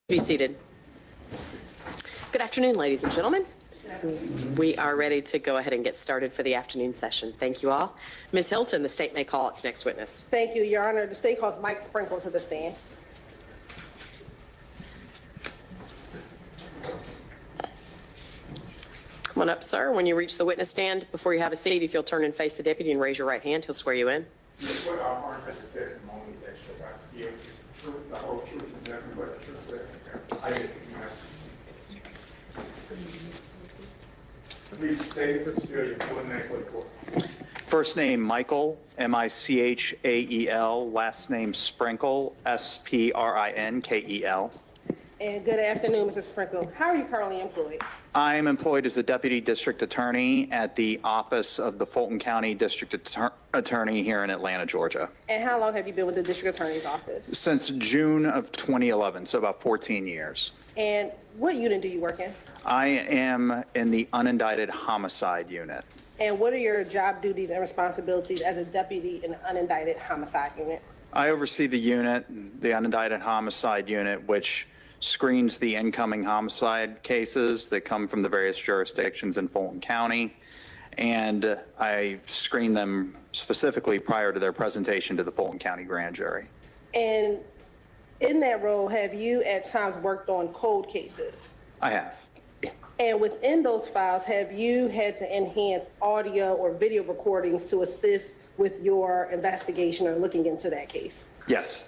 Be seated. Good afternoon, ladies and gentlemen. We are ready to go ahead and get started for the afternoon session. Thank you all. Ms. Hilton, the state may call its next witness. Thank you, Your Honor. The state calls Mike Sprinkle to the stand. Come on up, sir. When you reach the witness stand, before you have a seat, if you'll turn and face the deputy and raise your right hand, he'll swear you in. You swear our heart that the testimony that you about to give the truth, the whole truth, and nothing but the truth, sir. I am. Please state the spill your full name for the court. First name Michael, M-I-C-H-A-E-L. Last name Sprinkle, S-P-R-I-N-K-E-L. And good afternoon, Mr. Sprinkle. How are you currently employed? I am employed as a Deputy District Attorney at the Office of the Fulton County District Attorney here in Atlanta, Georgia. And how long have you been with the District Attorney's Office? Since June of 2011, so about 14 years. And what unit do you work in? I am in the unindicted homicide unit. And what are your job duties and responsibilities as a deputy in the unindicted homicide unit? I oversee the unit, the unindicted homicide unit, which screens the incoming homicide cases that come from the various jurisdictions in Fulton County, and I screen them specifically prior to their presentation to the Fulton County Grand Jury. And in that role, have you at times worked on cold cases? I have. And within those files, have you had to enhance audio or video recordings to assist with your investigation or looking into that case? Yes.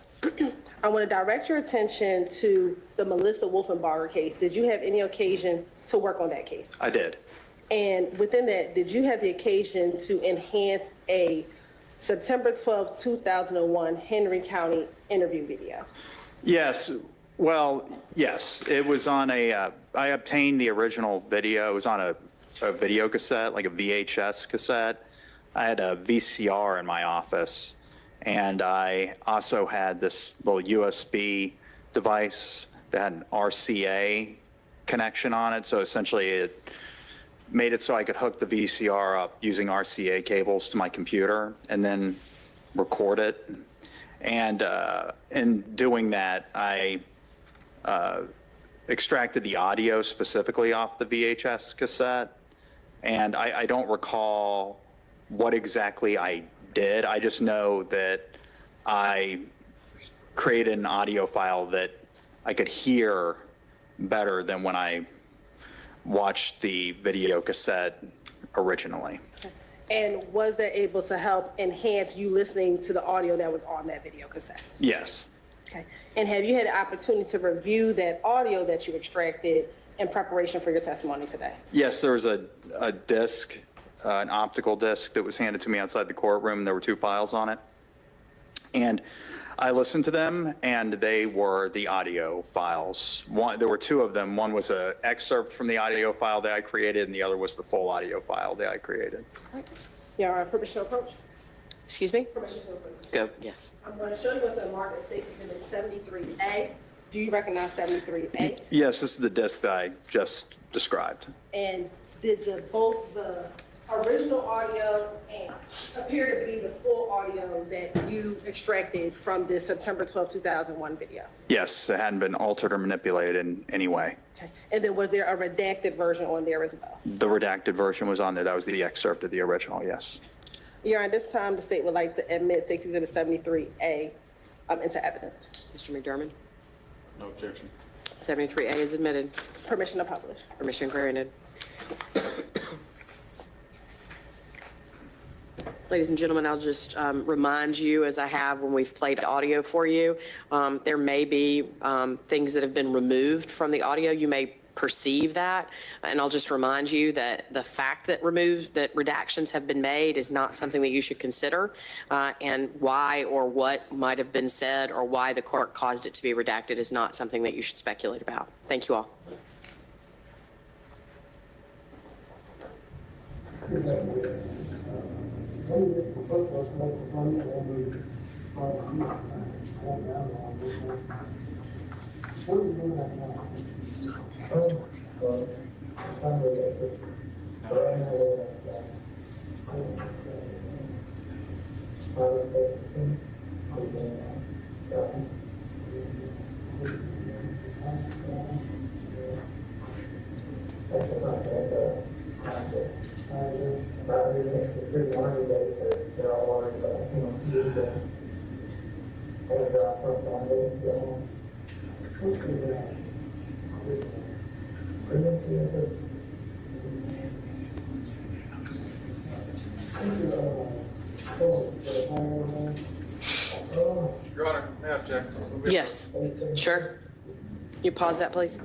I want to direct your attention to the Melissa Wolfenbarger case. Did you have any occasion to work on that case? I did. And within that, did you have the occasion to enhance a September 12, 2001 Henry County interview video? Yes. Well, yes. It was on a, I obtained the original video. It was on a video cassette, like a VHS cassette. I had a VCR in my office. And I also had this little USB device that had an RCA connection on it. So essentially it made it so I could hook the VCR up using RCA cables to my computer and then record it. And in doing that, I extracted the audio specifically off the VHS cassette. And I don't recall what exactly I did. I just know that I created an audio file that I could hear better than when I watched the video cassette originally. And was that able to help enhance you listening to the audio that was on that video cassette? Yes. Okay. And have you had the opportunity to review that audio that you extracted in preparation for your testimony today? Yes, there was a disc, an optical disc that was handed to me outside the courtroom. There were 2 files on it. And I listened to them, and they were the audio files. There were 2 of them. One was an excerpt from the audio file that I created, and the other was the full audio file that I created. Yeah, permission to approach? Excuse me? Permission to approach. Go, yes. I'm going to show you what's in mark that states it's in 73A. Do you recognize 73A? Yes, this is the disc that I just described. And did both the original audio and appear to be the full audio that you extracted from this September 12, 2001 video? Yes, it hadn't been altered or manipulated in any way. Okay. And then was there a redacted version on there as well? The redacted version was on there. That was the excerpt of the original, yes. Your Honor, this time the state would like to admit State's Exhibit 73A into evidence. Mr. McDermott? No objection. 73A is admitted. Permission to publish. Permission granted. Ladies and gentlemen, I'll just remind you, as I have when we've played audio for you, there may be things that have been removed from the audio. You may perceive that, and I'll just remind you that the fact that redactions have been made is not something that you should consider, and why or what might have been said or why the court caused it to be redacted is not something that you should speculate about. Thank you all. Your Honor, may I object? Yes, sure. You pause that, please.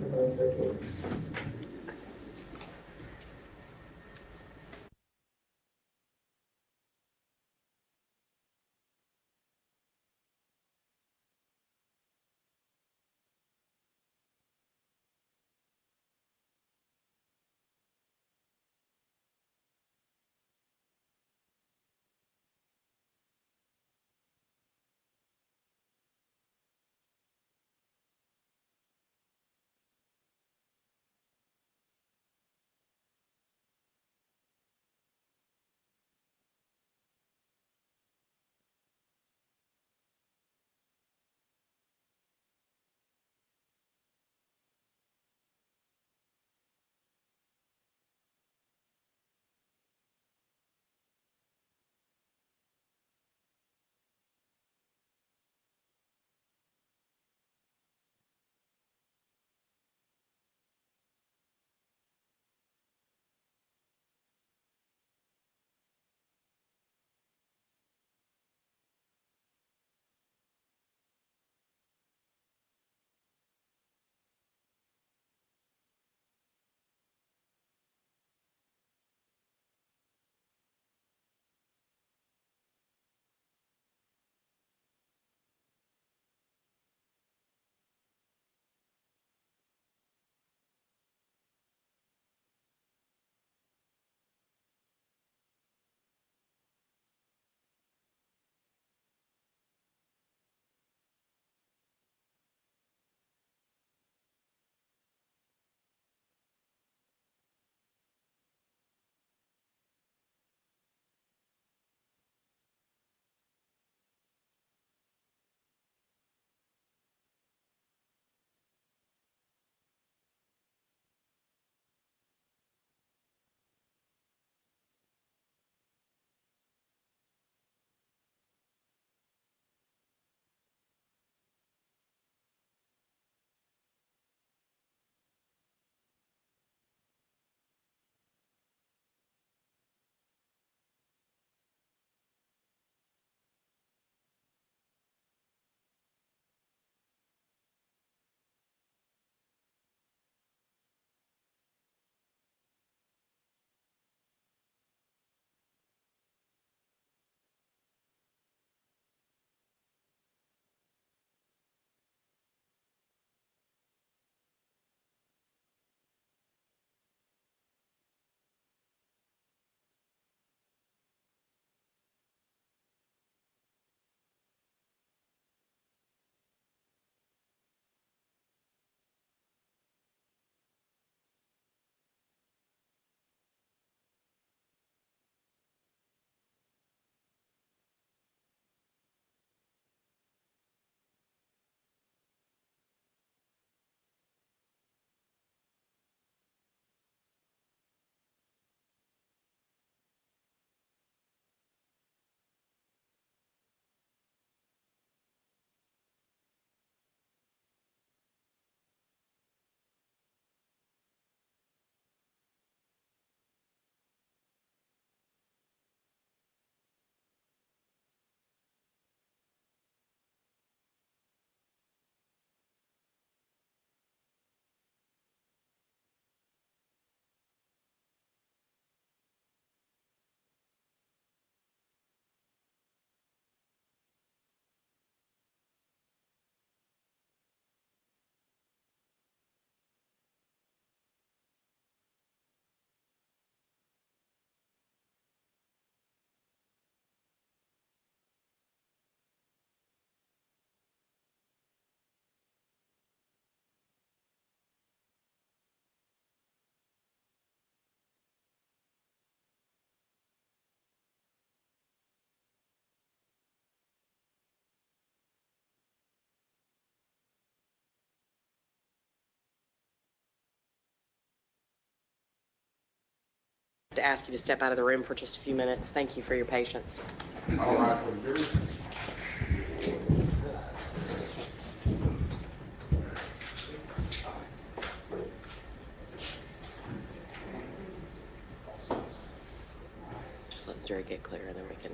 to ask you to step out of the room for just a few minutes. Thank you for your patience. All right, for the jury. Just let the jury get clear, and then we can.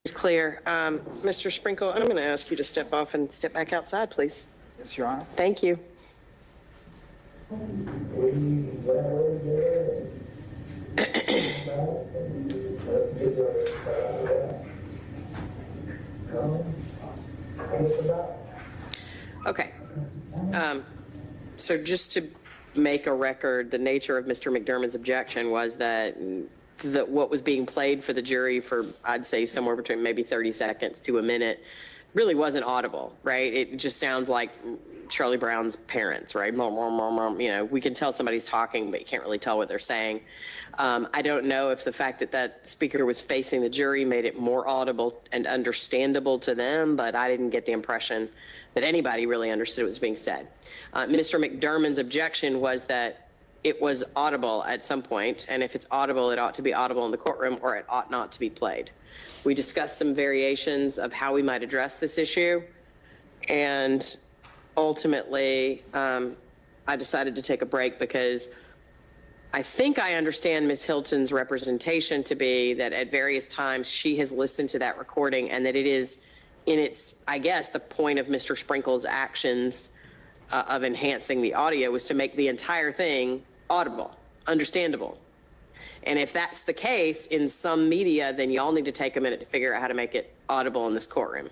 It's clear. Mr. Sprinkle, I'm going to ask you to step off and step back outside, please. Yes, Your Honor. Thank you. Okay. So just to make a record, the nature of Mr. McDermott's objection was that what was being played for the jury for, I'd say, somewhere between maybe 30 seconds to a minute really wasn't audible, right? It just sounds like Charlie Brown's parents, right? You know, we can tell somebody's talking, but you can't really tell what they're saying. I don't know if the fact that that speaker was facing the jury made it more audible and understandable to them, but I didn't get the impression that anybody really understood what was being said. Mr. McDermott's objection was that it was audible at some point, and if it's audible, it ought to be audible in the courtroom or it ought not to be played. We discussed some variations of how we might address this issue, and ultimately, I decided to take a break because I think I understand Ms. Hilton's representation to be that at various times she has listened to that recording and that it is in its, I guess, the point of Mr. Sprinkle's actions of enhancing the audio was to make the entire thing audible, understandable. And if that's the case in some media, then y'all need to take a minute to figure out how to make it audible in this courtroom.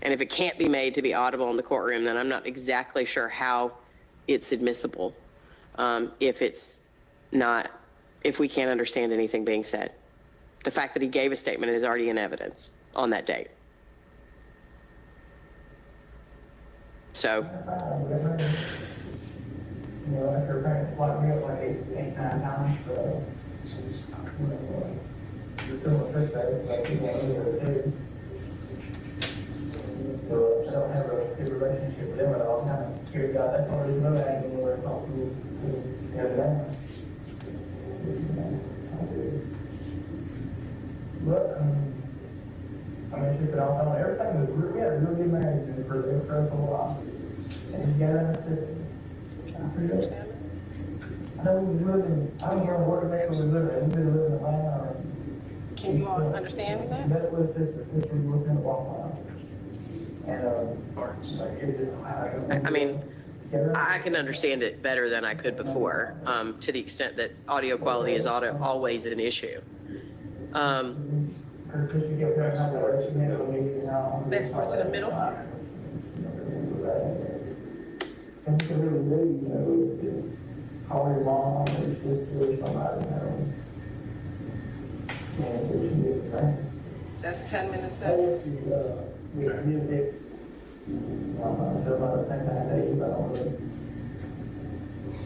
And if it can't be made to be audible in the courtroom, then I'm not exactly sure how it's admissible if it's not, if we can't understand anything being said. The fact that he gave a statement is already in evidence on that date. So, You know, after parents locked me up like eight, 9 times, you're doing a trick there, like people want to do it too. So I don't have a good relationship with them at all. Kind of scared about that part of the movie. I didn't know where to talk to the other day. But, I mean, she put on everything was real, we had a real good marriage for us a while. And you got to understand it? I know we live in, I don't know where we live in, we live in Atlanta. Can you all understand that? That was just a picture we looked in the walk. And, I mean, I can understand it better than I could before, to the extent that audio quality is always an issue. Best part to the middle. And you can really do, you know, call your mom, or your sister, or somebody, you know. And she did the thing. That's 10 minutes So, in. music, so about the same time that you about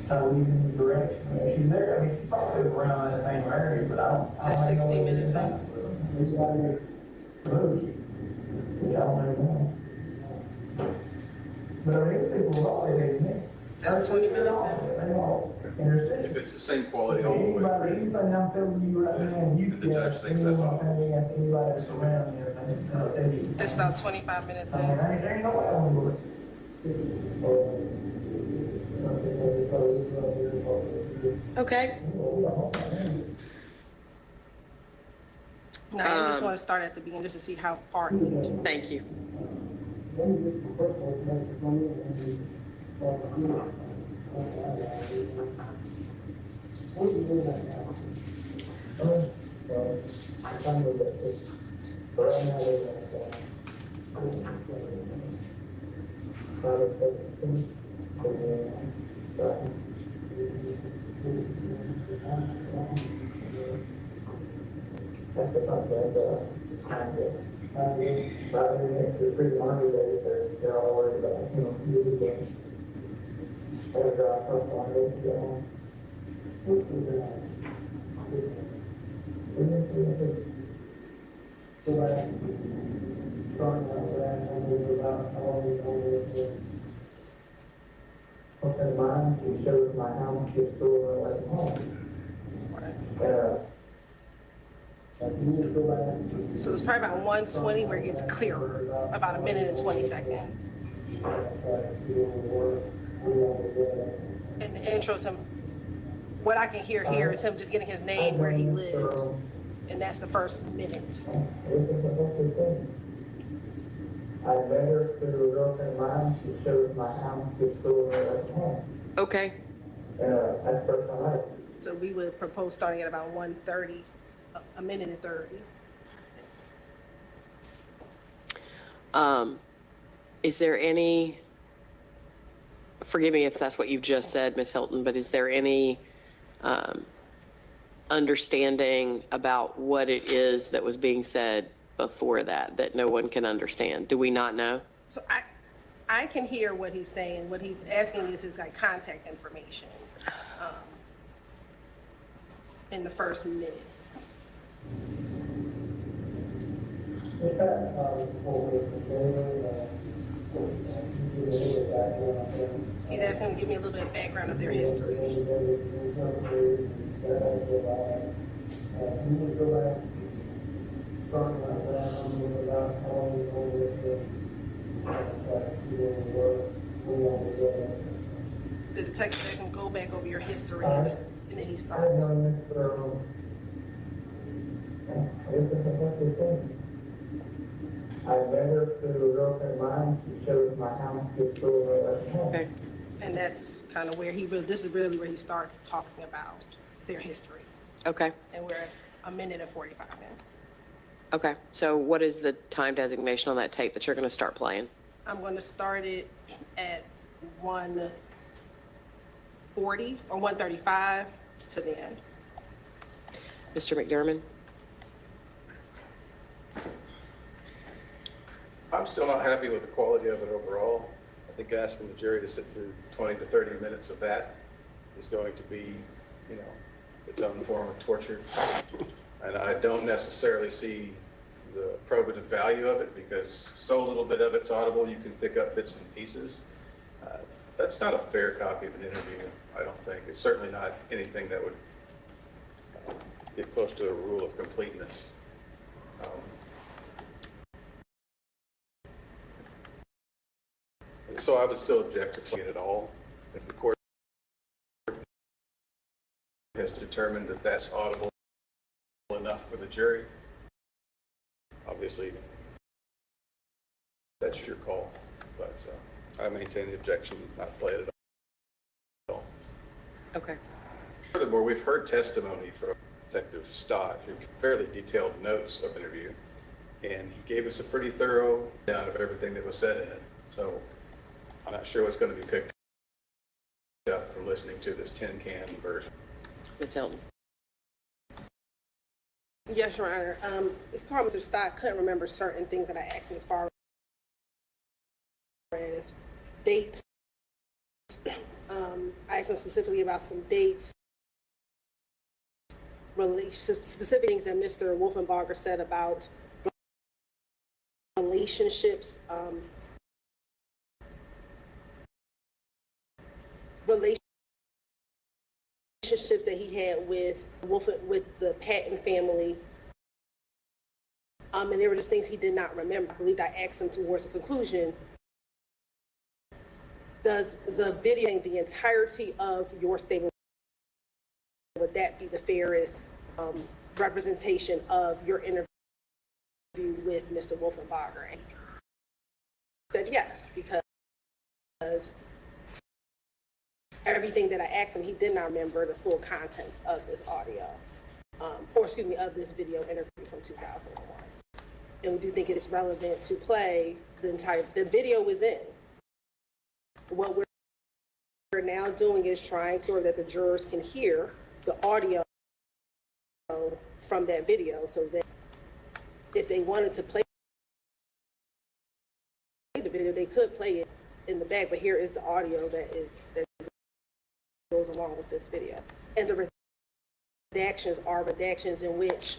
how we use direction. I mean, she's there, I mean, she's probably around that same area, but I don't. That's 16 minutes in. He's out here, which I don't know. But I mean, people are always there. That's 20 minutes in. They all understand. If it's the same quality all the way through, Anything I'm telling you right now, you. And the judge thinks that's all. Anybody that's around here, they'll tell you. That's about 25 minutes I mean, in. there ain't no way I'm gonna do it. Okay. Now, I just want to start at the beginning just to see how far it went. Thank you. That's the fact that, but the free army days, they're all worried about, you again. They're first one day to get home. Open mine, it shows my house, it's still at home. So it's probably about 1:20 where it gets clearer, about a minute and 20 seconds. And the intro's him, what I can hear here is him just getting his name, where he lived, and that's the first minute. I met her through a girlfriend of mine, she shows my house, it's still at home. Okay. That's the first time So we would propose starting at about 1:30, a minute and 30. Is there any, forgive me if that's what you've just said, Ms. Hilton, but is there any understanding about what it is that was being said before that no one can understand? Do we not know? So I can hear what he's saying. What he's asking is his like contact information in the first minute. He's asking him to give me a little bit of background of their history. The detective asks him, go back over your history, and then he starts. I met her through a girlfriend of mine, she shows my house, it's still at home. Okay. And that's kind of where this is really where he starts talking about their history. Okay. And we're at a minute and 45 now. Okay. So what is the time designation on that tape that you're going to start playing? I'm going to start it at 1:40 or 1:35 to the end. Mr. McDermott? I'm still not happy with the quality of it overall. I think asking the jury to sit through 20 to 30 minutes of that is going to be, its own form of torture. And I don't necessarily see the probative value of it because so little bit of it's audible, you can pick up bits and pieces. That's not a fair copy of an interview, I don't think. It's certainly not anything that would get close to a rule of completeness. So I would still object to playing it at all. If the court has determined that that's audible enough for the jury, obviously that's your call. But I maintain the objection not to play it at all. Okay. Furthermore, we've heard testimony from Detective Stott, who gave fairly detailed notes of the interview, and he gave us a pretty thorough down of everything that was said in it. So I'm not sure what's going to be picked up from listening to this tin can version. Ms. Hilton? Yes, Your Honor. If Mr. Stott couldn't remember certain things that I asked him as far as dates, I asked him specifically about some dates, specific things that Mr. Wolfenbarger said about relationships, that he had with the Patton family. And there were just things he did not remember. I believe I asked him towards the conclusion, does the video, the entirety of your statement, would that be the fairest representation of your interview with Mr. Wolfenbarger? And he said yes, because everything that I asked him, he did not remember the full contents of this audio, of this video interview from 2001. And we do think it is relevant to play the video was in. What we're now doing is trying to, or that the jurors can hear the audio audio from that video so that if they wanted to play the video, they could play it in the back, but here is the audio that goes along with this video. And the redactions are redactions in which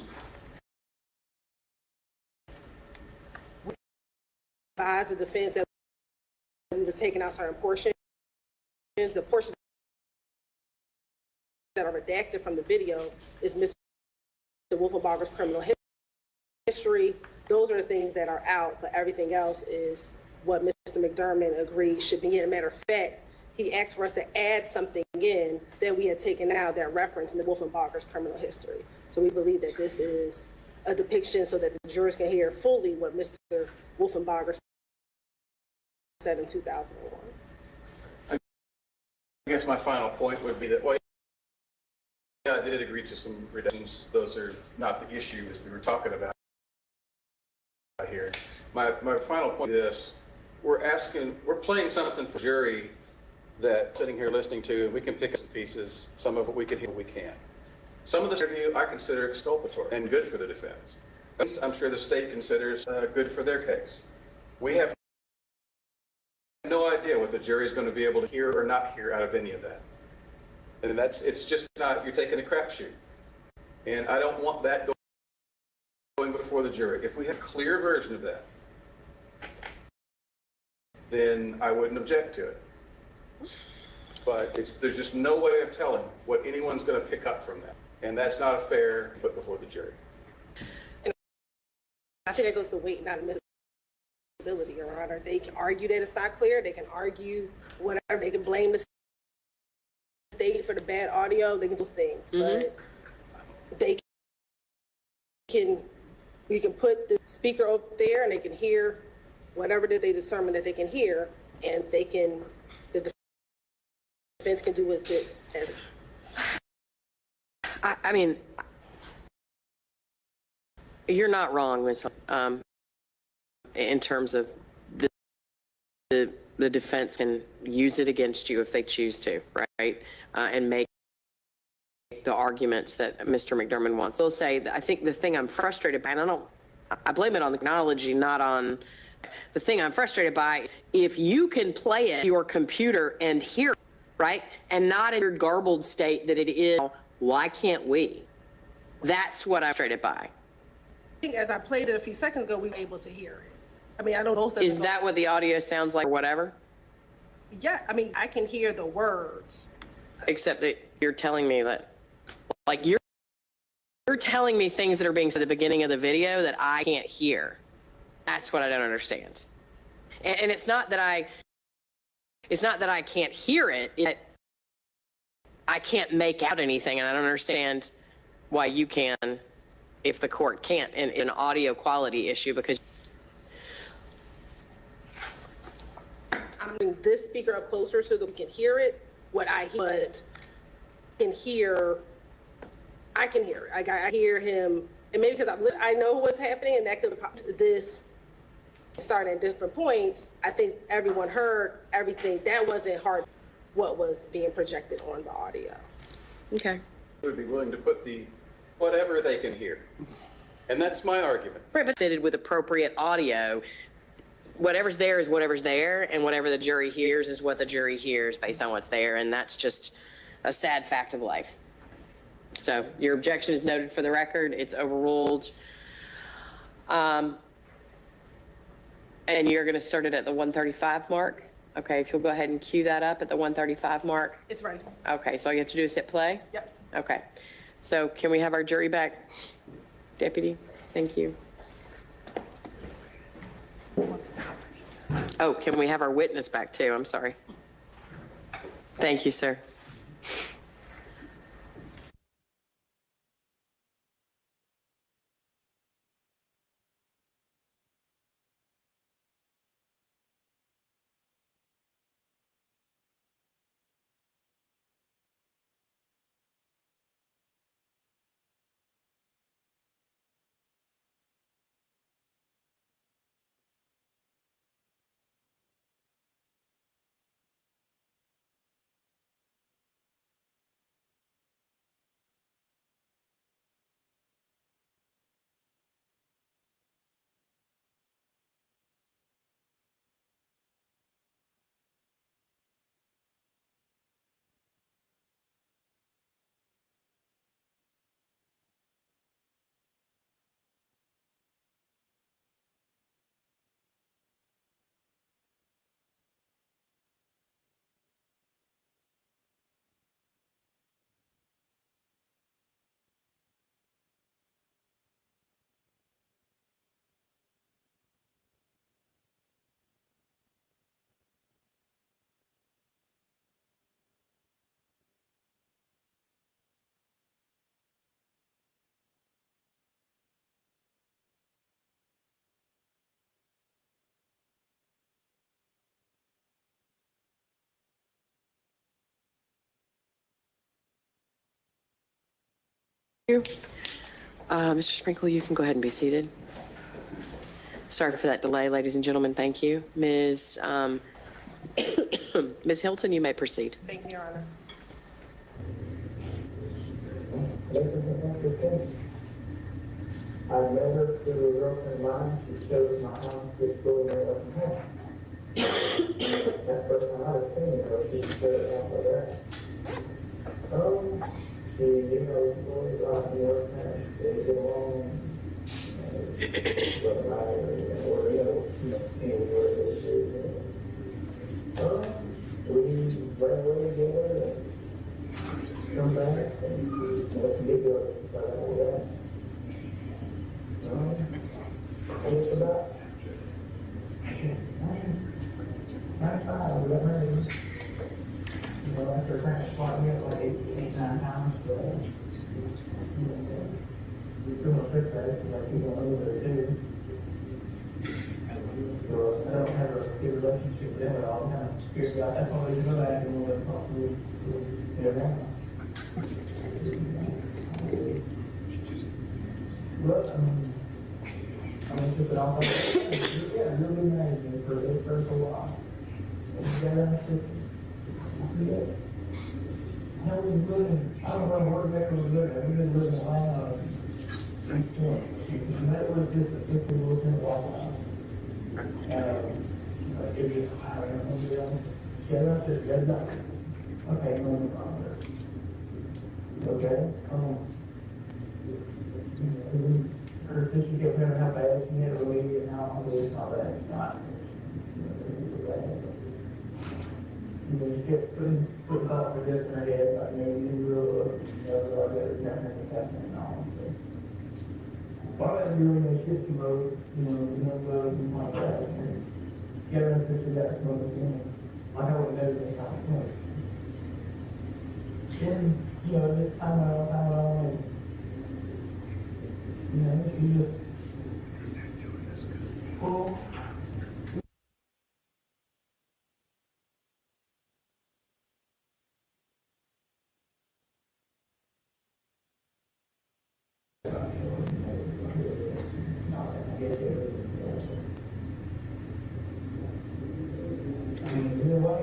we advise the defense that we were taking out certain portions. The portions that are redacted from the video is Mr. Wolfenbarger's criminal history. Those are the things that are out, but everything else is what Mr. McDermott agreed should be in. A matter of fact, he asked for us to add something in that we had taken out that referenced Mr. Wolfenbarger's criminal history. So we believe that this is a depiction so that the jurors can hear fully what Mr. Wolfenbarger said in 2001. I guess my final point would be that, well, yeah, I did agree to some reductions. Those are not the issue as we were talking about here. My final point is this. We're playing something for jury that sitting here listening to, and we can pick up some pieces, some of it we can hear, we can. Some of this interview I consider exculpatory and good for the defense. I'm sure the state considers good for their case. We have no idea what the jury is going to be able to hear or not hear out of any of that. And it's just not, you're taking a crapshoot. And I don't want that going before the jury. If we have a clear version of that, then I wouldn't object to it. But there's just no way of telling what anyone's going to pick up from that. And that's not a fair put before the jury. And I think that goes to weight, not admissibility, Your Honor. They can argue that it's not clear. They can argue whatever. They can blame the state for the bad audio. They can do things. But we can put the speaker up there and they can hear whatever that they determine that they can hear, and the defense can do with it as I mean, you're not wrong, Ms. In terms of the defense can use it against you if they choose to, right? And make the arguments that Mr. McDermott wants. I'll say that I think the thing I'm frustrated by, and I blame it on the technology, not on the thing I'm frustrated by. If you can play it on your computer and hear it, right, and not in your garbled state that it is, why can't we? That's what I'm frustrated by. I think as I played it a few seconds ago, we were able to hear it. I mean, I know most of Is that what the audio sounds like or whatever? Yeah, I mean, I can hear the words. Except that you're telling me that, like, you're telling me things that are being said at the beginning of the video that I can't hear. That's what I don't understand. And it's not that I can't hear it. I can't make out anything, and I don't understand why you can if the court can't in an audio quality issue, because I'm putting this speaker up closer so that we can hear it. What I hear, but I can hear it. I hear him, and maybe because I know what's happening, and that could this start at different points. I think everyone heard everything. That wasn't hard. What was being projected on the audio. okay. Would be willing to put the whatever they can hear. And that's my argument. Right, but fitted with appropriate audio. Whatever's there is whatever's there, and whatever the jury hears is what the jury hears based on what's there, and that's just a sad fact of life. So your objection is noted for the record. It's overruled. And you're going to start it at the 135 mark? Okay, if you'll go ahead and cue that up at the 135 mark. It's ready. Okay, so all you have to do is hit play? Yep. Okay. So can we have our jury back, Deputy? Thank you. Oh, can we have our witness back too? I'm sorry. Thank you, sir. you. Mr. Sprinkle, you can go ahead and be seated. Sorry for that delay, ladies and gentlemen. Thank you. Ms. Ms. Hilton, you may proceed. Thank you, Your Honor. I met her through a girlfriend of mine. She showed my house this school and everything home. That first time I was seeing her, she showed it out of there. She gave me all the stories about New York, they get along, but I, or, seeing where it is. We ran away together and come back and let me go about all that. It's about 95, we got married. After trying to spot me up like 8, 9 times, but we pretty much fixed that, like people over there too. So I don't have a good relationship with them at all. Kind of figured out that's why we go back and we'll talk to their grandma. But, took it off. Yeah, really amazing for this first a while. And you got understood. Yeah. I was living, I don't know where Rebecca was living. We've been living in Atlanta. And that was just a 50 little thing walk around. Like it was just hiring somebody else. Yeah, that's it. That's not. Okay, no problem. Okay. Her sister kept telling her how bad she had to leave and how it's not bad. It's not. And then she kept putting thoughts for this in her head, like maybe you grow up, like that, nothing happening and all. While I was doing that shifty mode, love and like that, and get her sister got smoking in. Like I would never been kind of smoke. Then, this time on, and she just pull.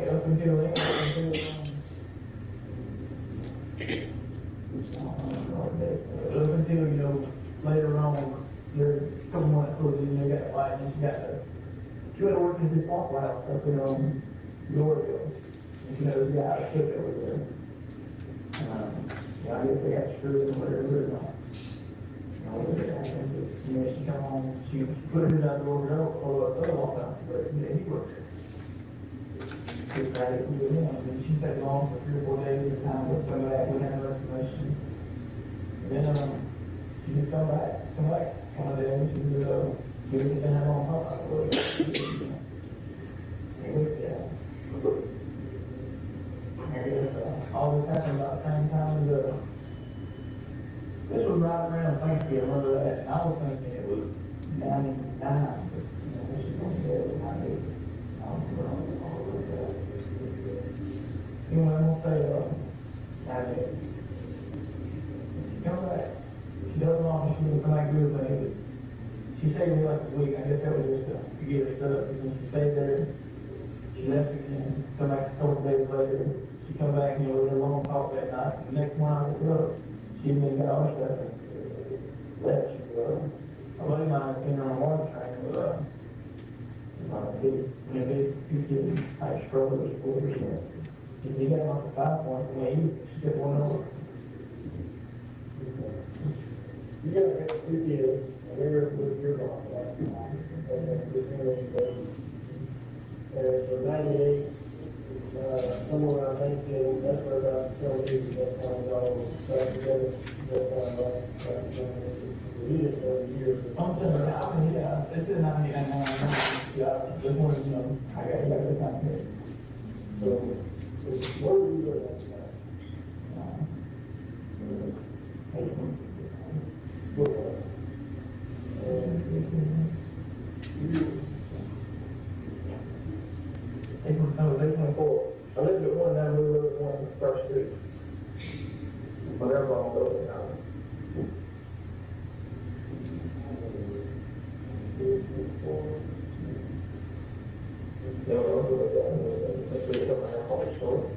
Up until then, later on, there's a couple months closed and they got a fight and she had to work in this Waffle House up in Yorkville. And she knows the guy that took over there. I guess they got screwed and whatever. She come on, she put her out the door for other Waffle House, but he worked there. And she stayed long for 3 or 4 days at a time, but come back, we had a restoration. Then she just come back. One of them, she would give it to them on top of it. All this happened about the same time as this was right around Thanksgiving, remember that? I was thinking it was 99, but she's going to get it. I'm gonna say, she come back. She doesn't want me to come back good, but she stayed with me like a week. I guess that was just to get her stuff. And then she stayed there. She left again. Come back a couple days later. She come back, we had a long talk that night. The next morning I woke up. She didn't got all her stuff. Left. She was, a buddy of mine came on a water train with big type strollers for her. He got him off the 5 points, and he skipped one over. You got to have 2 kids, and they're with your mom. So 98, somewhere around Thanksgiving, that's where about 12 years that time all back together. He just over years. I'm saying, yeah, it's in 99, yeah, just one, I got the time here. So, what were you doing at the time? April 24. I lived at one, now we lived at one First Street. Whatever I'm going now. store.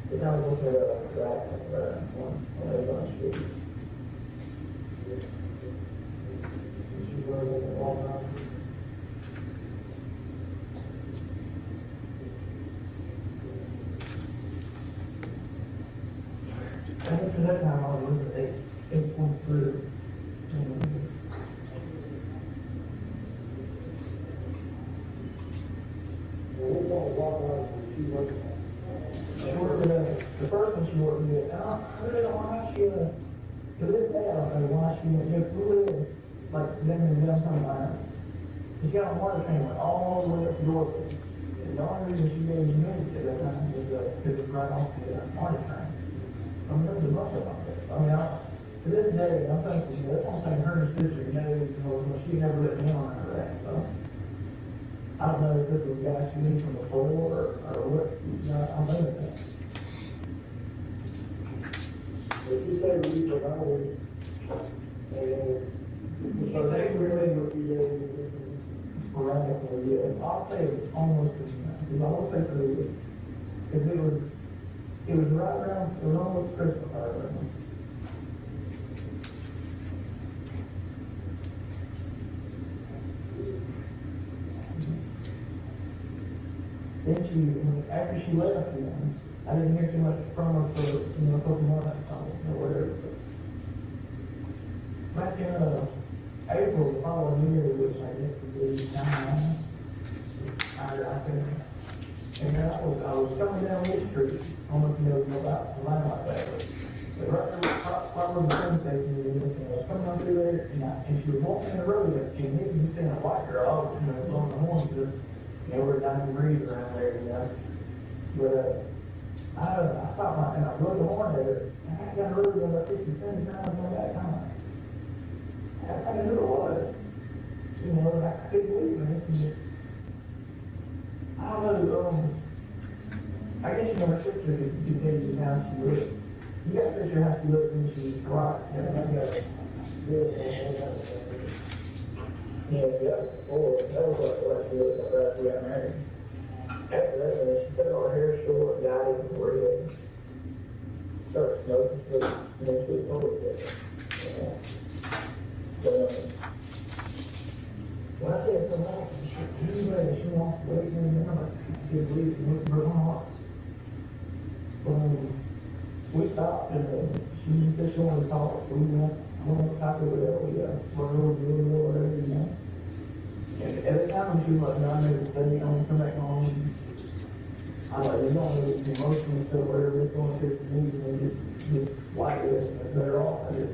The town was looking at on Avon Street. She's wearing it all around. I think for that time I was looking at 8.3. She worked the first one she worked with, and I really don't know how she, to this day, I don't know why she went, if we live, like, them in downtown line, she got on water train, went all the way up to Georgia. And the only reason she gave me minutes at that time was, because it was right off the water train. I mean, there was a bunch of them. I mean, to this day, I'm thinking, you know, that's one thing her and her sister knows, you know, she never let me on her that, so. I don't know if this was guys she knew from before or what, you know, I don't know that. But you say we provided, so they really were, sporadically, yeah, I'll say it was almost, because I will say for you, because it was right around, it was almost Christmas, I remember. Then after she left, you know, I didn't hear too much from her for, you know, a couple months or whatever. Back in April, the following year, which I guess would be 9, I think, and I was coming down this street, almost, you know, about a line like that. But right where the train station is, and I was coming up through there, and she was walking the road, and she hit me in a white girl, you know, blowing the horn, because, you know, we're 90 degrees around there, you know. But I thought and I blew the horn at her, and I got really going about 50, 70 times on that time. I knew it was. You know, I couldn't believe it. I don't know, I guess, you know, her sister could tell you how she looked. You got to picture how she looked when she was right. You know, you got that was what she looked like after we got married. After that, she cut all her hair short, dyed it red. Started smoking, so then she was over it. But, when I said something else, she wants to wait in the number. She believes she went to her heart. We stopped and she said she wanted to talk. We went to talk over there. We went over there, you know. And every time she was like, no, I need to stay on, come back home. I'm like, you don't really be emotional, so whatever it's going to take for me, just like this, and better off. I just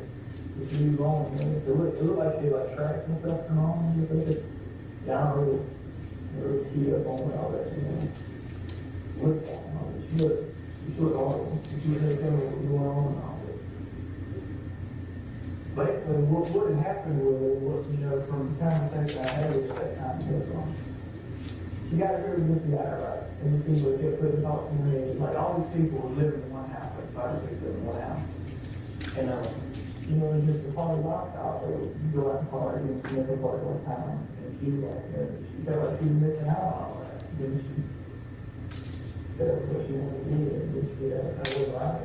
move on, you know. It looked like she like tracked herself from home, you know. Yeah, I don't really key up on all that, you know. Look at her, she looked horrible. She was like, telling me what was going on and all that. Basically, what had happened was, you know, from the conversation I had with that time, she got her with this guy, right? And it seemed like kept putting talk to me. Like, all these people were living in one house, like 5 or 6 living in one house. And, you know, it was just a party lifestyle. So you go out and party and see every party all the time. And she was like, she felt like she was missing out on all that. Then she said what she wanted to do, and she that was right.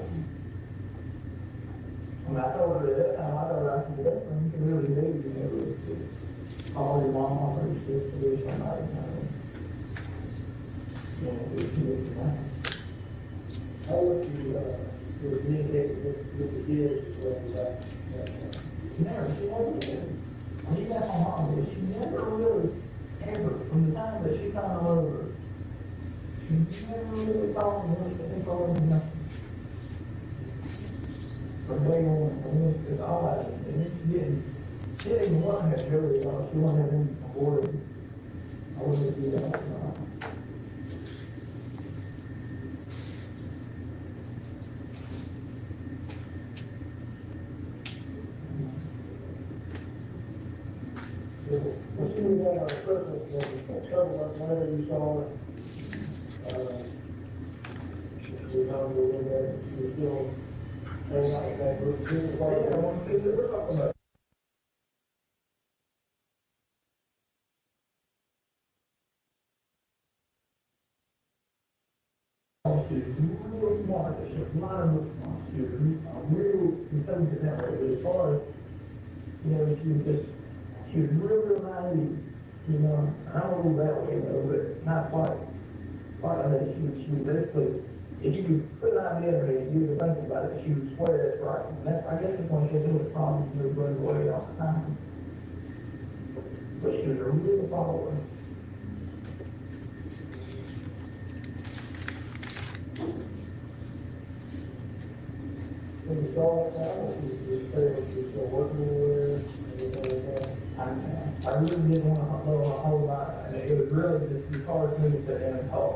When I told her at that time, I told her, I said, that's when you can really do, you know, is call your mom or your sister or somebody, you know. You know, if you need to know. How would you communicate with the kids when never, she wasn't good. When you got my mom, she never really, ever, from the time that she found over, she never really thought of what they called me nothing. From day one, and it's all I did. And she didn't even want to have Joey at all. She wanted to have him aboard. I wouldn't do that. When she was at our Christmas, whenever you saw her, she was on the way there, she was still hanging out with that group. She was like, we're talking about she was real smart, she was a lot of response, she was real intelligent that way, but as far as, you know, she was real naive, you know, I don't know that way, you know, but not quite like that, she was basically, if you could put an idea in her head, you would think about it, she would swear that's right, and that's, I guess that's when she had the problems, you know, running away all the time. But she was a real follower. When you saw it now, she was still working with, I really didn't want to know a whole lot, and it was really just hard for me to sit down and talk.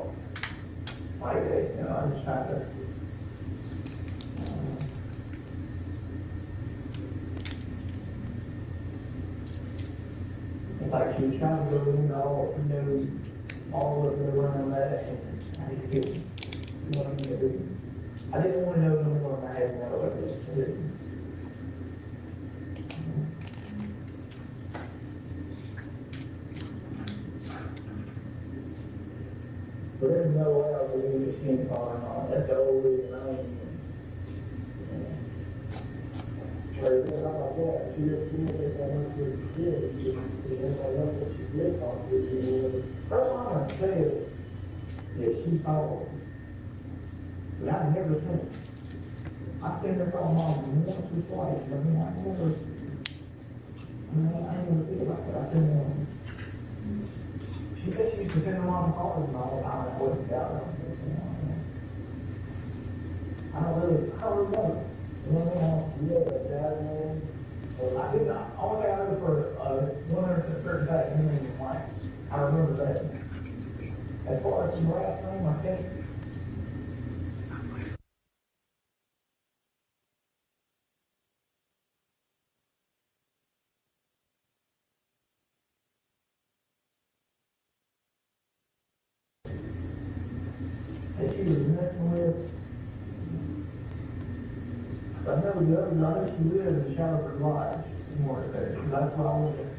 Like, you know, I'm just trying to, it's like she was trying to go in all of the around that, and I didn't get, you know what I mean? I didn't want to know no more than I had to know what this is. But there's no way I believe that she ain't calling on. That's the whole reason I ain't even. Crazy like that. She just didn't think that much of a kid. She didn't know what she did talk to you. First time I said that she followed. But I've never seen it. I've seen her call mom once or twice. I mean, I never think about that. I think, she said she used to send her mom calls and all the time. I wasn't got her. I don't really know. You know, yeah, dad, man. I did not. Only thing I know for 100% that you mean like I remember that. As far as the last name, I think. That she was messing with. I know the other night she lived in Shalford Lodge, more there. That's why I went there.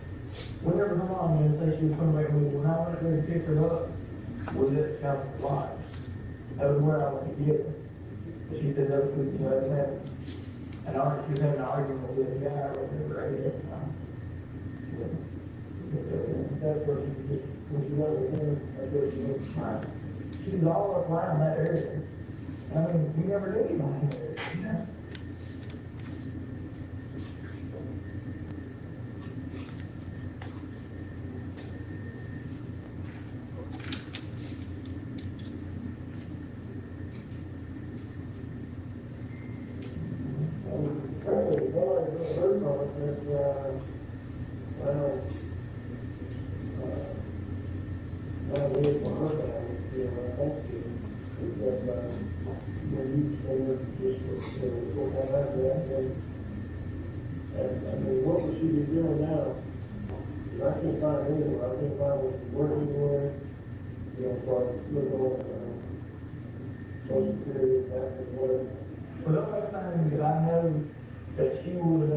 Whenever her mom would say she was coming back with me, when I went there to pick her up, was at Shalford Lodge. That was where I went to get her. But she said that was, you know, she was having an argument with a guy right there right at the time. That's where she was, when she went with him, that's where she was trying. She was all up around that area. I mean, we never knew anybody in that area, you know? What would she be doing now? I can't find anywhere. I can't find what she's working anywhere. You know, so I look over Social Security, taxes, whatever. Well, the only thing that I know that she would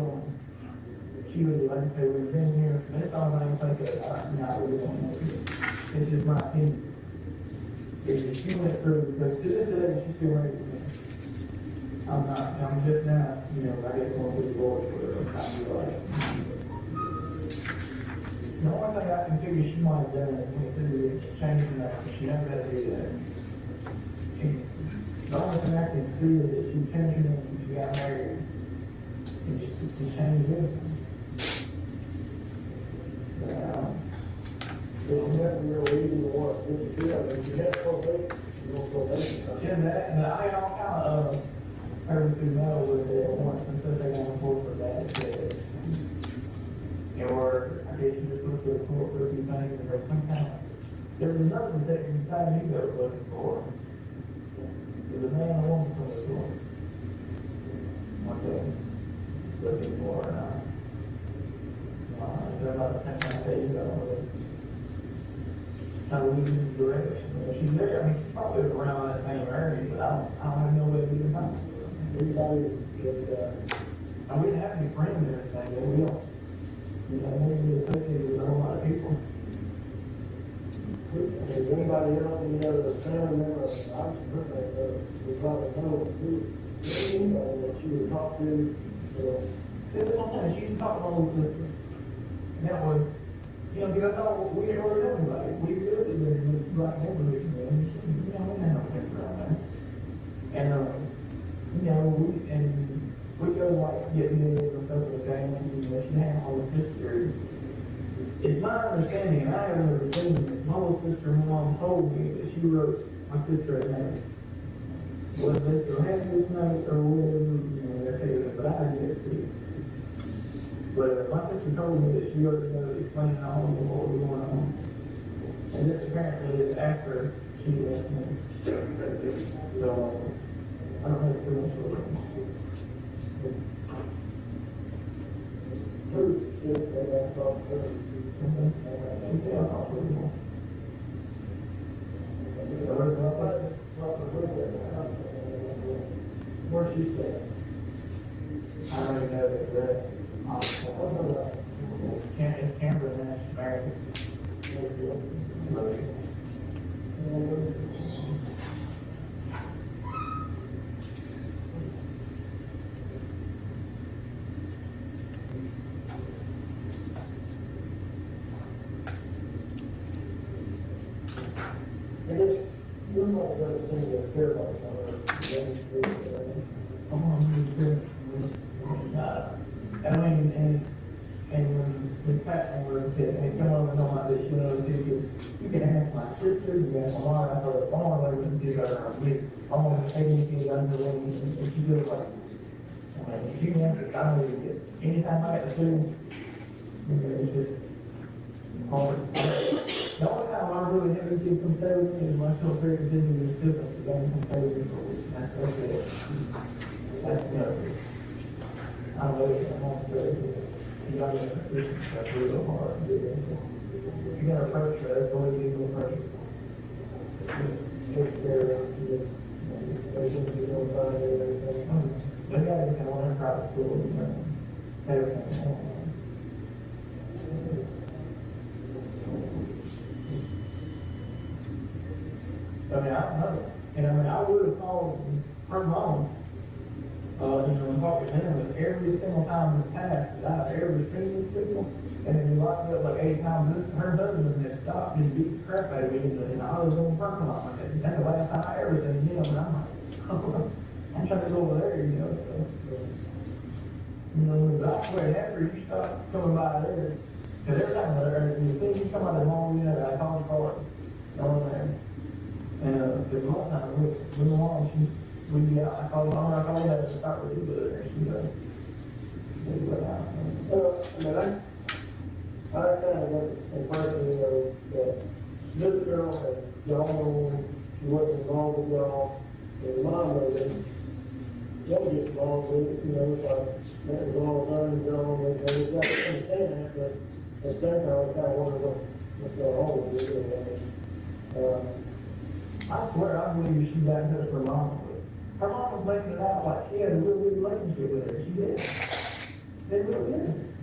like I say, we've been here, that's all I think that I really don't know. It's just my opinion. If she went through, because to this day, she's still ready to me. I'm just now, you know, I guess going to the Lord for her, kind of like. The only thing I can figure she might have done is changing that, she knows how to do that. The only thing I can see is that she changed it when she got married. And she changed everything. There's nothing real easy to want to do. If you have probation, you don't probation. Yeah, that, and I all kind of, everything know with it once until they got on board for that. Or I guess you just look to the court for a few things and there's some kind of, there was nothing that you kind of go looking for. There's a man and a woman from the court. What they're looking for, they're not the same kind of thing, kind of losing direction. She's there, I mean, she's probably around that same area, but I don't have no way to do it. Everybody that, And we didn't have any friends or anything, but we don't, you know, maybe associated with a whole lot of people. is anybody else, you know, the family member, I'm looking at was like, no, anybody that she would talk to, There's sometimes you can talk to all the, that was, you know, because all, we didn't really know anybody. We really didn't with black neighborhoods, you know, we had no people around there. And, you know, we go like get meals or stuff like that, and, you know, she had all the sisters. It's my understanding, and I have never seen it, my little sister, mom told me that she wrote my sister a name. Was this or had this night or whatever, you know, they're saying, but I didn't get it too. But my sister told me that she already knows explaining all of what was going on. And this apparently is after she left me. So, I don't have too much of it. where she said, I already know that, Canberra, that's married. I guess, you're not the other thing that care about it. I mean, and when Pat was said, hey, come over and know my this, you can ask my sister, you can ask my mom, I thought, oh, I wouldn't do that, I want to take anything under the and she goes like, I mean, if you want to, I don't even get, anytime I get to do, you know, it's just hard. The only time I really have anything to compare with me is my children very busy with students, the game compare with me, that's it. That's, you know, I don't know if I'm on the, you got to, that's really hard. You got to approach it, that's the way you do approach it. Take care of it, they think you're going to find everything. They got to kind of learn private school, you know, everything. I mean, I don't know. And I mean, I would have called her mom, you know, and talked to them, but every single time in the past that I've ever seen these people, and then we locked up like 8 times, her husband had stopped and beat the crap out of me, and I was on the parking lot. That's the last time I ever seen him, and I'm like, I'm trying to go over there, you know, so. You know, but I swear, after you stop coming by there, because every time you think you come out of the mall, you know, I call the car, going there. And, there's a lot of times with the mom, we'd be out, I call her to start with you, but she does. I mean, I kind of got the impression, you know, that this girl had y'all, she wasn't involved with y'all, and the mom knows it. Y'all get involved with it, you know, it's like, that was all done and gone, and we got to understand that, but at the same time, I kind of wonder what's going on with it. I swear, I believe she got in touch with her mom. Her mom was making it out like she had a real good relationship with her. She did. They really did.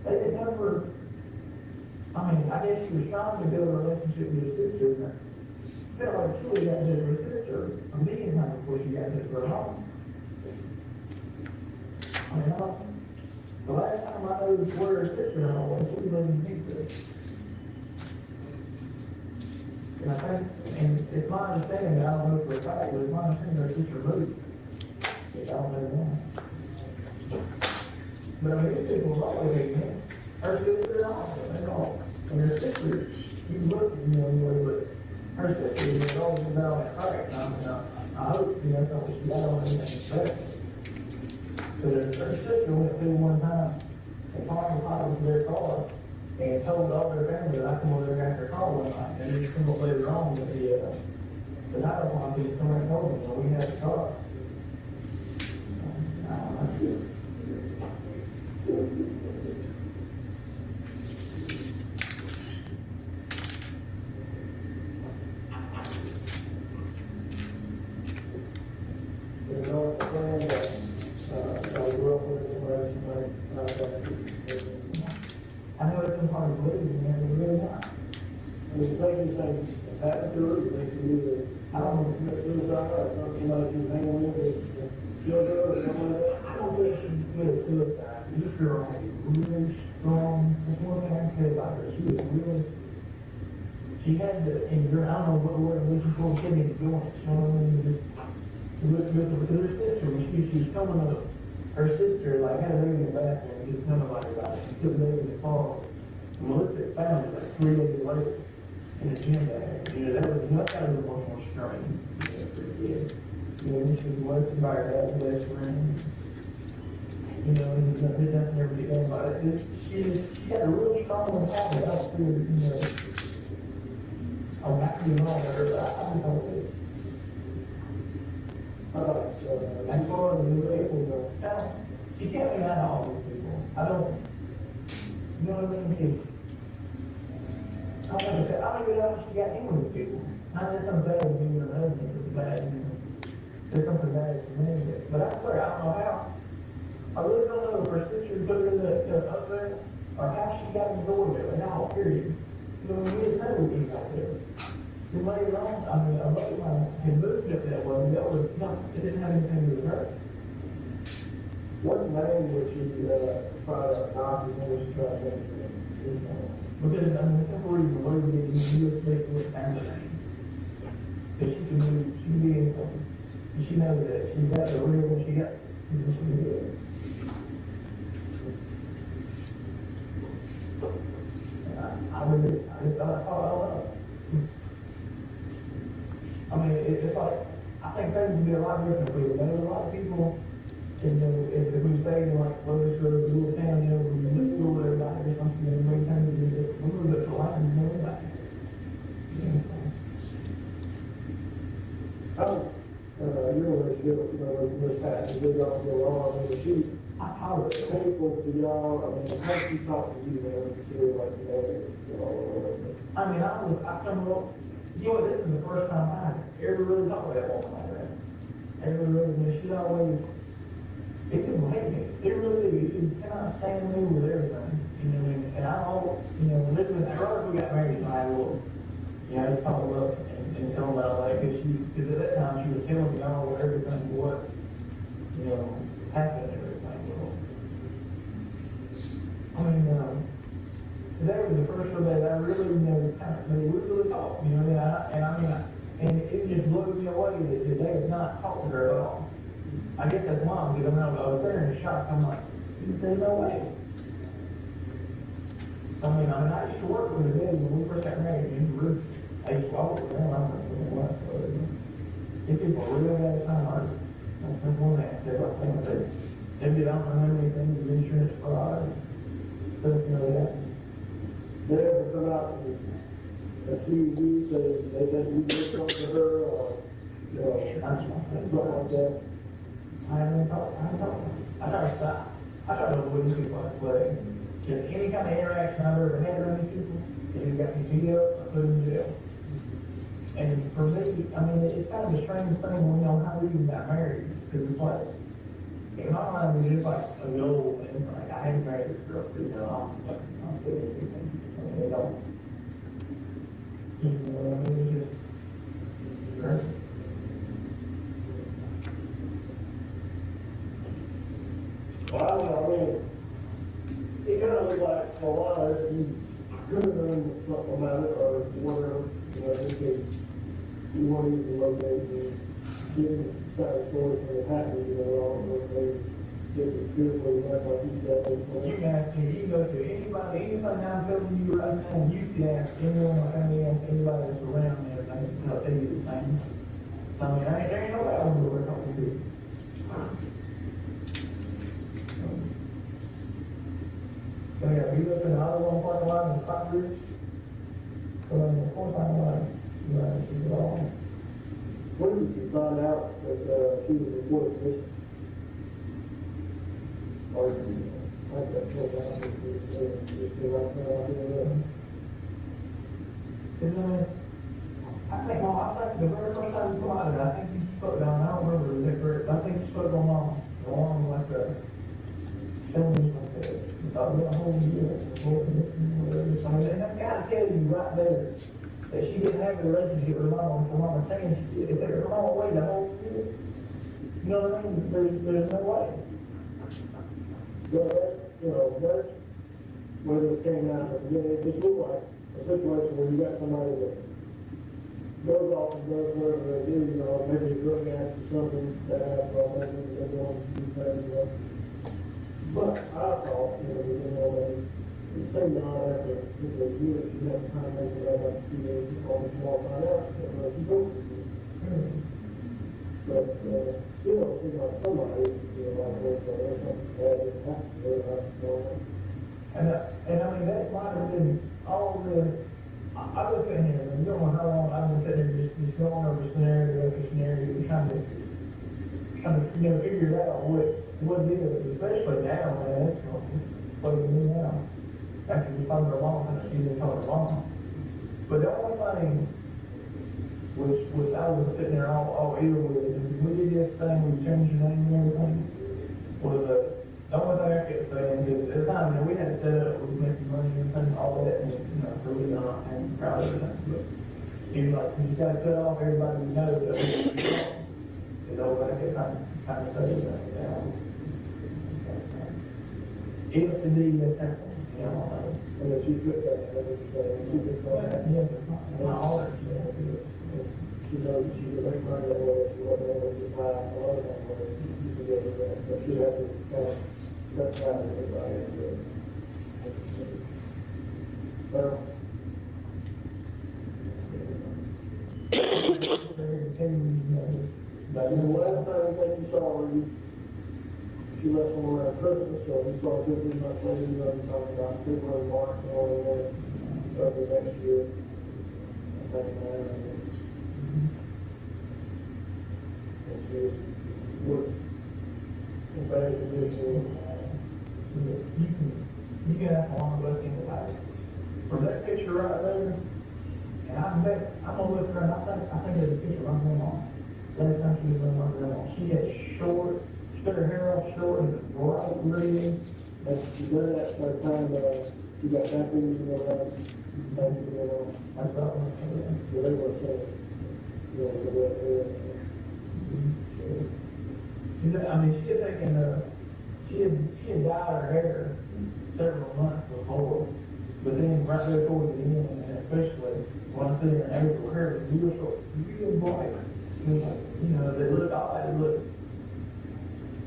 They didn't ever, I mean, I guess she was trying to build a relationship with her sister. And I felt like she would have got into her sister a million times before she got into her mom. I mean, the last time I knew where her sister was, she was living in Texas. And I think, and it's my understanding, I don't know for a fact, but it's my understanding her sister moved. Which I don't know why. But I mean, these people are always hating her sister also, they all. And her sister, you look, you know, anyway, but her sister, you know, has always been on that track. And I hope, you know, so she got on anything special. Because her sister went through one time, and parked with their car, and told all their family that I come over there after car one night, and then come up later on with the night one, he come and told me, well, we had the car. You know, it's a plan that, I grew up with information like, I know it's hard to believe, and it's really not. I mean, the thing is, like, after, they can either, I don't know, commit suicide or something like like she's hanging with it, killed her or something like that? I don't think she committed suicide. This girl had a really strong, that's one thing I can say about her. She was really, she had the, and I don't know what word I'm looking for, kidney joints, you know what I mean? Just, with her sister, when she was coming up, her sister, like, had a baby in the bathroom, just telling nobody about it. She took the baby in the car. And Melissa found it like 3 days later in a gym bag. You know, that was an emotional strain, you know, for the kid. You know, she was Wolfenbarger, dad's best friend. You know, and there's nothing ever be done about it. She had a really strong mentality. I don't feel, you know, I'm not being wrong with her, but I just don't think. As far as the new people go, she can't be out of all these people. I don't, you know what I mean? I don't even know if she got in with people. Not just some bad being her husband, it's bad, you know. There's something bad for me, but I swear, I don't know how. I really don't know if her sister put her in the up there, or how she got in the door there, and how, period. You know, we didn't know what he got there. And later on, I mean, a lot of mine had moved up that way, that was not, it didn't have anything to do with her. What name would she, try to knock and then she tried to make it? Because, I mean, the simple reason why we didn't use this with family name. Because she can move, she can be anything. And she knows that she got the real one she got, she can do it. I just thought I caught it. I mean, it's like, I think things would be a lot different for you. There's a lot of people, you know, if we stayed in like, well, this little town, you know, we live through everybody or something, and every time we do this, we move up to life and know everybody. You're always good, you know, with that, and we don't go on, and she, I was painful to y'all, I mean, how she talk to you, man, when you feel like, you know, I mean, I come up, you know, this is the first time I ever really talked to that woman like that. Ever really, and she's always, it didn't hate me. It really did. She kind of stand me with everything. You know, and I all, you know, living, right we got married, I will, you know, I just called up and tell her about it, because at that time she was telling me all everything, what, you know, happened and everything. I mean, that was the first one that I really, you know, kind of, we really talked, you know, and it just blew me away that they had not talked to her at all. I guess that's mom, because I was there in shock, I'm like, there's no way. I mean, I used to work with her then when we first got married, and Ruth, I used to walk with her, and I'm like, what? If people really had time, that's one that they like saying that they did not know anything, the insurance fraud, stuff, you know, that. they ever come out and accuse you, say they think you did something to her, or, you know, something like that? I haven't talked. I try to stop. I try to avoid these people like way. Just any kind of interaction I've ever had with these people, if you got me beat up, I put them in jail. And for me, I mean, it's kind of a strange thing when you know how we even got married, because it's like, in my mind, it's just like a goal, and it's like, I ain't married this girl, you know, I'm still everything. I mean, they don't. You know, I mean, it's just, right? Well, I don't know, I mean, it kind of looked like for a while, you could have done something about it, or whatever, you know, because you weren't even located, and getting side stories from the happening, you know, all those things, getting fearful, that's like you said. You can ask me, you go to anybody, anything I'm telling you right now, you can ask anyone, anybody that's around there, and they'll tell you the same. I mean, there ain't no way I don't know where talking to. So yeah, we look in the other one parking lot in the top group. So of course I'm like, you know, she's it all. When did you find out that, she was reported missing? Or, like that, what happened, just right now, I didn't know. I think the very first time you come out of it, I think you spoke down, I don't remember the correct, I think you spoke on mom, along like the, showing me like that. About a whole year, whatever. I mean, that gotta tell you right there that she didn't have a relationship with mama, for mama saying she did. If they were on away the whole year, know what I mean? There's no way. Well, that's, that's where it came out of, it just looked like a situation where you got somebody that goes off and does whatever they do, maybe a drug addict or something, that has, maybe they don't do things, but I thought, it seemed odd after a year, you have to kind of make it up like 2 years before you walk right out, you go. But, still, it seems like somebody, like this, or something, had it happen, And I mean, that might have been all I've been sitting here, and you don't know how long I've been sitting here just going over scenario after scenario, trying to, figure out what it is, especially now, man, it's what it is now. After you told her mom, and she didn't tell her mom. But the only thing which I was sitting there all ear with, is we did this thing, we changed the name and everything, was the only thing I kept saying is, at the time, we had it set up, we was making money and things, all that, and, so we not, and proud of it, but he was like, you gotta cut off everybody who knows that we're wrong. You know, but I kept kind of saying that, If the deed is happening, and then she put that, she put that, yeah, it's not all that, she knows she would make money that way, she wasn't able to buy a lot of that way, she could get it back, but she had to kind of, that's how everybody had to. Well, but the last time I think you saw her, she left somewhere at Christmas, so we saw 15 months later, you know, talking about February, March, and all of that, of the next year. I think, and she was in bad condition. You can have one look in the light. From that picture right there, and I'm gonna look at her, and I think there's a picture of my grandma. Last time she was with my grandma, she had short, she cut her hair off short, and it was bright red. And she did that by the time, she got back in, I thought, they were saying, I mean, she had taken, she had dyed her hair several months before, but then right there towards the end, and especially when I see her in April, her hair was real bright. It was like, they looked odd, it looked,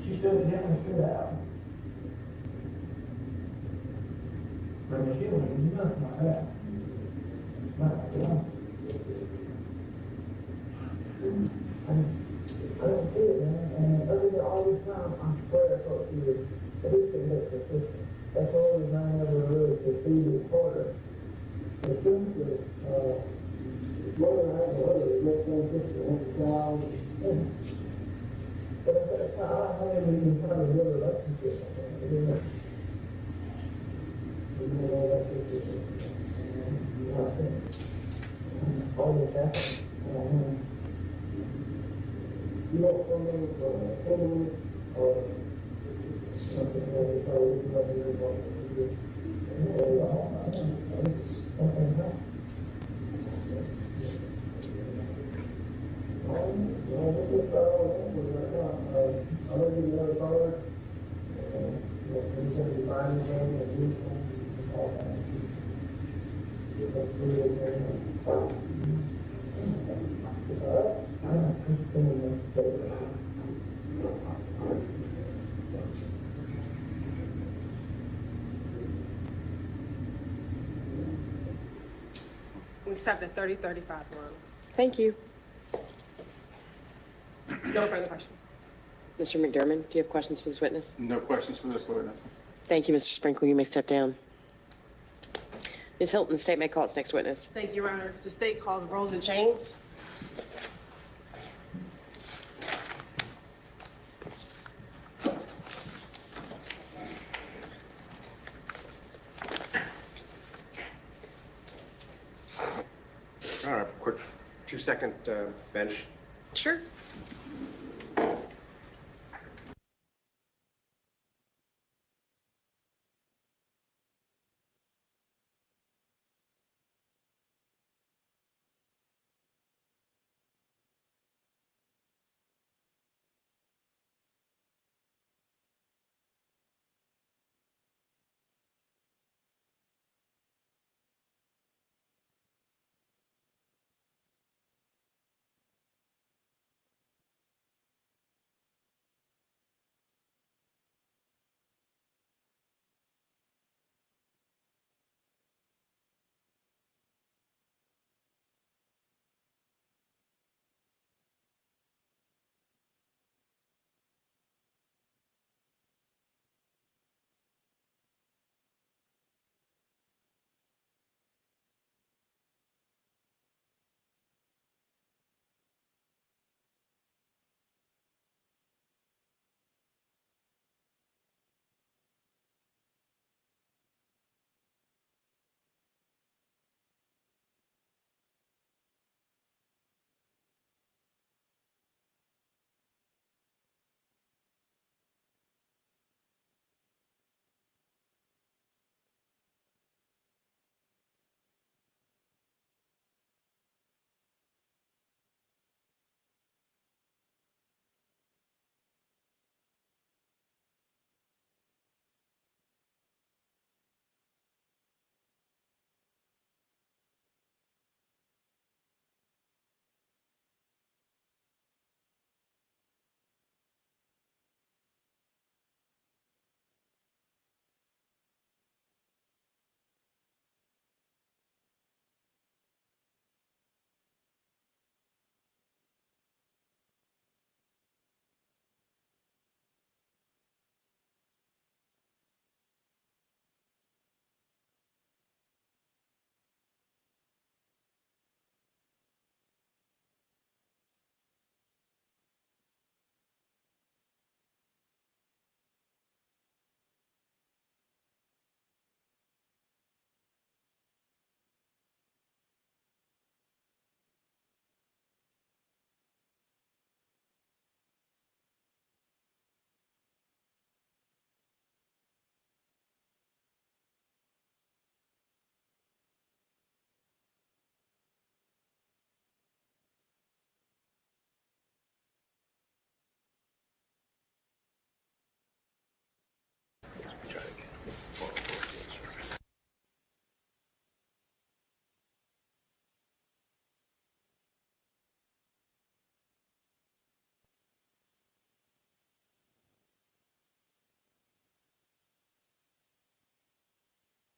she definitely stood out. But I mean, she wasn't do nothing like that. I don't see it, man, and other than all this time, I swear I thought she was at least consistent. That's the only reason I ever really proceeded further. the things that, whether I have whether it's next one, just a child, But at that time, I haven't even tried to build a relationship. all that stuff is, All this happened. you know, someone, or something, probably nothing really We stopped at 3035 1. Thank you. No further questions. Mr. McDermott, do you have questions for this witness? No questions for this witness. Thank you, Mr. Sprinkle. You may step down. Ms. Hilton, the state may call its next witness. Thank you, Your Honor. The state calls Rosa James. All right, quick 2-second bench. Sure.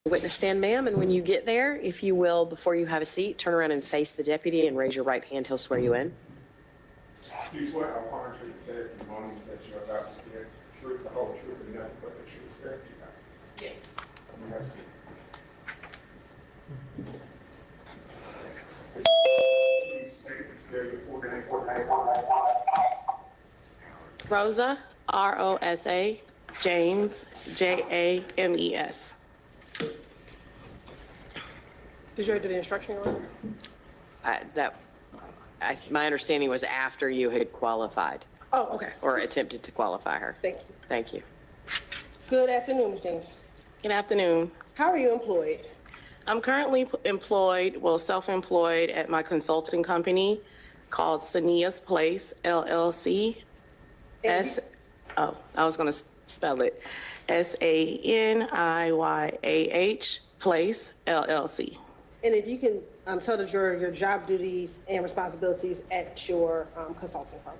Witness stand, ma'am, and when you get there, if you will, before you have a seat, turn around and face the deputy and raise your right hand. He'll swear you in. Do you swear upon the testimony that you're about to give the truth, the whole truth, and nothing but the truth, sir? Yes. You have a seat. Please state and spell your full name. Rosa, R-O-S-A, James, J-A-M-E-S. Did you already do the instruction order? My understanding was after you had qualified Oh, okay. or attempted to qualify her. Thank you. Thank you. Good afternoon, Ms. James. Good afternoon. How are you employed? I'm currently employed, self-employed at my consulting company called Sania's Place, LLC. I was going to spell it. S-A-N-I-Y-A-H, Place, LLC. And if you can tell the juror your job duties and responsibilities at your consulting firm.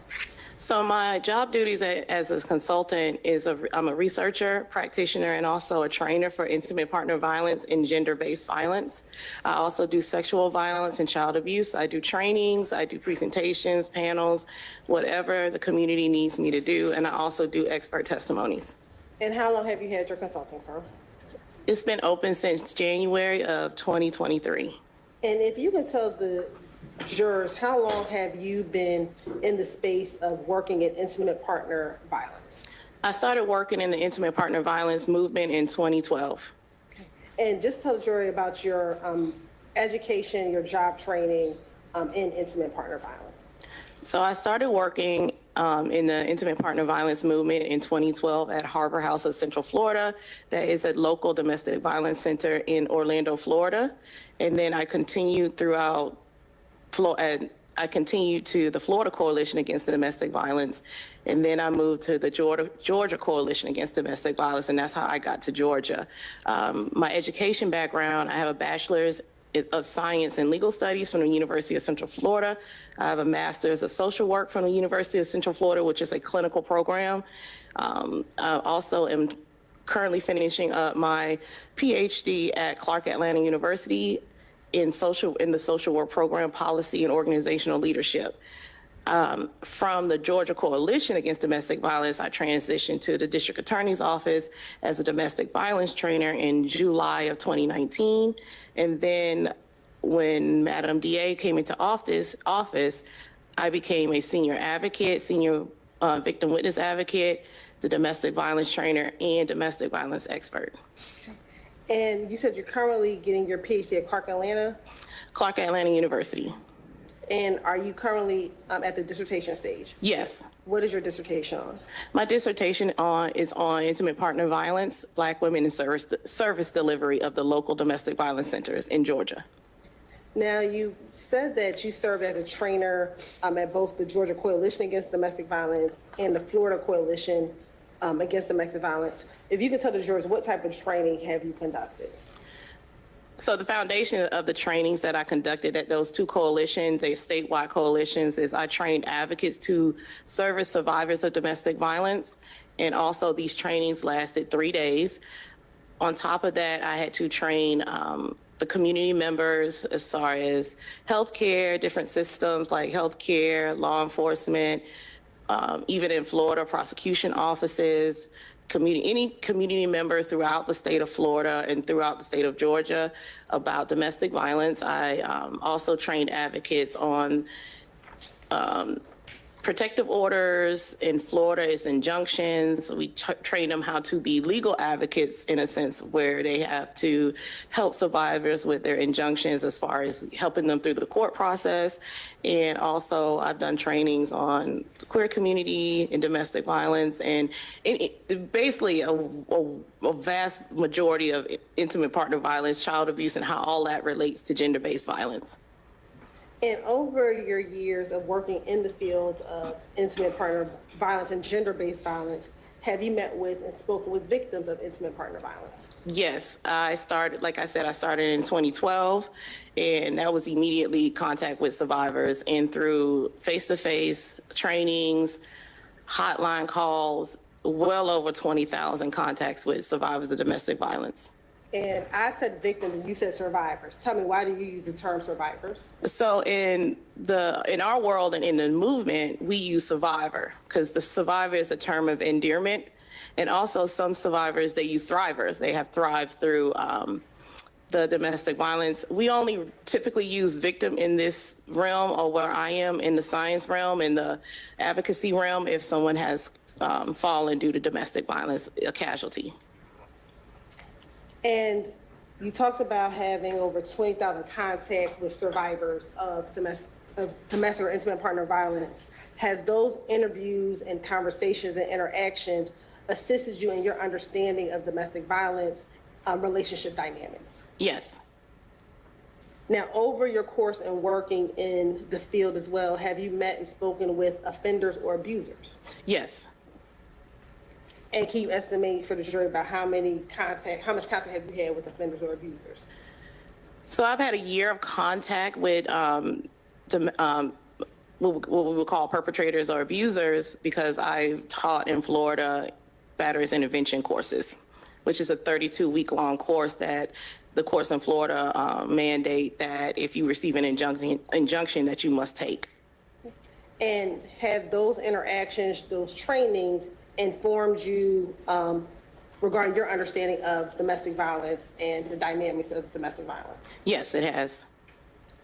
So my job duties as a consultant is I'm a researcher, practitioner, and also a trainer for intimate partner violence and gender-based violence. I also do sexual violence and child abuse. I do trainings, I do presentations, panels, whatever the community needs me to do, and I also do expert testimonies. And how long have you had your consulting firm? It's been open since January of 2023. And if you can tell the jurors, how long have you been in the space of working in intimate partner violence? I started working in the intimate partner violence movement in 2012. And just tell the jury about your education, your job training in intimate partner violence. So I started working in the intimate partner violence movement in 2012 at Harbor House of Central Florida. That is a local domestic violence center in Orlando, Florida. And then I continued throughout I continued to the Florida Coalition Against Domestic Violence, and then I moved to the Georgia Coalition Against Domestic Violence, and that's how I got to Georgia. My education background, I have a bachelor's of science and legal studies from the University of Central Florida. I have a master's of social work from the University of Central Florida, which is a clinical program. I also am currently finishing up my PhD at Clark Atlanta University in the social work program, policy and organizational leadership. From the Georgia Coalition Against Domestic Violence, I transitioned to the District Attorney's Office as a domestic violence trainer in July of 2019. And then when Madam DA came into office, I became a senior advocate, senior victim witness advocate, the domestic violence trainer, and domestic violence expert. And you said you're currently getting your PhD at Clark Atlanta? Clark Atlanta University. And are you currently at the dissertation stage? Yes. What is your dissertation on? My dissertation is on intimate partner violence, Black women in service delivery of the local domestic violence centers in Georgia. Now, you said that you served as a trainer at both the Georgia Coalition Against Domestic Violence and the Florida Coalition Against Domestic Violence. If you can tell the jurors, what type of training have you conducted? So the foundation of the trainings that I conducted at those two coalitions, they statewide coalitions, is I trained advocates to service survivors of domestic violence. And also these trainings lasted 3 days. On top of that, I had to train the community members as far as healthcare, different systems like healthcare, law enforcement, even in Florida, prosecution offices, any community members throughout the state of Florida and throughout the state of Georgia about domestic violence. I also trained advocates on protective orders. In Florida, it's injunctions. We train them how to be legal advocates in a sense where they have to help survivors with their injunctions as far as helping them through the court process. And also I've done trainings on the queer community and domestic violence and basically a vast majority of intimate partner violence, child abuse, and how all that relates to gender-based violence. And over your years of working in the field of intimate partner violence and gender-based violence, have you met with and spoken with victims of intimate partner violence? Yes, like I said, I started in 2012, and that was immediately contact with survivors and through face-to-face trainings, hotline calls, well over 20,000 contacts with survivors of domestic violence. And I said victims and you said survivors. Tell me, why do you use the term survivors? So in our world and in the movement, we use survivor because the survivor is a term of endearment. And also some survivors, they use thrivers. They have thrived through the domestic violence. We only typically use victim in this realm, or where I am in the science realm, in the advocacy realm, if someone has fallen due to domestic violence, a casualty. And you talked about having over 20,000 contacts with survivors of domestic or intimate partner violence. Has those interviews and conversations and interactions assisted you in your understanding of domestic violence relationship dynamics? Yes. Now, over your course in working in the field as well, have you met and spoken with offenders or abusers? Yes. And can you estimate for the jury about how much contact have you had with offenders or abusers? So I've had a year of contact with what we would call perpetrators or abusers, because I taught in Florida batteries intervention courses, which is a 32-week-long course that the courts in Florida mandate that if you receive an injunction that you must take. And have those interactions, those trainings, informed you regarding your understanding of domestic violence and the dynamics of domestic violence? Yes, it has.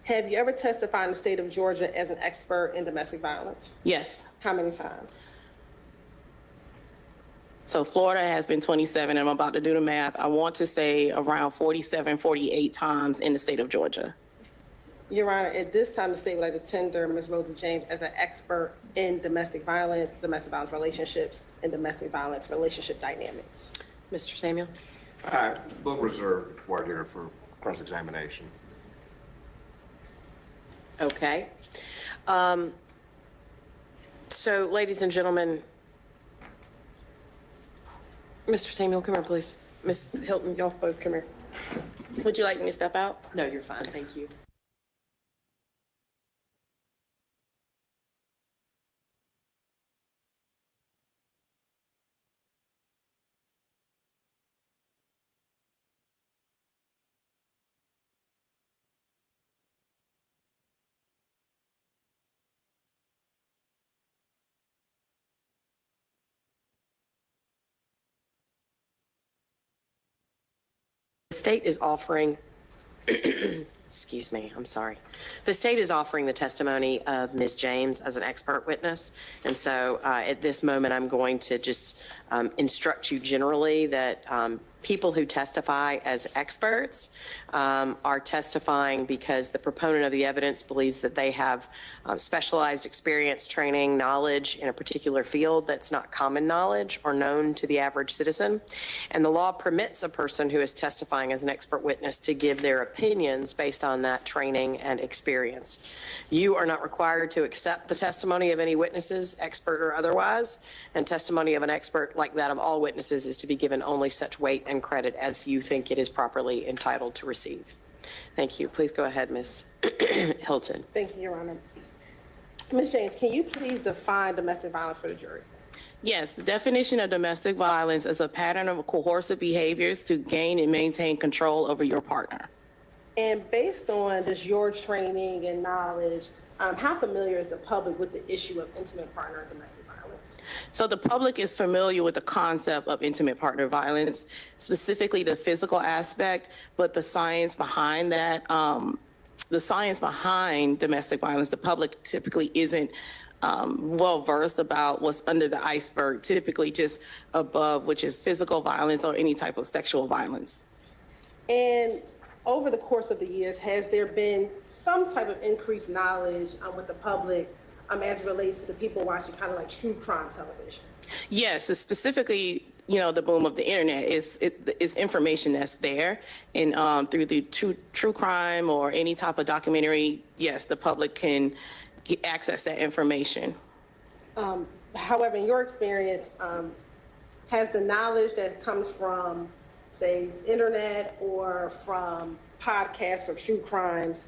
Have you ever testified in the state of Georgia as an expert in domestic violence? Yes. How many times? So Florida has been 27, and I'm about to do the math. I want to say around 47, 48 times in the state of Georgia. Your Honor, at this time, the state would like to tender Ms. Rosa James as an expert in domestic violence relationships, and domestic violence relationship dynamics. Mr. Samuel? We'll reserve voir dire for cross-examination. Okay. So, ladies and gentlemen, Mr. Samuel, come here, please. Ms. Hilton, y'all both come here. Would you like me to step out? No, you're fine. Thank you. The state is offering, excuse me, I'm sorry. The state is offering the testimony of Ms. James as an expert witness. And so at this moment, I'm going to just instruct you generally that people who testify as experts are testifying because the proponent of the evidence believes that they have specialized experience, training, knowledge in a particular field that's not common knowledge or known to the average citizen. And the law permits a person who is testifying as an expert witness to give their opinions based on that training and experience. You are not required to accept the testimony of any witnesses, expert or otherwise, and testimony of an expert like that of all witnesses is to be given only such weight and credit as you think it is properly entitled to receive. Thank you. Please go ahead, Ms. Hilton. Thank you, Your Honor. Ms. James, can you please define domestic violence for the jury? Yes, the definition of domestic violence is a pattern of coercive behaviors to gain and maintain control over your partner. And based on just your training and knowledge, how familiar is the public with the issue of intimate partner and domestic violence? So the public is familiar with the concept of intimate partner violence, specifically the physical aspect, but the science behind that, the science behind domestic violence, the public typically isn't well versed about what's under the iceberg, typically just above, which is physical violence or any type of sexual violence. And over the course of the years, has there been some type of increased knowledge with the public as it relates to people watching kind of like true crime television? Yes, it's specifically, the boom of the internet is information that's there, and through the true crime or any type of documentary, yes, the public can access that information. However, in your experience, has the knowledge that comes from, say, internet or from podcasts or true crimes,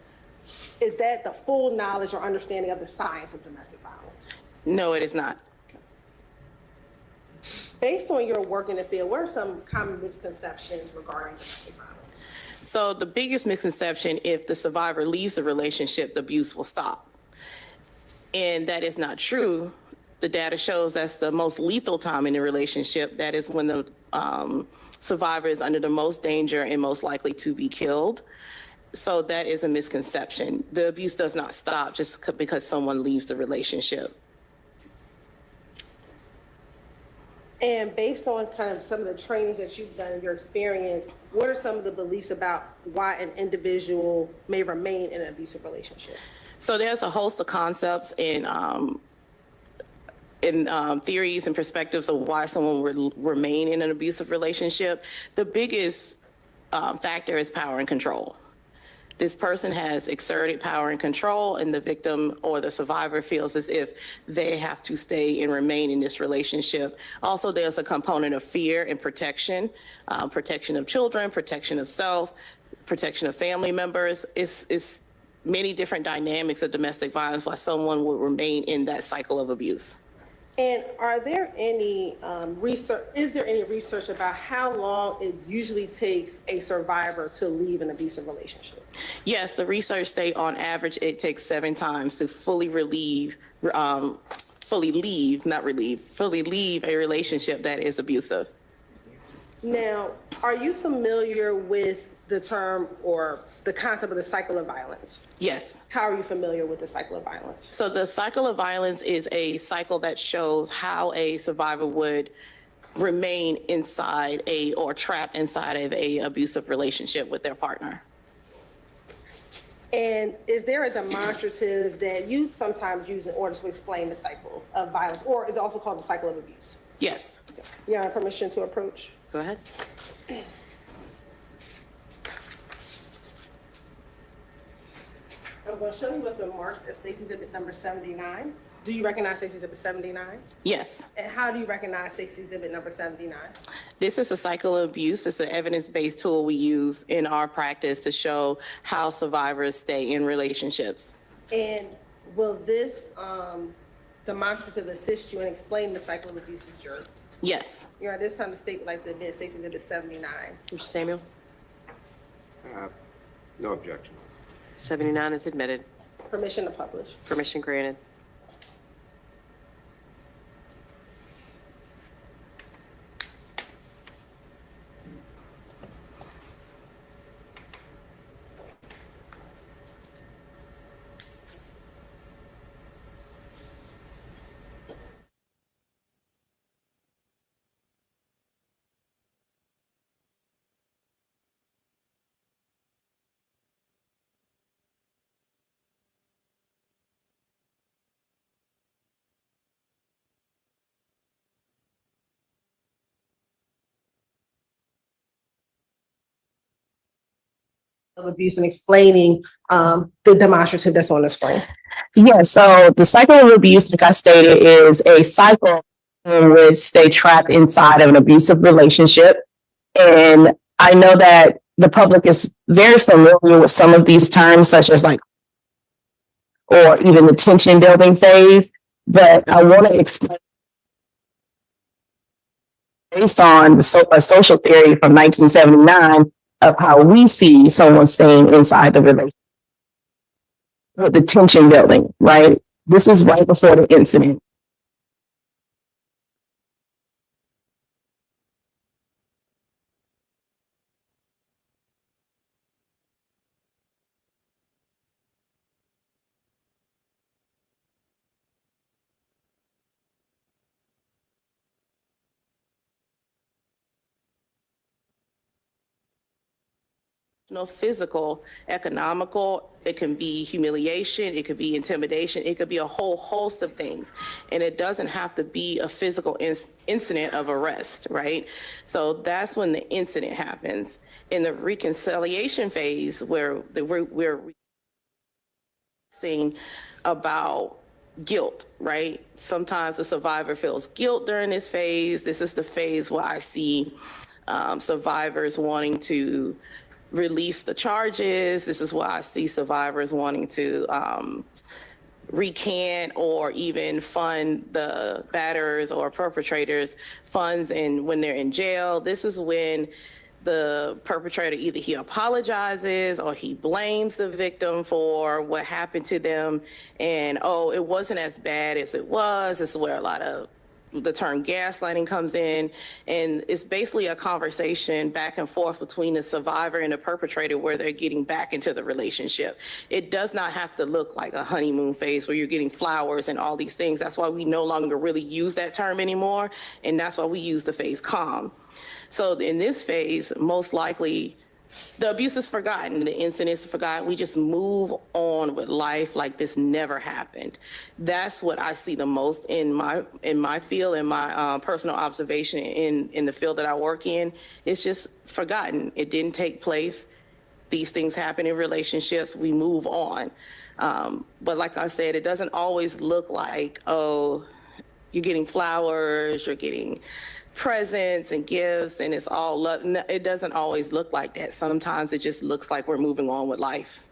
is that the full knowledge or understanding of the science of domestic violence? No, it is not. based on your work in the field, what are some common misconceptions regarding domestic violence? So the biggest misconception, if the survivor leaves the relationship, the abuse will stop. And that is not true. The data shows that's the most lethal time in the relationship. That is when the survivor is under the most danger and most likely to be killed. So that is a misconception. The abuse does not stop just because someone leaves the relationship. And based on kind of some of the trainings that you've done in your experience, what are some of the beliefs about why an individual may remain in an abusive relationship? So there's a host of concepts and theories and perspectives of why someone would remain in an abusive relationship. The biggest factor is power and control. This person has exerted power and control, and the victim or the survivor feels as if they have to stay and remain in this relationship. Also, there's a component of fear and protection, protection of children, protection of self, protection of family members. It's many different dynamics of domestic violence why someone would remain in that cycle of abuse. And are there any is there any research about how long it usually takes a survivor to leave an abusive relationship? Yes, the research state on average, it takes 7 times to fully leave a relationship that is abusive. Now, are you familiar with the term or the concept of the cycle of violence? Yes. How are you familiar with the cycle of violence? So the cycle of violence is a cycle that shows how a survivor would remain inside or trapped inside of a abusive relationship with their partner. And is there a demonstrative that you sometimes use in order to explain the cycle of violence, or is it also called the cycle of abuse? Yes. You have permission to approach? Go ahead. I'm going to show you what's been marked as Stacey's exhibit number 79. Do you recognize Stacey's exhibit 79? Yes. And how do you recognize Stacey's exhibit number 79? This is a cycle of abuse. It's an evidence-based tool we use in our practice to show how survivors stay in relationships. And will this demonstrative assist you in explaining the cycle of abuse as your? Yes. You're at this time to state like the admit Stacey's exhibit 79. Mr. Samuel, No objection. 79 is admitted. Permission to publish. Permission granted. Of abuse and explaining the demonstrative that's on the screen. Yes, so the cycle of abuse, like I stated, is a cycle in which they trapped inside of an abusive relationship. And I know that the public is very familiar with some of these terms, such as or even the tension building phase, but I want to explain based on a social theory from 1979 of how we see someone staying inside the relationship. With the tension building, right? This is right before the incident. Physical, economical, it can be humiliation, it could be intimidation, it could be a whole host of things. And it doesn't have to be a physical incident of arrest, right? So that's when the incident happens. In the reconciliation phase, where we're seeing about guilt, right? Sometimes the survivor feels guilt during this phase. This is the phase where I see survivors wanting to release the charges. This is why I see survivors wanting to recant or even fund the batterers or perpetrators funds and when they're in jail. This is when the perpetrator, either he apologizes or he blames the victim for what happened to them. And, oh, it wasn't as bad as it was. This is where a lot of the term gaslighting comes in. And it's basically a conversation back and forth between the survivor and the perpetrator where they're getting back into the relationship. It does not have to look like a honeymoon phase where you're getting flowers and all these things. That's why we no longer really use that term anymore. And that's why we use the phase calm. So in this phase, most likely the abuse is forgotten, the incident is forgotten. We just move on with life like this never happened. That's what I see the most in my field, in my personal observation in the field that I work in. It's just forgotten. It didn't take place. These things happen in relationships. We move on. But like I said, it doesn't always look like, oh, you're getting flowers, you're getting presents and gifts, and it's all love. No, it doesn't always look like that. Sometimes it just looks like we're moving on with life.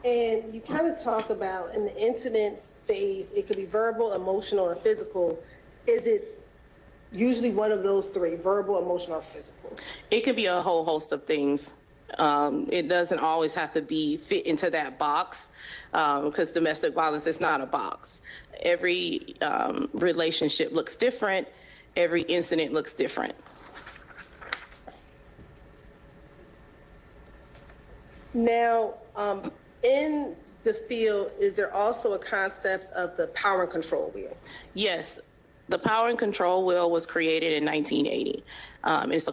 And you kind of talk about in the incident phase, it could be verbal, emotional, and physical. Is it usually one of those three, verbal, emotional, or physical? It could be a whole host of things. It doesn't always have to be fit into that box because domestic violence is not a box. Every relationship looks different. Every incident looks different. Now, in the field, is there also a concept of the power and control wheel? Yes, the power and control wheel was created in 1980. It's a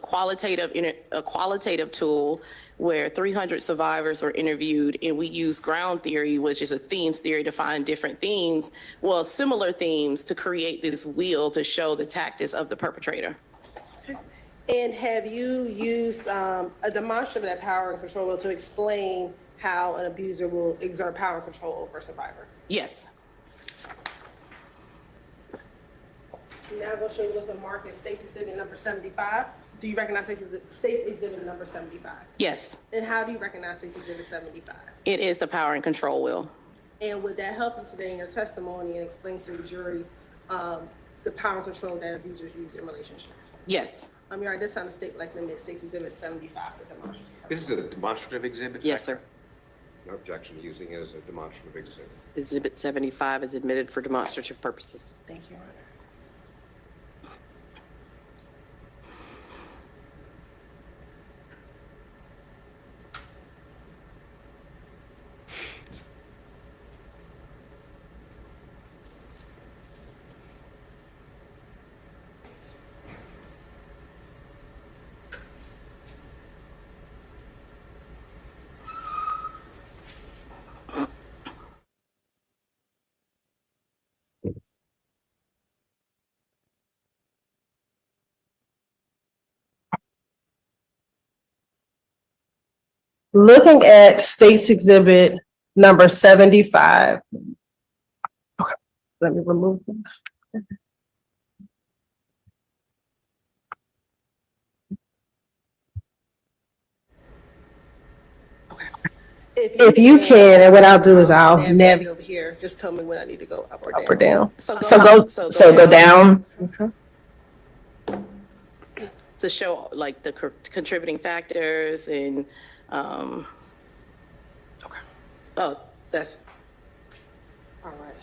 qualitative tool where 300 survivors were interviewed, and we use ground theory, which is a themes theory, to find different themes, well, similar themes, to create this wheel to show the tactics of the perpetrator. And have you used a demonstration of that power and control wheel to explain how an abuser will exert power and control over a survivor? Yes. Now I'm going to show you what's been marked as State's Exhibit number 75. Do you recognize State's Exhibit number 75? Yes. And how do you recognize State's Exhibit 75? It is the power and control wheel. And would that help you today in your testimony and explain to the jury the power and control that abusers use in relationships? Yes. You're right, this time the state like limit State's Exhibit 75 for demonstration. This is a demonstrative exhibit? Yes, sir. No objection to using it as a demonstrative exhibit. Exhibit 75 is admitted for demonstrative purposes. Thank you, Your Honor. Looking at State's Exhibit number 75. Okay, let me remove them. If you can, and what I'll do is I'll navigate over here. Just tell me when I need to go up or down. So go down. to show like the contributing factors and, Okay. oh, that's, All right.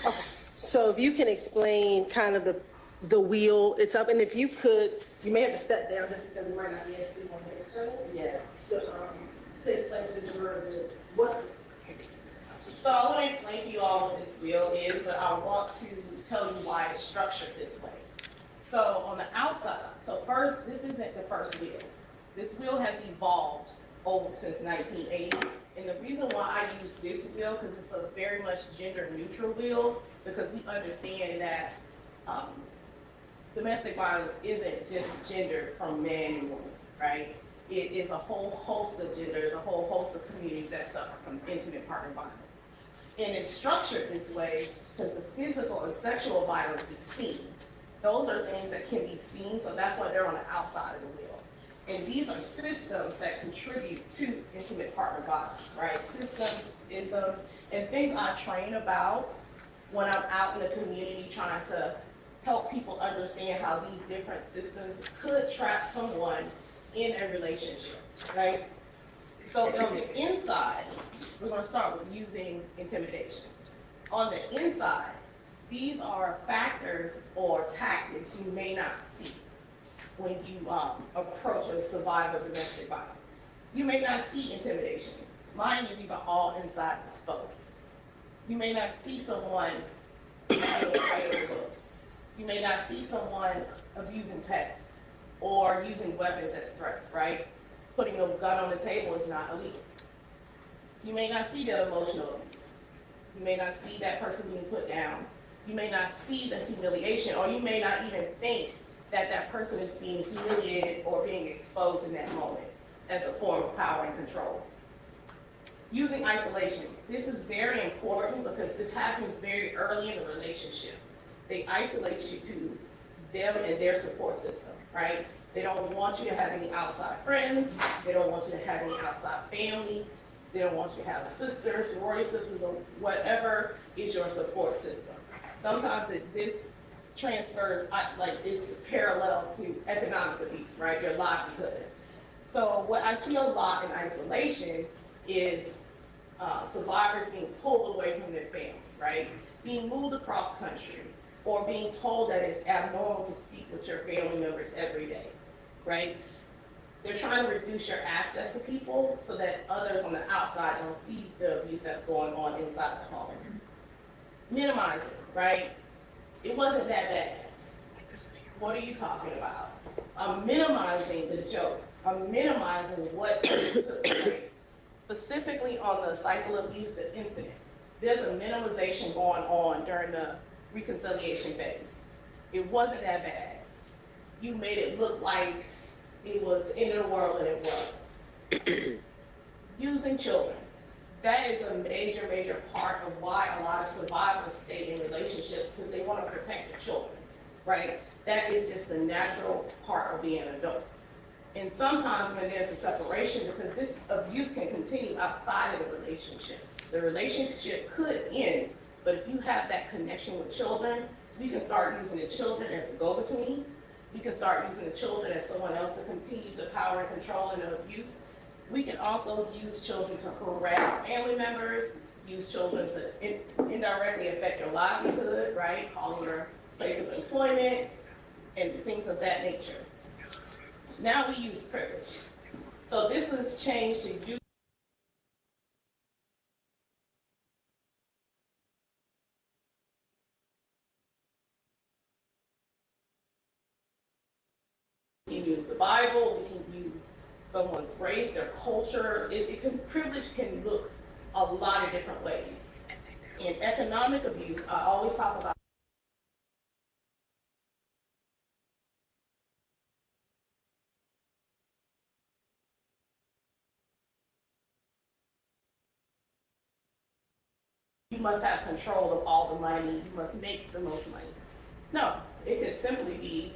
Okay, so if you can explain kind of the wheel, it's up, and if you could, you may have to step down just because it might not be able to explain it. Yeah. So, to explain to the jury what's. So I want to explain to you all what this wheel is, but I want to tell you why it's structured this way. So on the outside, so first, this isn't the first wheel. This wheel has evolved over since 1980. And the reason why I use this wheel, because it's a very much gender neutral wheel, because we understand that domestic violence isn't just gender from man and woman, right? It is a whole host of genders, a whole host of communities that suffer from intimate partner violence. And it's structured this way because the physical and sexual violence is seen. Those are things that can be seen, so that's why they're on the outside of the wheel. And these are systems that contribute to intimate partner violence, right? Systems, isms, and things I train about when I'm out in the community trying to help people understand how these different systems could trap someone in a relationship, right? So on the inside, we're gonna start with using intimidation. On the inside, these are factors or tactics you may not see when you approach or survive a domestic violence. You may not see intimidation. Mind you, these are all inside the spokes. You may not see someone being afraid of the book. You may not see someone abusing pets or using weapons as threats, right? Putting a gun on the table is not illegal. You may not see the emotional abuse. You may not see that person being put down. You may not see the humiliation, or you may not even think that that person is being humiliated or being exposed in that moment as a form of power and control. Using isolation. This is very important because this happens very early in the relationship. They isolate you to them and their support system, right? They don't want you to have any outside friends. They don't want you to have any outside family. They don't want you to have sisters, sorority sisters, or whatever is your support system. Sometimes this transfers, like it's parallel to economic abuse, right? Your livelihood. So what I see a lot in isolation is survivors being pulled away from their family, right? Being moved across country, or being told that it's abnormal to speak with your family members every day, right? They're trying to reduce your access to people so that others on the outside don't see the abuse that's going on inside the home. Minimize it, right? It wasn't that bad. What are you talking about? I'm minimizing the joke. I'm minimizing what took place. Specifically on the cycle of abuse, the incident. There's a minimization going on during the reconciliation phase. It wasn't that bad. You made it look like it was the end of the world, and it wasn't. Using children. That is a major, major part of why a lot of survivors stay in relationships, because they want to protect their children, right? That is just the natural part of being an adult. And sometimes when there's a separation, because this abuse can continue outside of the relationship could end, but if you have that connection with children, we can start using the children as the go-between. We can start using the children as someone else to continue the power and control and the abuse. We can also use children to harass family members, use children to indirectly affect your livelihood, right? Calling your place of employment and things of that nature. Now we use privilege. So this is changed to use. We can use the Bible, we can use someone's race, their culture. Privilege can look a lot of different ways. In economic abuse, I always talk about you must have control of all the money, you must make the most money. No, it could simply be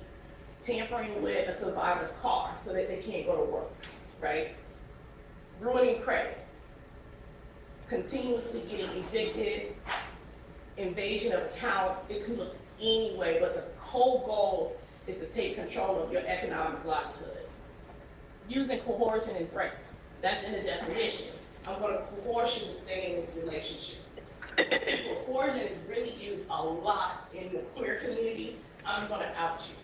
tampering with a survivor's car so that they can't go to work, right? Ruining credit, continuously getting evicted, invasion of accounts. It could look any way, but the whole goal is to take control of your economic livelihood. Using coercion and threats, that's in the definition. I'm going to coerce you to stay in this relationship. Coercion is really used a lot in the queer community. I'm going to out you.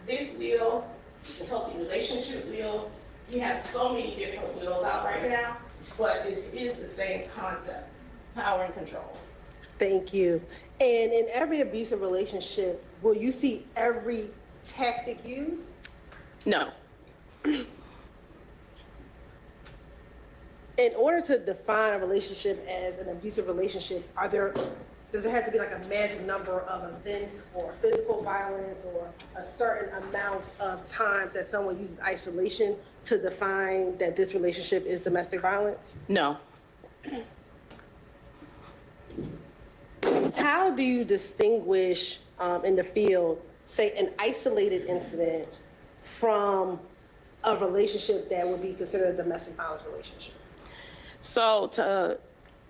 This wheel, the healthy relationship wheel, we have so many different wheels out right now, but it is the same concept, power and control. Thank you. And in every abusive relationship, will you see every tactic used? No. In order to define a relationship as an abusive relationship, are there does it have to be like a magic number of events or physical violence or a certain amount of times that someone uses isolation to define that this relationship is domestic violence? No. How do you distinguish in the field, say, an isolated incident from a relationship that would be considered a domestic violence relationship? So to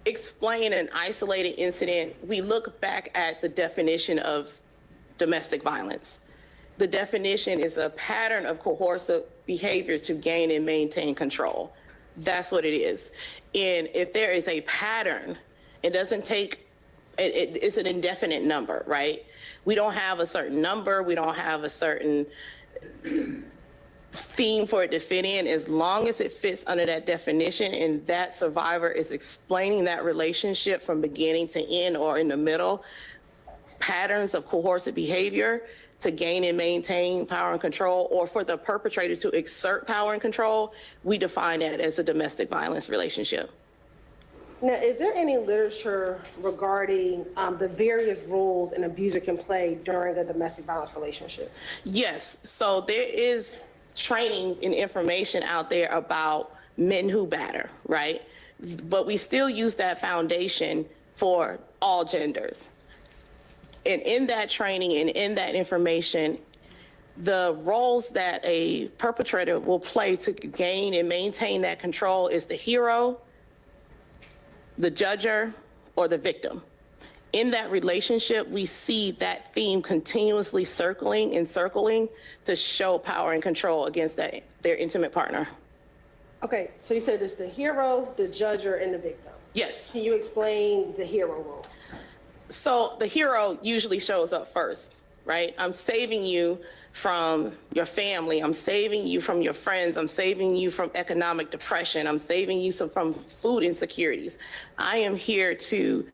explain an isolated incident, we look back at the definition of domestic violence. The definition is a pattern of coercive behaviors to gain and maintain control. That's what it is. And if there is a pattern, it doesn't take, it's an indefinite number, right? We don't have a certain number. We don't have a certain theme for it to fit in, as long as it fits under that definition and that survivor is explaining that relationship from beginning to end or in the middle, patterns of coercive behavior to gain and maintain power and control, or for the perpetrator to exert power and control, we define that as a domestic violence relationship. Now, is there any literature regarding the various roles an abuser can play during a domestic violence relationship? Yes, so there is trainings and information out there about men who batter, right? But we still use that foundation for all genders. And in that training and in that information, the roles that a perpetrator will play to gain and maintain that control is the hero, the judger, or the victim. In that relationship, we see that theme continuously circling and circling to show power and control against their intimate partner. Okay, so you said it's the hero, the judger, and the victim. Yes. Can you explain the hero role? So the hero usually shows up first, right? I'm saving you from your family. I'm saving you from your friends. I'm saving you from economic depression. I'm saving you from food insecurities. I am here to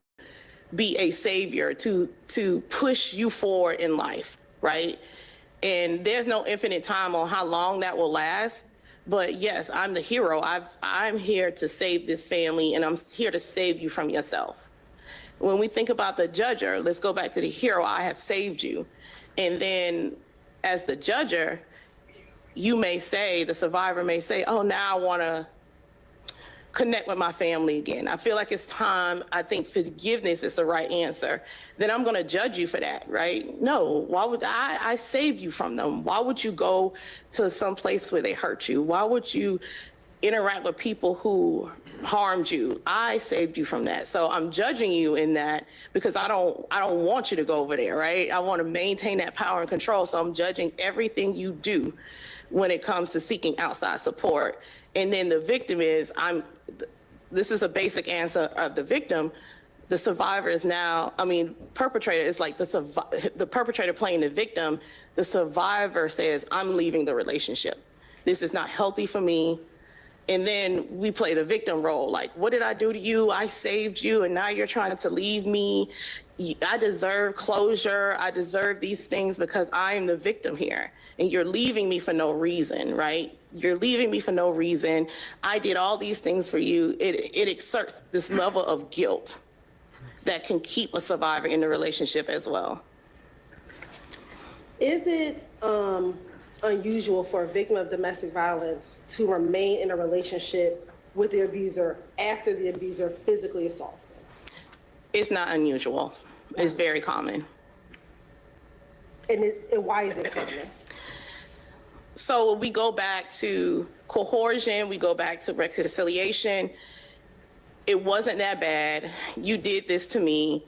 be a savior, to push you forward in life, right? And there's no infinite time on how long that will last. But yes, I'm the hero. I'm here to save this family, and I'm here to save you from yourself. When we think about the judger, let's go back to the hero. I have saved you. And then as the judger, you may say, the survivor may say, oh, now I want to connect with my family again. I feel like it's time. I think forgiveness is the right answer. Then I'm going to judge you for that, right? No, why would I save you from them? Why would you go to some place where they hurt you? Why would you interact with people who harmed you? I saved you from that. So I'm judging you in that because I don't want you to go over there, right? I want to maintain that power and control. So I'm judging everything you do when it comes to seeking outside support. And then the victim is, this is a basic answer of the victim. The survivor is now, perpetrator is like the perpetrator playing the victim. The survivor says, I'm leaving the relationship. This is not healthy for me. And then we play the victim role. Like, what did I do to you? I saved you, and now you're trying to leave me. I deserve closure. I deserve these things because I am the victim here. And you're leaving me for no reason, right? You're leaving me for no reason. I did all these things for you. It exerts this level of guilt that can keep a survivor in the relationship as well. Is it unusual for a victim of domestic violence to remain in a relationship with the abuser after the abuser physically assaults them? It's not unusual. It's very common. And why is it common? So we go back to coercion, we go back to reconciliation. It wasn't that bad. You did this to me.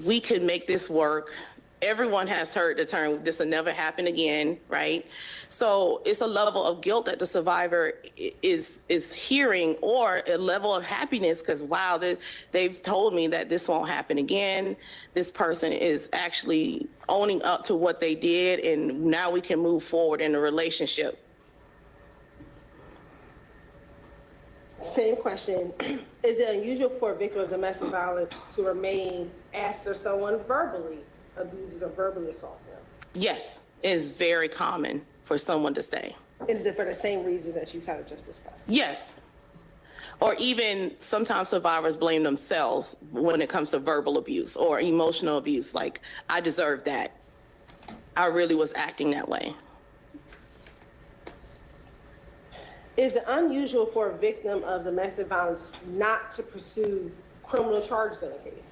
We could make this work. Everyone has heard the term, this will never happen again, right? So it's a level of guilt that the survivor is hearing, or a level of happiness because, wow, they've told me that this won't happen again. This person is actually owning up to what they did, and now we can move forward in a relationship. Same question. Is it unusual for a victim of domestic violence to remain after someone verbally abuses or verbally assaults them? Yes, it is very common for someone to stay. Is it for the same reason that you kind of just discussed? Yes. Or even sometimes survivors blame themselves when it comes to verbal abuse or emotional abuse, like, I deserve that. I really was acting that way. Is it unusual for a victim of domestic violence not to pursue criminal charges in a case?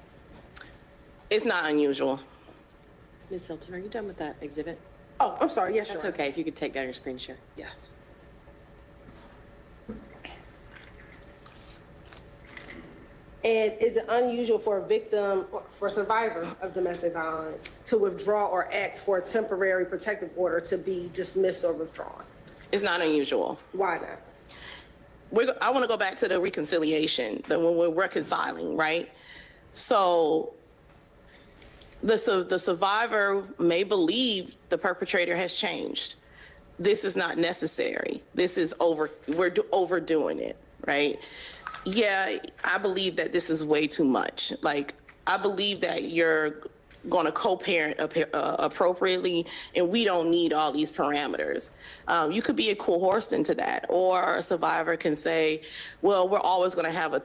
It's not unusual. Ms. Hilton, are you done with that exhibit? Oh, I'm sorry, yes, That's sure. okay, if you could take down your screen share. Yes. And is it unusual for a victim, or for a survivor of domestic violence to withdraw or ask for a temporary protective order to be dismissed or withdrawn? It's not unusual. Why not? I want to go back to the reconciliation, when we're reconciling, right? So the survivor may believe the perpetrator has changed. This is not necessary. This is we're overdoing it, right? Yeah, I believe that this is way too much. Like, I believe that you're going to co-parent appropriately, and we don't need all these parameters. You could be coerced into that, or a survivor can say, well, we're always going to have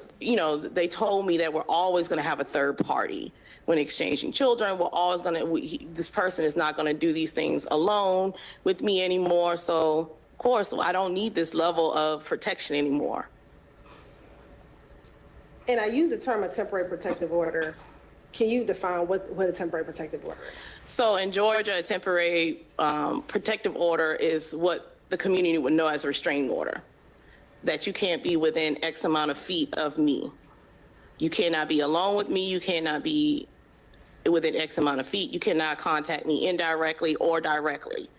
they told me that we're always going to have a third party when exchanging children. We're always going to, this person is not going to do these things alone with me anymore. So, of course, I don't need this level of protection anymore. And I use the term a temporary protective order. Can you define what a temporary protective order is? So in Georgia, a temporary protective order is what the community would know as a restraining order, that you can't be within X amount of feet of me. You cannot be alone with me. You cannot be within X amount of feet. You cannot contact me indirectly or directly.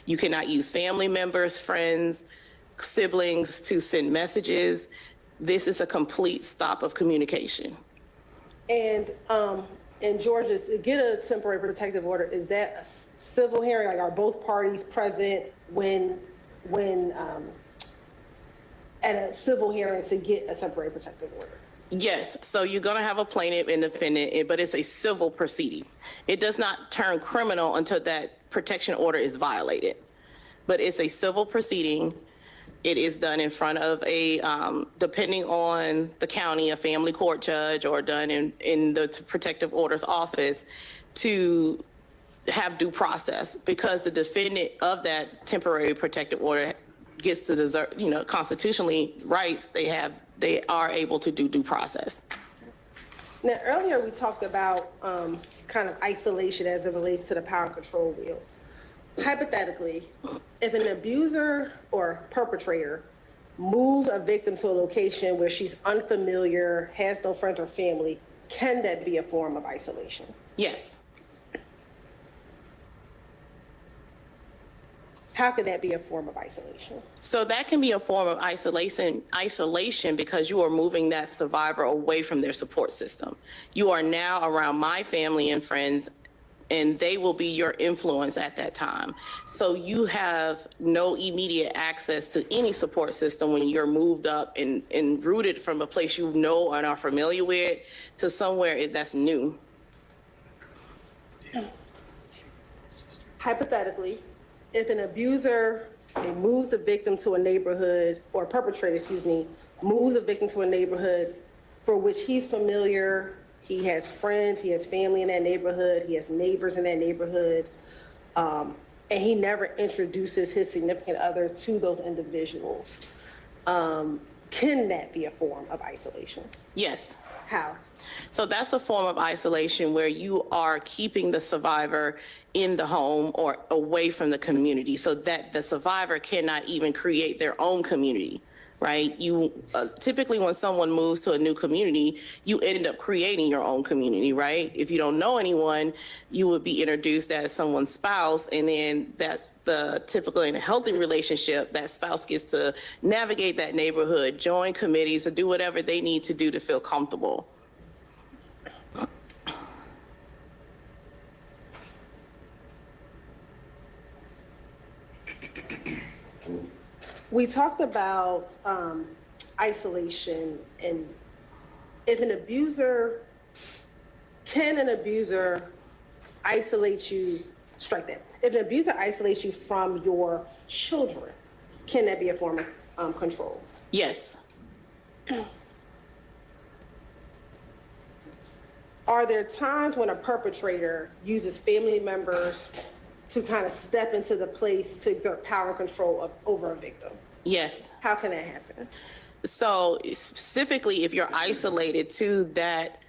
You cannot use family members, friends, siblings to send messages. This is a complete stop of communication. And in Georgia, to get a temporary protective order, is that a civil hearing? Like, are both parties present when at a civil hearing to get a temporary protective order? Yes, so you're going to have a plaintiff and defendant, but it's a civil proceeding. It does not turn criminal until that protection order is violated. But it's a civil proceeding. It is done in front of a, depending on the county, a family court judge, or done in the protective orders office to have due process, because the defendant of that temporary protective order gets to deserve, constitutionally rights, they are able to do due process. Now, earlier we talked about kind of isolation as it relates to the power and control wheel. Hypothetically, if an abuser or perpetrator moves a victim to a location where she's unfamiliar, has no friends or family, can that be a form of isolation? Yes. How could that be a form of isolation? So that can be a form of isolation because you are moving that survivor away from their support system. You are now around my family and friends, and they will be your influence at that time. So you have no immediate access to any support system when you're moved up and rooted from a place you know and are familiar with to somewhere that's new. Hypothetically, if an abuser moves the victim to a neighborhood, or a perpetrator, moves a victim to a neighborhood for which he's familiar, he has friends, he has family in that neighborhood, he has neighbors in that neighborhood, and he never introduces his significant other to those individuals, can that be a form of isolation? Yes. How? So that's a form of isolation where you are keeping the survivor in the home or away from the community so that the survivor cannot even create their own community, right? You typically, when someone moves to a new community, you end up creating your own community, right? If you don't know anyone, you would be introduced as someone's spouse, and then typically in a healthy relationship, that spouse gets to navigate that neighborhood, join committees, or do whatever they need to do to feel comfortable. We talked about isolation, and if an abuser, can an abuser isolate you, strike that. If an abuser isolates you from your children, can that be a form of control? Yes. Are there times when a perpetrator uses family members to kind of step into the place to exert power and control over a victim? Yes. How can that happen? So specifically, if you're isolated to that,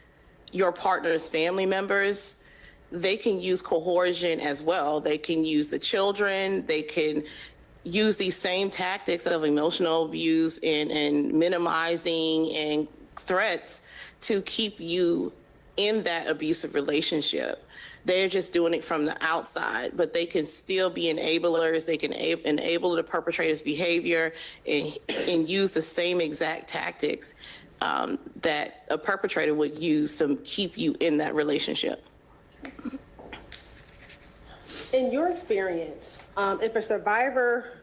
your partner's family members, they can use coercion as well. They can use the children. They can use these same tactics of emotional abuse and minimizing and threats to keep you in that abusive relationship. They're just doing it from the outside, but they can still be enablers. They can enable the perpetrator's behavior and use the same exact tactics that a perpetrator would use to keep you in that relationship. In your experience, if a survivor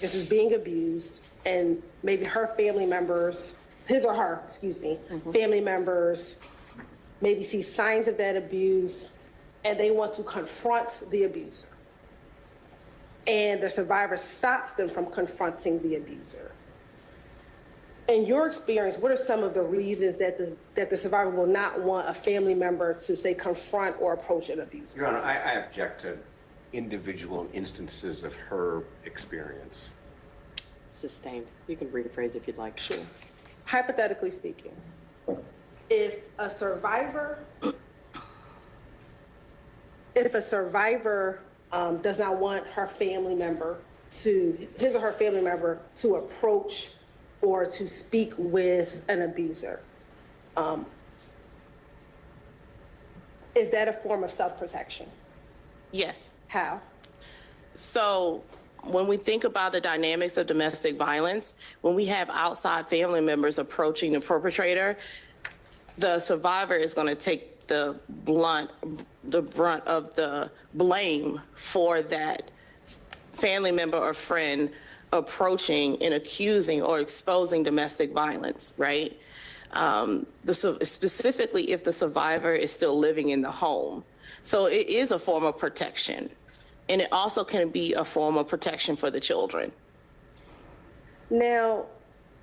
is being abused and maybe her family members, family members maybe see signs of that abuse and they want to confront the abuser, and the survivor stops them from confronting the abuser. In your experience, what are some of the reasons that the survivor will not want a family member to, say, confront or approach an abuser? Your Honor, I object to individual instances of her experience. Sustained. You can rephrase if you'd like. Sure. Hypothetically speaking, if a survivor does not want her family member his or her family member to approach or to speak with an abuser, is that a form of self-protection? Yes. How? So when we think about the dynamics of domestic violence, when we have outside family members approaching the perpetrator, the survivor is going to take the brunt of the blame for that family member or friend approaching and accusing or exposing domestic violence, right? Specifically if the survivor is still living in the home. So it is a form of protection. And it also can be a form of protection for the children. Now,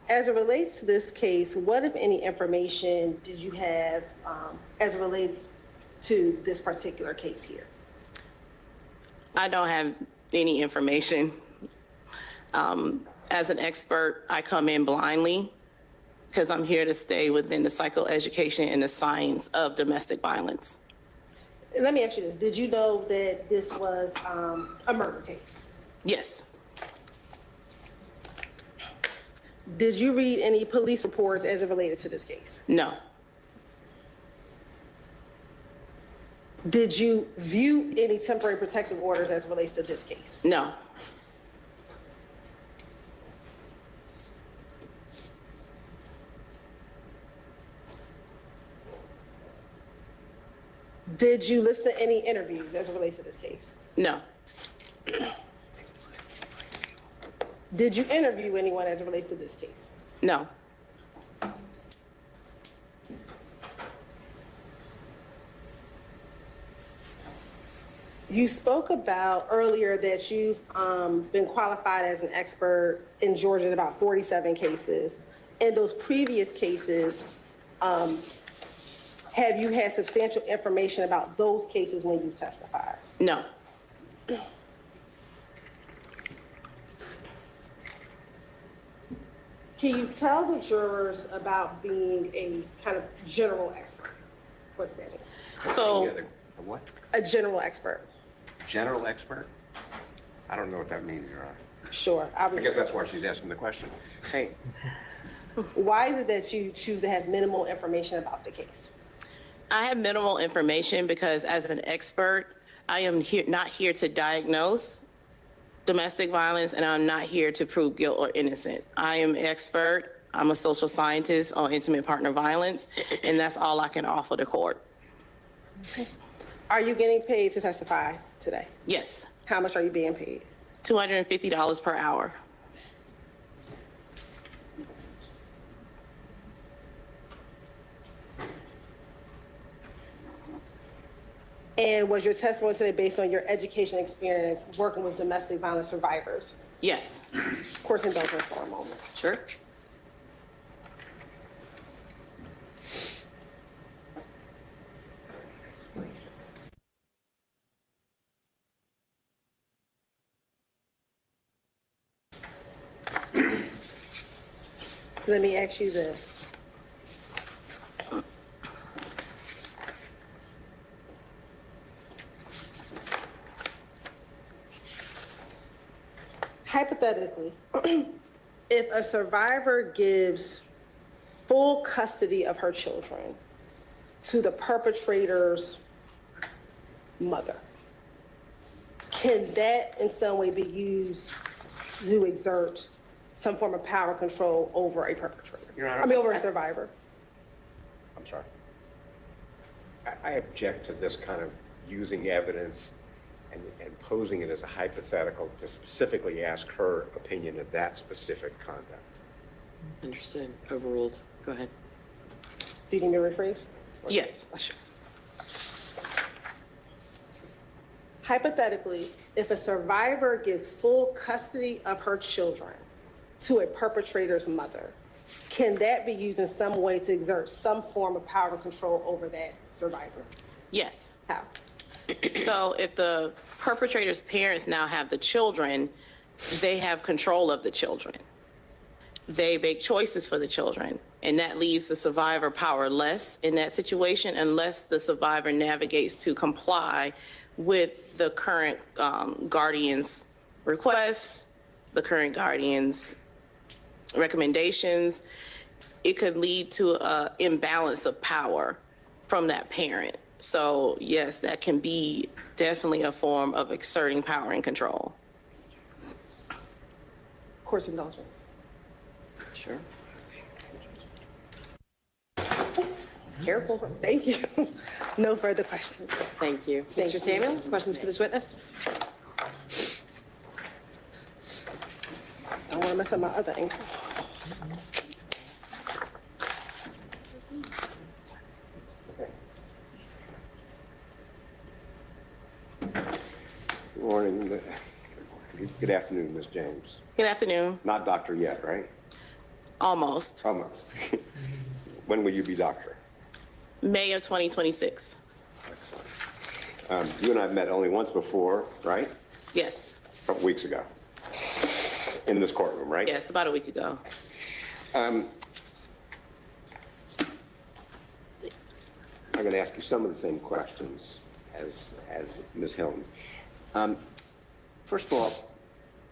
as it relates to this case, what, if any, information did you have as it relates to this particular case here? I don't have any information. As an expert, I come in blindly because I'm here to stay within the psychoeducation and the science of domestic violence. Let me ask you this. Did you know that this was a murder case? Yes. Did you read any police reports as it related to this case? No. Did you view any temporary protective orders as it relates to this case? No. Did you listen to any interviews as it relates to this case? No. Did you interview anyone as it relates to this case? No. You spoke about earlier that you've been qualified as an expert in Georgia in about 47 cases. In those previous cases, have you had substantial information about those cases when you testified? No. Can you tell the jurors about being a kind of general expert? What's that mean? So, A what? A general expert. General expert? I don't know what that means, Your Honor. Sure. I guess that's why she's asking the question. Right. Why is it that you choose to have minimal information about the case? I have minimal information because as an expert, I am not here to diagnose domestic violence, and I'm not here to prove guilt or innocent. I am an expert. I'm a social scientist on intimate partner violence, and that's all I can offer the court. Okay. Are you getting paid to testify today? Yes. How much are you being paid? $250 per hour. And was your testimony today based on your education experience working with domestic violence survivors? Yes. Of course, indulge me for a moment. Sure. Let me ask you this. Hypothetically, if a survivor gives full custody of her children to the perpetrator's mother, can that in some way be used to exert some form of power control over a perpetrator? Your Honor, I mean, over a survivor? I'm sorry. I object to this kind of using evidence and posing it as a hypothetical to specifically ask her opinion of that specific conduct. Understood. Overruled. Go ahead. Do you need me to rephrase? Yes. Hypothetically, if a survivor gives full custody of her children to a perpetrator's mother, can that be used in some way to exert some form of power control over that survivor? Yes. How? So if the perpetrator's parents now have the children, they have control of the children. They make choices for the children, and that leaves the survivor powerless in that situation unless the survivor navigates to comply with the current guardian's requests, the current guardian's recommendations. It could lead to an imbalance of power from that parent. So yes, that can be definitely a form of exerting power and control. Court's indulgence. Sure. Careful. Thank you. No further questions. Thank you. Mr. Samuel, questions for this witness? I don't want to mess up my other angle. Good morning. Good afternoon, Ms. James. Good afternoon. Not doctor yet, right? Almost. Almost. When will you be doctor? May of 2026. Excellent. You and I met only once before, right? Yes. A couple weeks ago. In this courtroom, right? Yes, about a week ago. I'm going to ask you some of the same questions as Ms. Hilton. First of all,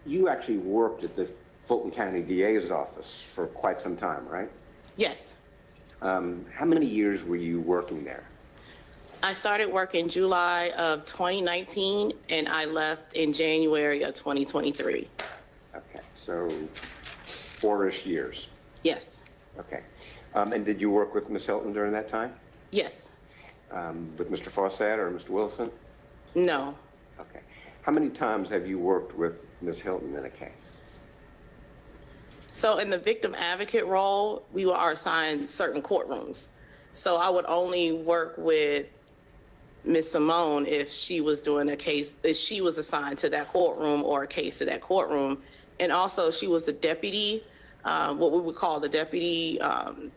you actually worked at the Fulton County DA's office for quite some time, right? Yes. How many years were you working there? I started work in July of 2019, and I left in January of 2023. Okay, so 4-ish years. Yes. Okay. And did you work with Ms. Hilton during that time? Yes. With Mr. Fawcett or Mr. Wilson? No. Okay. How many times have you worked with Ms. Hilton in a case? So in the victim advocate role, we are assigned certain courtrooms. So I would only work with Ms. Simone if she was doing a case, if she was assigned to that courtroom or a case to that courtroom. And also she was the deputy, what we would call the deputy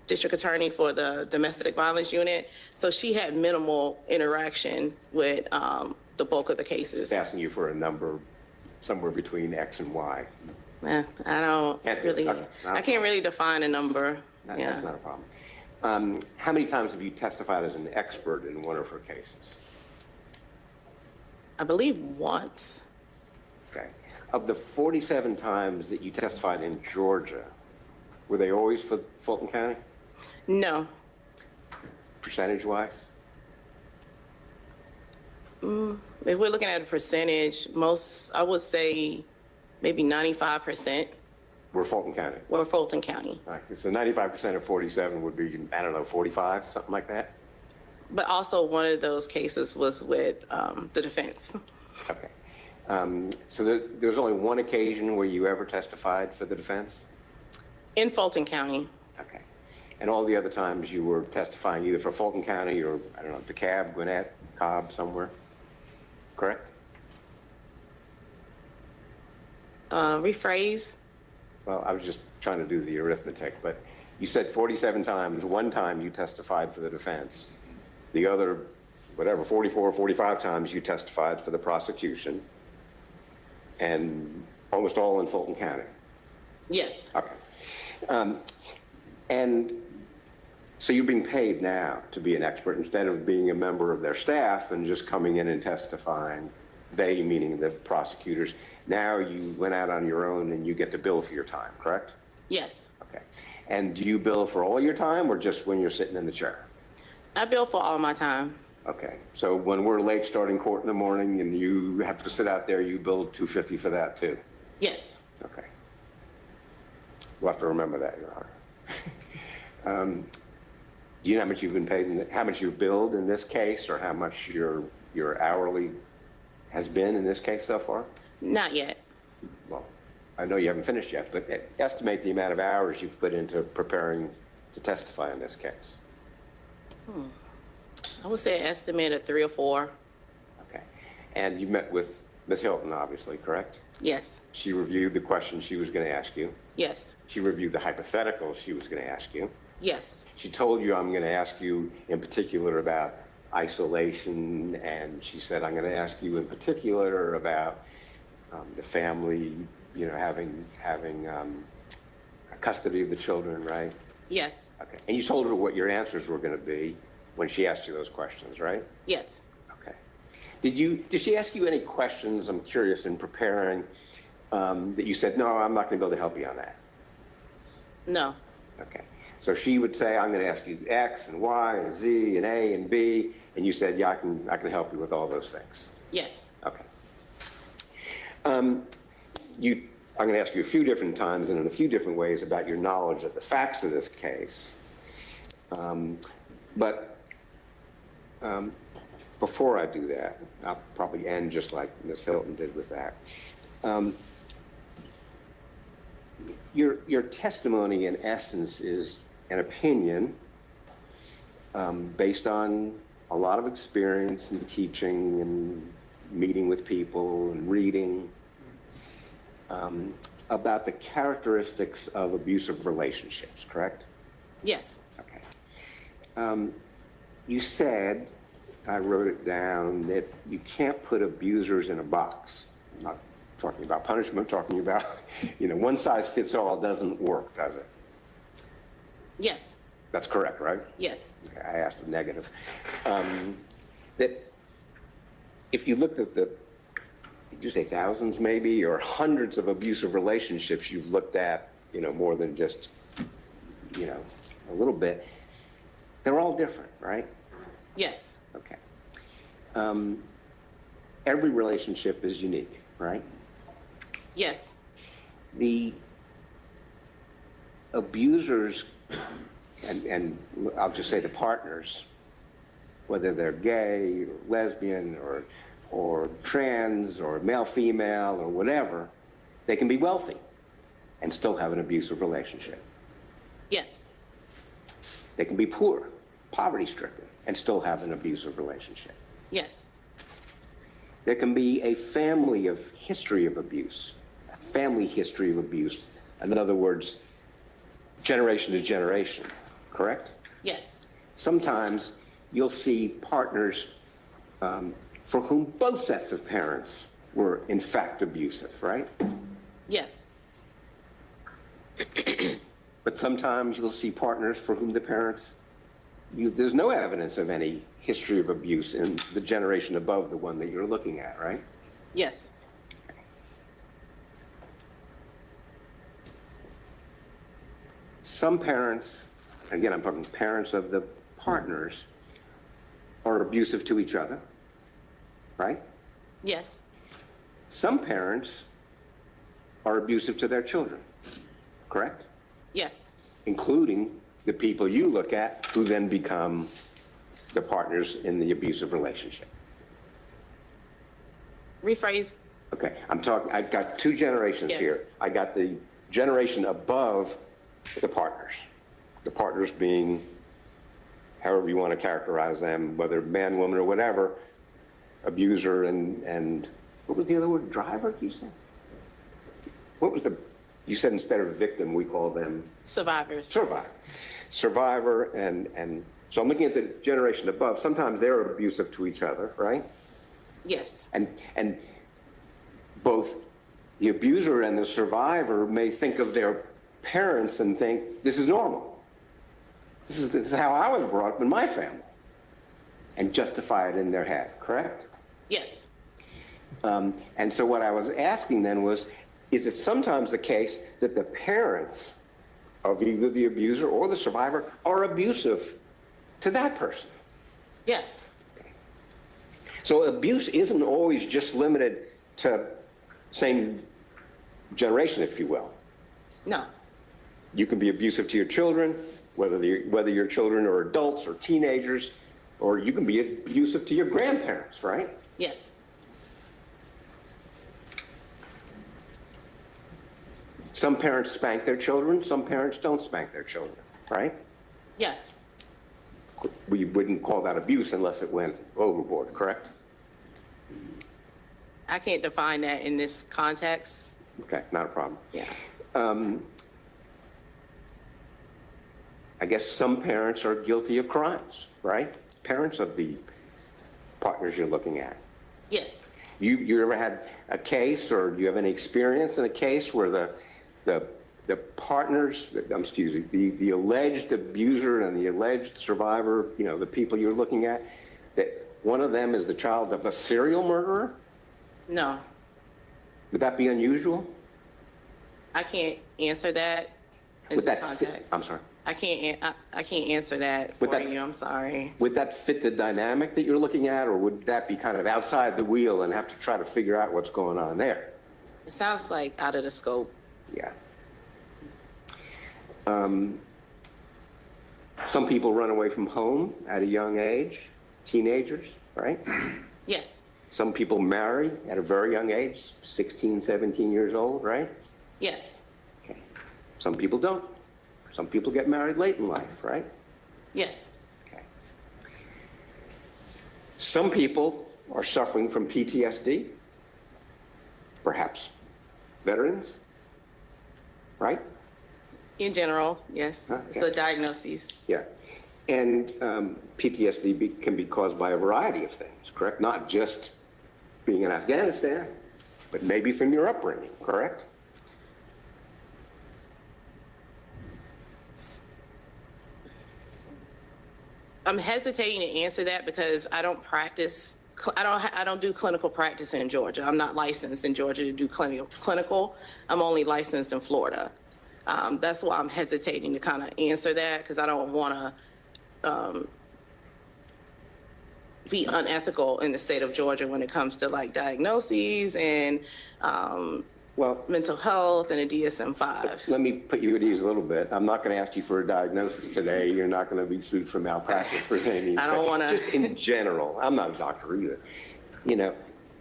district attorney for the domestic violence unit. So she had minimal interaction with the bulk of the cases. Asking you for a number somewhere between X and Y. I don't really, Okay, I can't really define a number. That's not a problem. How many times have you testified as an expert in one of her cases? I believe once. Okay. Of the 47 times that you testified in Georgia, were they always for Fulton County, No. percentage-wise? If we're looking at a percentage, most, I would say maybe 95% Were Fulton County? were Fulton County. All right, so 95% of 47 would be, I don't know, 45, something like that? But also one of those cases was with the defense. Okay. So there was only one occasion where you ever testified for the defense? In Fulton County. Okay. And all the other times you were testifying either for Fulton County or, I don't know, DeKalb, Gwinnett, Cobb, somewhere? Correct? Rephrase. Well, I was just trying to do the arithmetic, but you said 47 times. One time you testified for the defense. The other, whatever, 44 or 45 times you testified for the prosecution. And almost all in Fulton County. Yes. Okay. And so you're being paid now to be an expert instead of being a member of their staff and just coming in and testifying, they meaning the prosecutors. Now you went out on your own and you get to bill for your time, correct? Yes. Okay. And do you bill for all your time or just when you're sitting in the chair? I bill for all my time. Okay. So when we're late starting court in the morning and you have to sit out there, you bill $250 for that too? Yes. Okay. We'll have to remember that, Your Honor. Do you know how much you've been paid, how much you've billed in this case, or how much your hourly has been in this case so far? Not yet. Well, I know you haven't finished yet, but estimate the amount of hours you've put into preparing to testify in this case. I would say estimate of 3 or 4. Okay. And you met with Ms. Hilton, obviously, correct? Yes. She reviewed the questions she was going to ask you. Yes. She reviewed the hypotheticals she was going to ask you. Yes. She told you, I'm going to ask you in particular about isolation, and she said, I'm going to ask you in particular about the family, you know, having custody of the children, right? Yes. Okay. And you told her what your answers were going to be when she asked you those questions, right? Yes. Okay. Did she ask you any questions, I'm curious, in preparing, that you said, no, I'm not going to be able to help you on that? No. Okay. So she would say, I'm going to ask you X and Y and Z and A and B, and you said, yeah, I can help you with all those things. Yes. Okay. I'm going to ask you a few different times and in a few different ways about your knowledge of the facts of this case. Before I do that, I'll probably end just like Ms. Hilton did with that. Your testimony, in essence, is an opinion based on a lot of experience in teaching and meeting with people and reading about the characteristics of abusive relationships, correct? Yes. Okay. You said, I wrote it down, that you can't put abusers in a box. I'm not talking about punishment, I'm talking about, you know, one size fits all doesn't work, does it? Yes. That's correct, right? Yes. Okay, I asked a negative. That if you looked at did you say thousands maybe, or hundreds of abusive relationships you've looked at, you know, more than just, you know, a little bit, they're all different, right? Yes. Okay. Every relationship is unique, right? Yes. The abusers, and I'll just say the partners, whether they're gay, or lesbian, or trans, or male, female, or whatever, they can be wealthy and still have an abusive relationship. Yes. They can be poor, poverty-stricken, and still have an abusive relationship. Yes. There can be a family of history of abuse, a family history of abuse. In other words, generation to generation, correct? Yes. Sometimes you'll see partners for whom both sets of parents were in fact abusive, right? Yes. But sometimes you'll see partners for whom the parents, there's no evidence of any history of abuse in the generation above the one that you're looking at, right? Yes. Some parents, again, I'm talking parents of the partners, are abusive to each other, right? Yes. Some parents are abusive to their children, correct? Yes. Including the people you look at who then become the partners in the abusive relationship. Rephrase. Okay, I've got two generations Yes. here. I got the generation above the partners being, however you want to characterize them, whether man, woman, or whatever, abuser and what was the other word, driver, you said? What was you said instead of victim, we call them? Survivors. Survivor, and so I'm looking at the generation above. Sometimes they're abusive to each other, right? Yes. And both the abuser and the survivor may think of their parents and think, this is normal. This is how I was brought up in my family, and justify it in their head, correct? Yes. And so what I was asking then was, is it sometimes the case that the parents of either the abuser or the survivor are abusive to that person? Yes. So abuse isn't always just limited to same generation, if you will. No. You can be abusive to your children, whether your children are adults or teenagers, or you can be abusive to your grandparents, right? Yes. Some parents spank their children, some parents don't spank their children, right? Yes. We wouldn't call that abuse unless it went overboard, correct? I can't define that in this context. Okay, not a problem. Yeah. I guess some parents are guilty of crimes, right? Parents of the partners you're looking at. Yes. You ever had a case, or do you have any experience in a case where the partners, excuse me, the alleged abuser and the alleged survivor, you know, the people you're looking at, that one of them is the child of a serial murderer? No. Would that be unusual? I can't answer that in Would this that fit, context. I'm sorry. I can't answer that Would for that- you. I'm sorry. Would that fit the dynamic that you're looking at, or would that be kind of outside the wheel and have to try to figure out what's going on there? It sounds like out of the scope. Yeah. Some people run away from home at a young age, teenagers, right? Yes. Some people marry at a very young age, 16, 17 years old, right? Yes. Okay. Some people don't. Some people get married late in life, right? Yes. Okay. Some people are suffering from PTSD, perhaps veterans, right? In general, yes. Okay. It's a diagnosis. Yeah. And PTSD can be caused by a variety of things, correct? Not just being in Afghanistan, but maybe from your upbringing, correct? I'm hesitating to answer that because I don't practice. I don't do clinical practice in Georgia. I'm not licensed in Georgia to do clinical. I'm only licensed in Florida. That's why I'm hesitating to kind of answer that, because I don't want to be unethical in the state of Georgia when it comes to like diagnoses and Well, mental health and a DSM-5. let me put you at ease a little bit. I'm not going to ask you for a diagnosis today. You're not going to be sued for malpractice for any means. I don't wanna- Just in general, I'm not a doctor either. You know,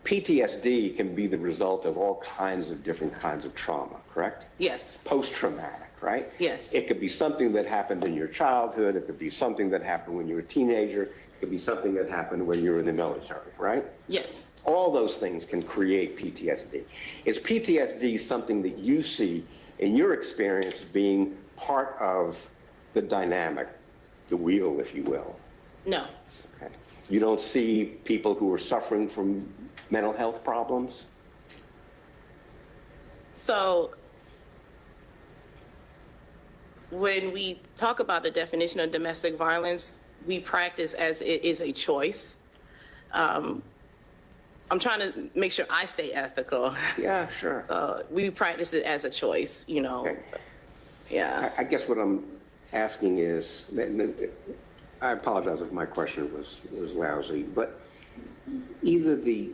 PTSD can be the result of all kinds of different kinds of trauma, correct? Yes. Post-traumatic, right? Yes. It could be something that happened in your childhood. It could be something that happened when you were a teenager. It could be something that happened when you were in the military, right? Yes. All those things can create PTSD. Is PTSD something that you see in your experience being part of the dynamic, the wheel, if you will? No. Okay. You don't see people who are suffering from mental health problems? So when we talk about the definition of domestic violence, we practice as it is a choice. I'm trying to make sure I stay ethical. Yeah, sure. We practice it as a choice, you know. Okay. Yeah. I guess what I'm asking is, I apologize if my question was lousy, but either the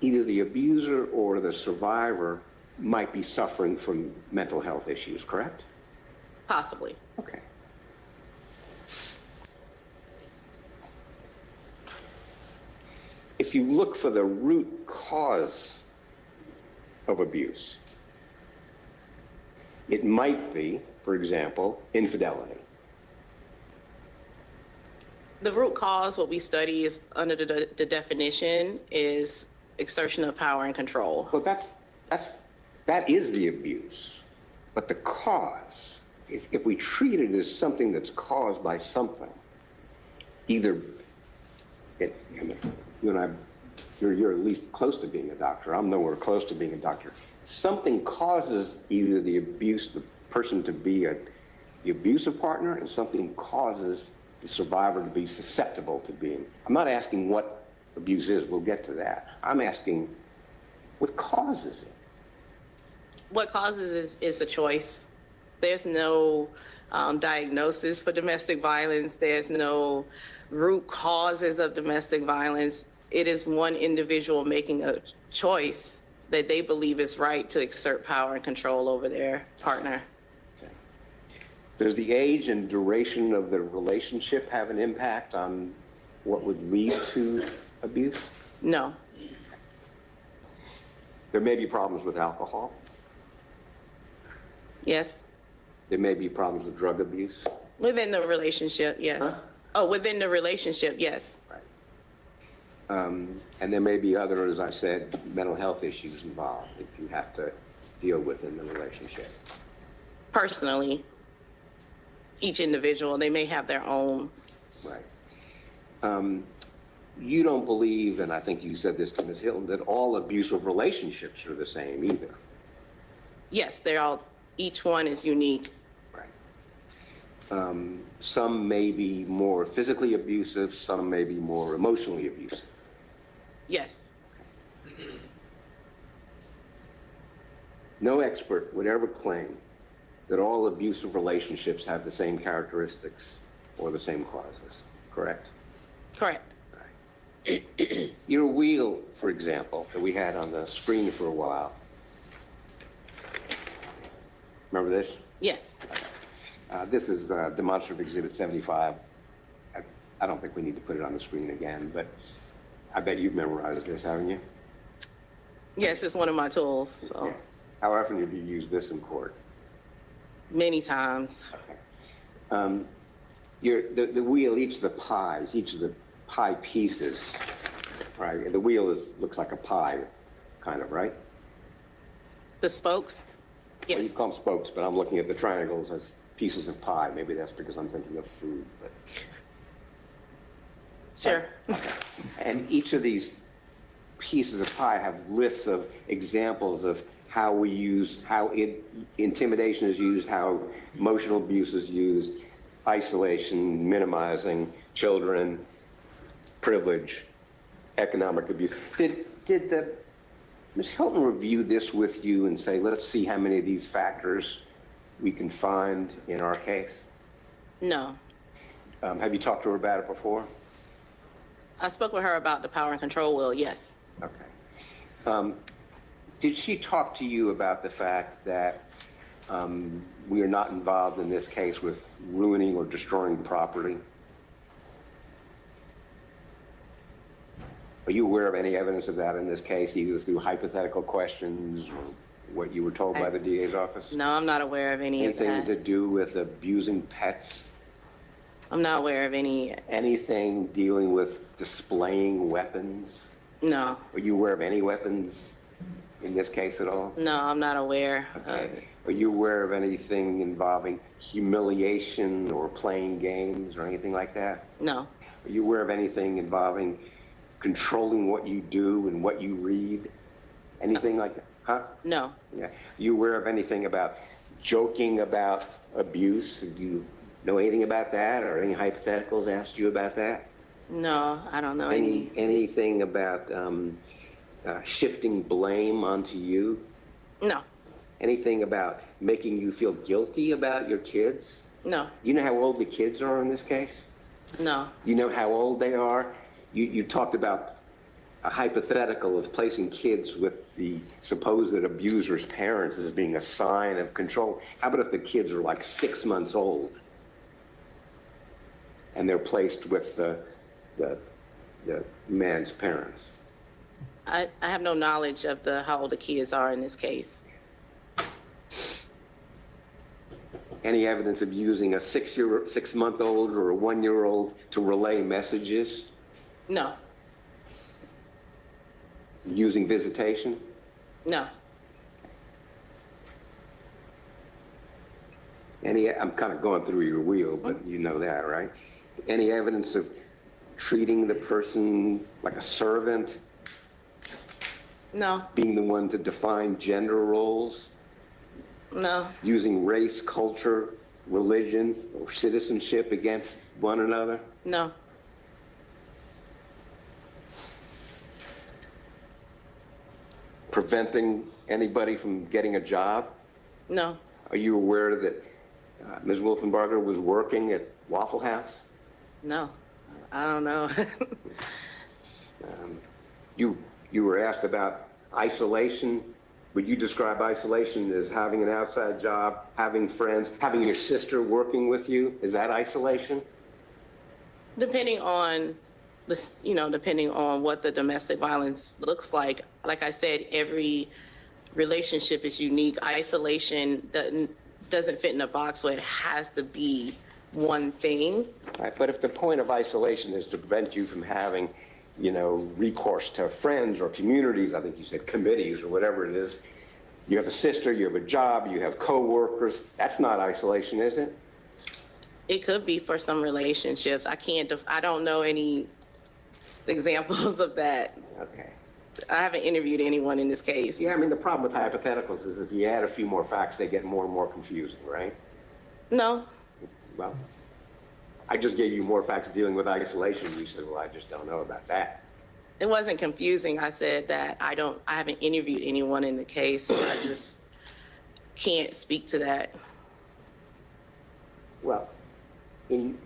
abuser or the survivor might be suffering from mental health issues, correct? Possibly. Okay. If you look for the root cause of abuse, it might be, for example, infidelity. The root cause, what we study is under the definition is exertion of power and control. Well, that is the abuse. But the cause, if we treat it as something that's caused by something, either you and I, you're at least close to being a doctor. I'm nowhere close to being a doctor. Something causes either the abuse, the person to be the abusive partner and something causes the survivor to be susceptible to being. I'm not asking what abuse is, we'll get to that. I'm asking what causes it. What causes is a choice. There's no diagnosis for domestic violence. There's no root causes of domestic violence. It is one individual making a choice that they believe is right to exert power and control over their partner. Does the age and duration of the relationship have an impact on what would lead to abuse? No, There may be problems with alcohol. yes. There may be problems with drug abuse. Within the relationship, yes. Huh? Oh, within the relationship, yes. And there may be other, as I said, mental health issues involved that you have to deal with in the relationship. Personally, each individual, they may have their own. Right. You don't believe, and I think you said this to Ms. Hilton, that all abusive relationships are the same either. Yes, they're all, each one is unique. Right. Some may be more physically abusive, some may be more emotionally abusive. Yes, No expert would ever claim that all abusive relationships have the same characteristics or the same causes, correct? correct. Your wheel, for example, that we had on the screen for a while. Remember this? Yes, This is demonstrative exhibit 75. I don't think we need to put it on the screen again, but I bet you've memorized this, haven't you? yes, it's one of my tools, so How often have you used this in court? many times. The wheel, each of the pie pieces, right? And the wheel looks like a pie, kind of, right? The spokes? Well, you Yes, call them spokes, but I'm looking at the triangles as pieces of pie. Maybe that's because I'm thinking of food, but. sure. And each of these pieces of pie have lists of examples of how we use, intimidation is used, how emotional abuse is used, isolation, minimizing children, privilege, economic abuse. Did Ms. Hilton review this with you and say, let's see how many of these factors we can find in our case? No. Have you talked to her about it before? I spoke with her about the power and control wheel, yes. Okay. Did she talk to you about the fact that we are not involved in this case with ruining or destroying property? Are you aware of any evidence of that in this case, either through hypothetical questions or what you were told by the DA's office? No, I'm not aware of any of Anything to that. do with abusing pets? I'm not aware of any, Anything dealing with displaying weapons? no. Are you aware of any weapons in this case at all? No, I'm not aware of Okay. it. Are you aware of anything involving humiliation or playing games or anything like that? No, Are you aware of anything involving controlling what you do and what you read? Anything like that? Huh? no, Yeah. Are you aware of anything about joking about abuse? Do you know anything about that, or any hypotheticals asked you about that? no, I don't know any. Anything about shifting blame onto you? No, Anything about making you feel guilty about your kids? no, You know how old the kids are in this case? no, You know how old they are? You talked about a hypothetical of placing kids with the supposed abuser's parents as being a sign of control. How about if the kids are like 6 months old and they're placed with the man's parents? I have no knowledge of how old the kids are in this case. Any evidence of using a 6-month-old or a 1-year-old to relay messages? No, Using visitation? no, I'm kind of going through your wheel, but you know that, right? Any evidence of treating the person like a servant, no, being the one to define gender roles, no, using race, culture, religion, or citizenship against one another? No. Preventing anybody from getting a job? No. Are you aware that Ms. Wolfenbarger was working at Waffle House? No. I don't know. You were asked about isolation. Would you describe isolation as having an outside job, having friends, having your sister working with you? Is that isolation? Depending on depending on what the domestic violence looks like I said, every relationship is unique. Isolation doesn't fit in a box where it has to be one thing. Right, but if the point of isolation is to prevent you from having, recourse to friends or communities, I think you said committees or whatever it is, you have a sister, you have a job, you have coworkers, that's not isolation, is it? It could be for some relationships. I don't know any examples of that. Okay. I haven't interviewed anyone in this case. Yeah, I mean, the problem with hypotheticals is if you add a few more facts, they get more and more confusing, right? No. Well, I just gave you more facts dealing with isolation. You said, well, I just don't know about that. It wasn't confusing. I said that I haven't interviewed anyone in the case. I just can't speak to that. Well, I'm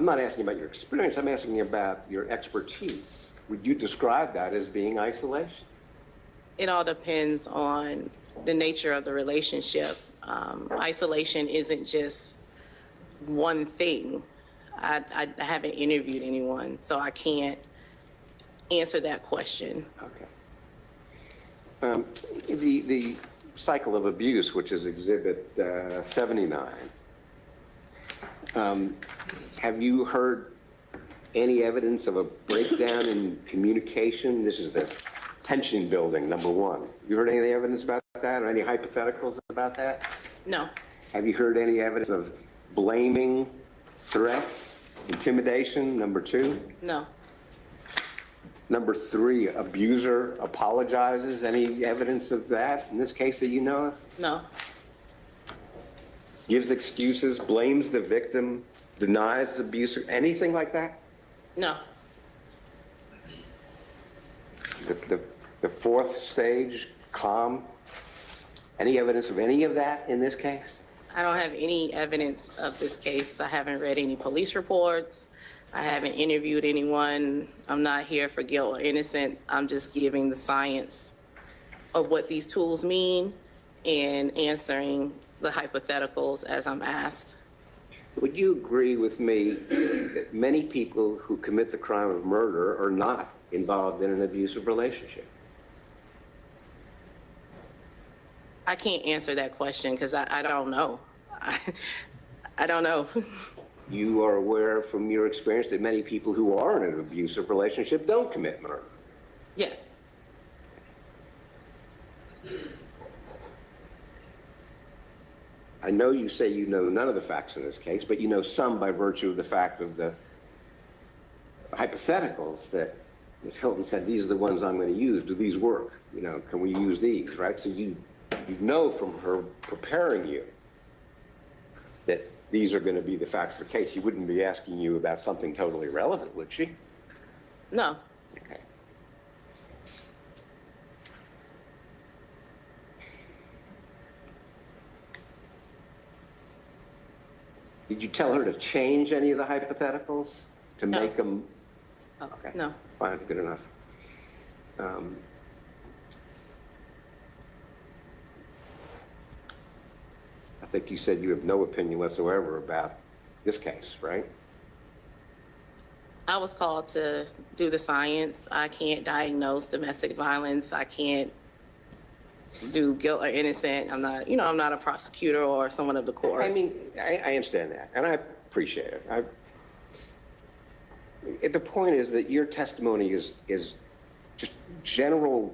not asking about your experience. I'm asking about your expertise. Would you describe that as being isolation? It all depends on the nature of the relationship. Isolation isn't just one thing. I haven't interviewed anyone, so I can't answer that question. Okay. The cycle of abuse, which is Exhibit 79, have you heard any evidence of a breakdown in communication? This is the tension building, number one. You heard any evidence about that or any hypotheticals about that? No. Have you heard any evidence of blaming, threats, intimidation, number two? No. Number three, abuser apologizes. Any evidence of that in this case that you know of? No. Gives excuses, blames the victim, denies the abuser, anything like that? No. The fourth stage, calm. Any evidence of any of that in this case? I don't have any evidence of this case. I haven't read any police reports. I haven't interviewed anyone. I'm not here for guilt or innocent. I'm just giving the science of what these tools mean and answering the hypotheticals as I'm asked. Would you agree with me that many people who commit the crime of murder are not involved in an abusive relationship? I can't answer that question because I don't know. I don't know. You are aware from your experience that many people who are in an abusive relationship don't commit murder? Yes. I know you say you know none of the facts in this case, but you know some by virtue of the fact of the hypotheticals that Ms. Hilton said, these are the ones I'm going to use. Do these work? Can we use these, right? So you know from her preparing you that these are going to be the facts of the case. She wouldn't be asking you about something totally irrelevant, would she? No. Okay. Did you tell her to change any of the hypotheticals to No. make them? Oh, Okay. no. Fine, good enough. I think you said you have no opinion whatsoever about this case, right? I was called to do the science. I can't diagnose domestic violence. I can't do guilt or innocent. I'm not a prosecutor or someone of the court. I mean, I understand that, and I appreciate it. The point is that your testimony is just general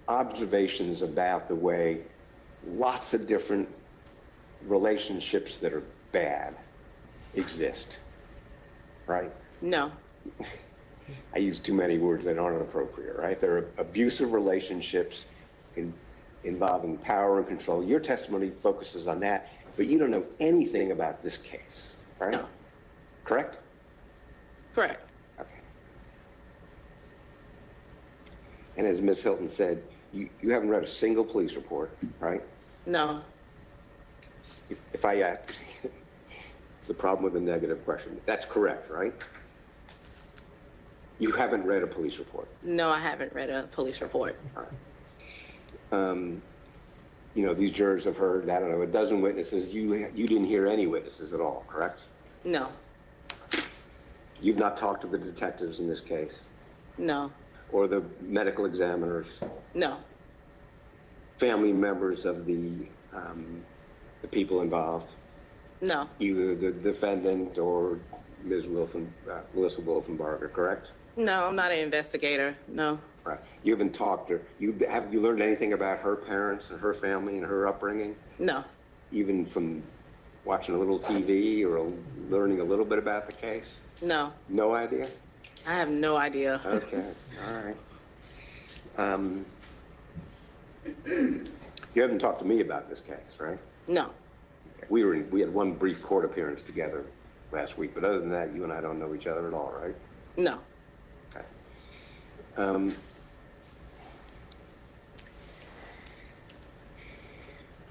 observations about the way lots of different relationships that are bad exist, right? No. I use too many words that aren't appropriate, right? There are abusive relationships involving power and control. Your testimony focuses on that. But you don't know anything about this case, right? No. Correct? Correct. Okay. And as Ms. Hilton said, you haven't read a single police report, right? No. If I ask, it's the problem with a negative question. That's correct, right? You haven't read a police report. No, I haven't read a police report. All right. You know, these jurors have heard, I don't know, a dozen witnesses. You didn't hear any witnesses at all, correct? No. You've not talked to the detectives in this case, No. or the medical examiners, No. family members of the people involved, No. either the defendant or Ms. Melissa Wolfenbarger, correct? No, I'm not an investigator. No. Right. You haven't talked to her. Have you learned anything about her parents and her family and her upbringing? No. Even from watching a little TV or learning a little bit about the case? No. No idea? I have no idea. Okay, all right. You haven't talked to me about this case, right? No. We had one brief court appearance together last week, but other than that, you and I don't know each other at all, right? No. Okay.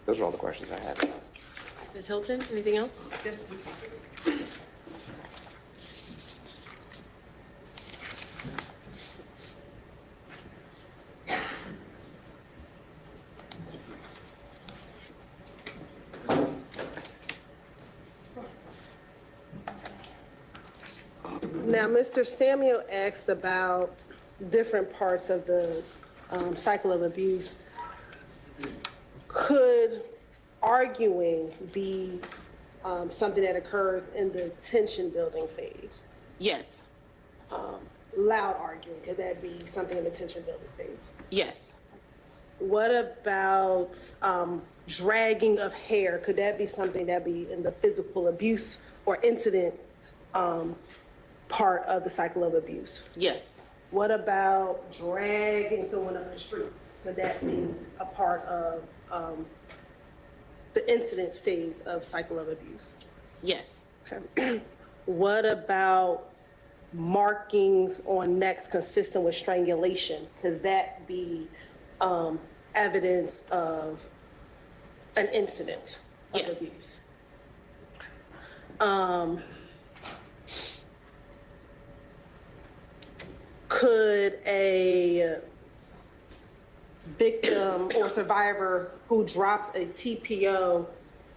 Those are all the questions I had. Ms. Hilton, anything else? Now, Mr. Samuel asked about different parts of the cycle of abuse. Could arguing be something that occurs in the tension building phase? Yes. Loud arguing, could that be something in the tension building phase? Yes. What about dragging of hair? Could that be something that be in the physical abuse or incident part of the cycle of abuse? Yes. What about dragging someone up the street? Could that be a part of the incident phase of cycle of abuse? Yes. Okay. What about markings on necks consistent with strangulation? Could that be evidence of an incident of Yes. abuse? Could a victim or survivor who drops a TPO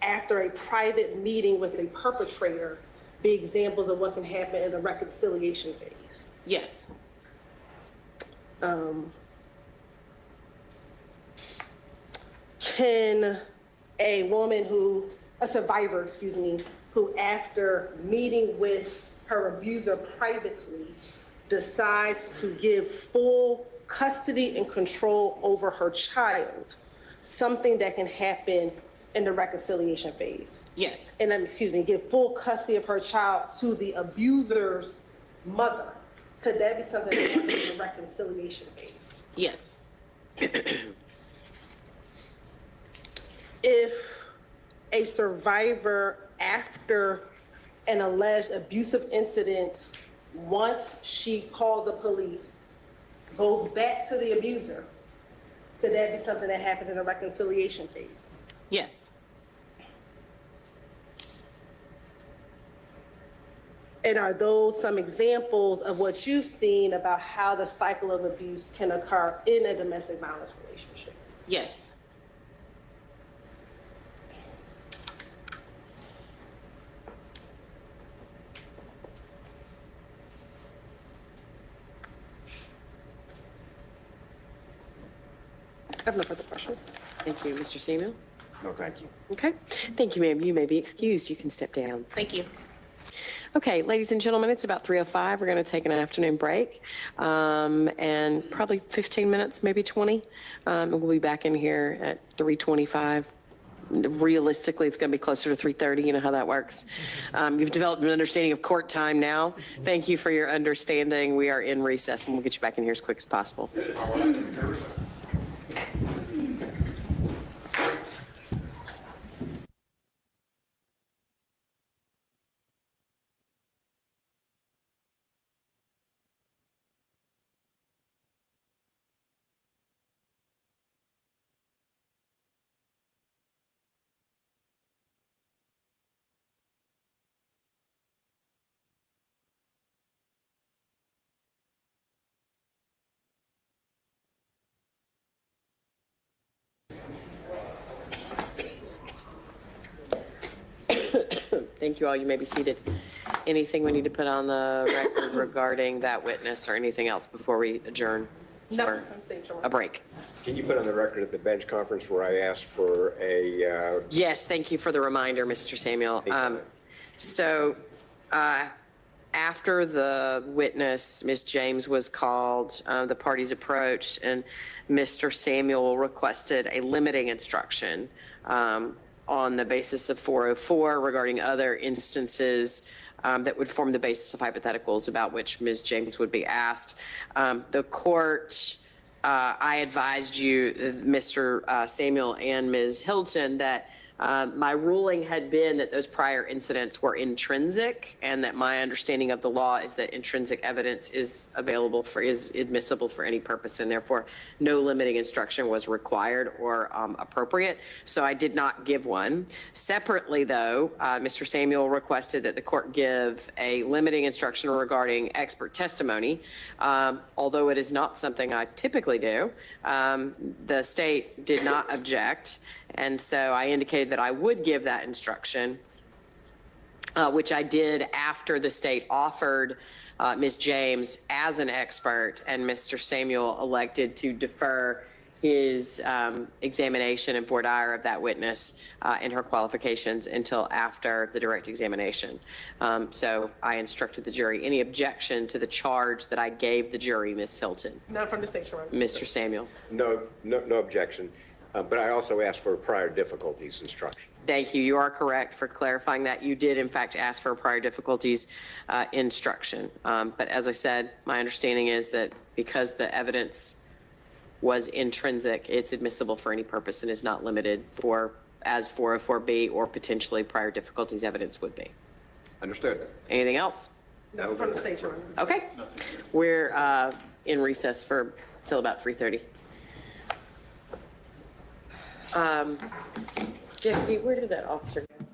after a private meeting with a perpetrator be examples of what can happen in the reconciliation phase? Yes. Can a survivor, who after meeting with her abuser privately decides to give full custody and control over her child, something that can happen in the reconciliation phase? Yes. And give full custody of her child to the abuser's mother. Could that be something that happens in the reconciliation phase? Yes. If a survivor, after an alleged abusive incident, once she called the police, goes back to the abuser, could that be something that happens in the reconciliation phase? Yes. And are those some examples of what you've seen about how the cycle of abuse can occur in a domestic violence relationship? Yes. I have no further questions. Thank you, Mr. Samuel. No, thank you. Okay. Thank you, ma'am. You may be excused. You can step down. Thank you. Okay, ladies and gentlemen, it's about 3:05. We're going to take an afternoon break, and probably 15 minutes, maybe 20. And we'll be back in here at 3:25. Realistically, it's going to be closer to 3:30. You know how that works. You've developed an understanding of court time now. Thank you for your understanding. We are in recess, and we'll get you back in here as quick as possible. Thank you all. You may be seated. Anything we need to put on the record regarding that witness or anything else before we adjourn? No, for I'm staying short. a break. Can you put on the record at the bench conference where I asked for a, Yes, thank you for the reminder, Mr. Samuel. So after the witness, Ms. James, was called, the parties approached, and Mr. Samuel requested a limiting instruction on the basis of 404 regarding other instances that would form the basis of hypotheticals about which Ms. James would be asked. The court, I advised you, Mr. Samuel and Ms. Hilton, that my ruling had been that those prior incidents were intrinsic, and that my understanding of the law is that intrinsic evidence is admissible for any purpose, and therefore no limiting instruction was required or appropriate. So I did not give one. Separately, though, Mr. Samuel requested that the court give a limiting instruction regarding expert testimony. Although it is not something I typically do, the state did not object. And so I indicated that I would give that instruction, which I did after the state offered Ms. James as an expert, and Mr. Samuel elected to defer his examination and voir dire of that witness and her qualifications until after the direct examination. So I instructed the jury. Any objection to the charge that I gave the jury, Ms. Hilton? None from the state, Your Honor. Mr. Samuel? no objection, but I also asked for a prior difficulties instruction. Thank you. You are correct for clarifying that. You did, in fact, ask for a prior difficulties instruction. But as I said, my understanding is that because the evidence was intrinsic, it's admissible for any purpose and is not limited for, as 404B or potentially prior difficulties evidence would be. Understood. Anything else? Nothing from the state, Your Honor. Okay. We're in recess for till about 3:30. Jackie, where did that officer go?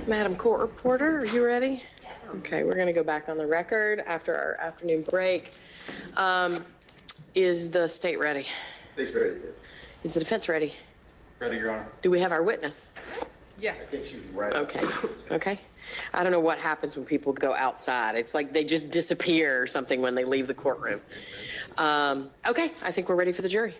Madam Court Reporter, are you ready? Okay, we're going to go back on the record after our afternoon break. Is the state ready? State's ready. Is the defense ready? Ready, Your Honor. Do we have our witness? I think she's right. Okay, okay. I don't know what happens when people go outside. It's like they just disappear or something when they leave the courtroom. Okay, I think we're ready for the jury.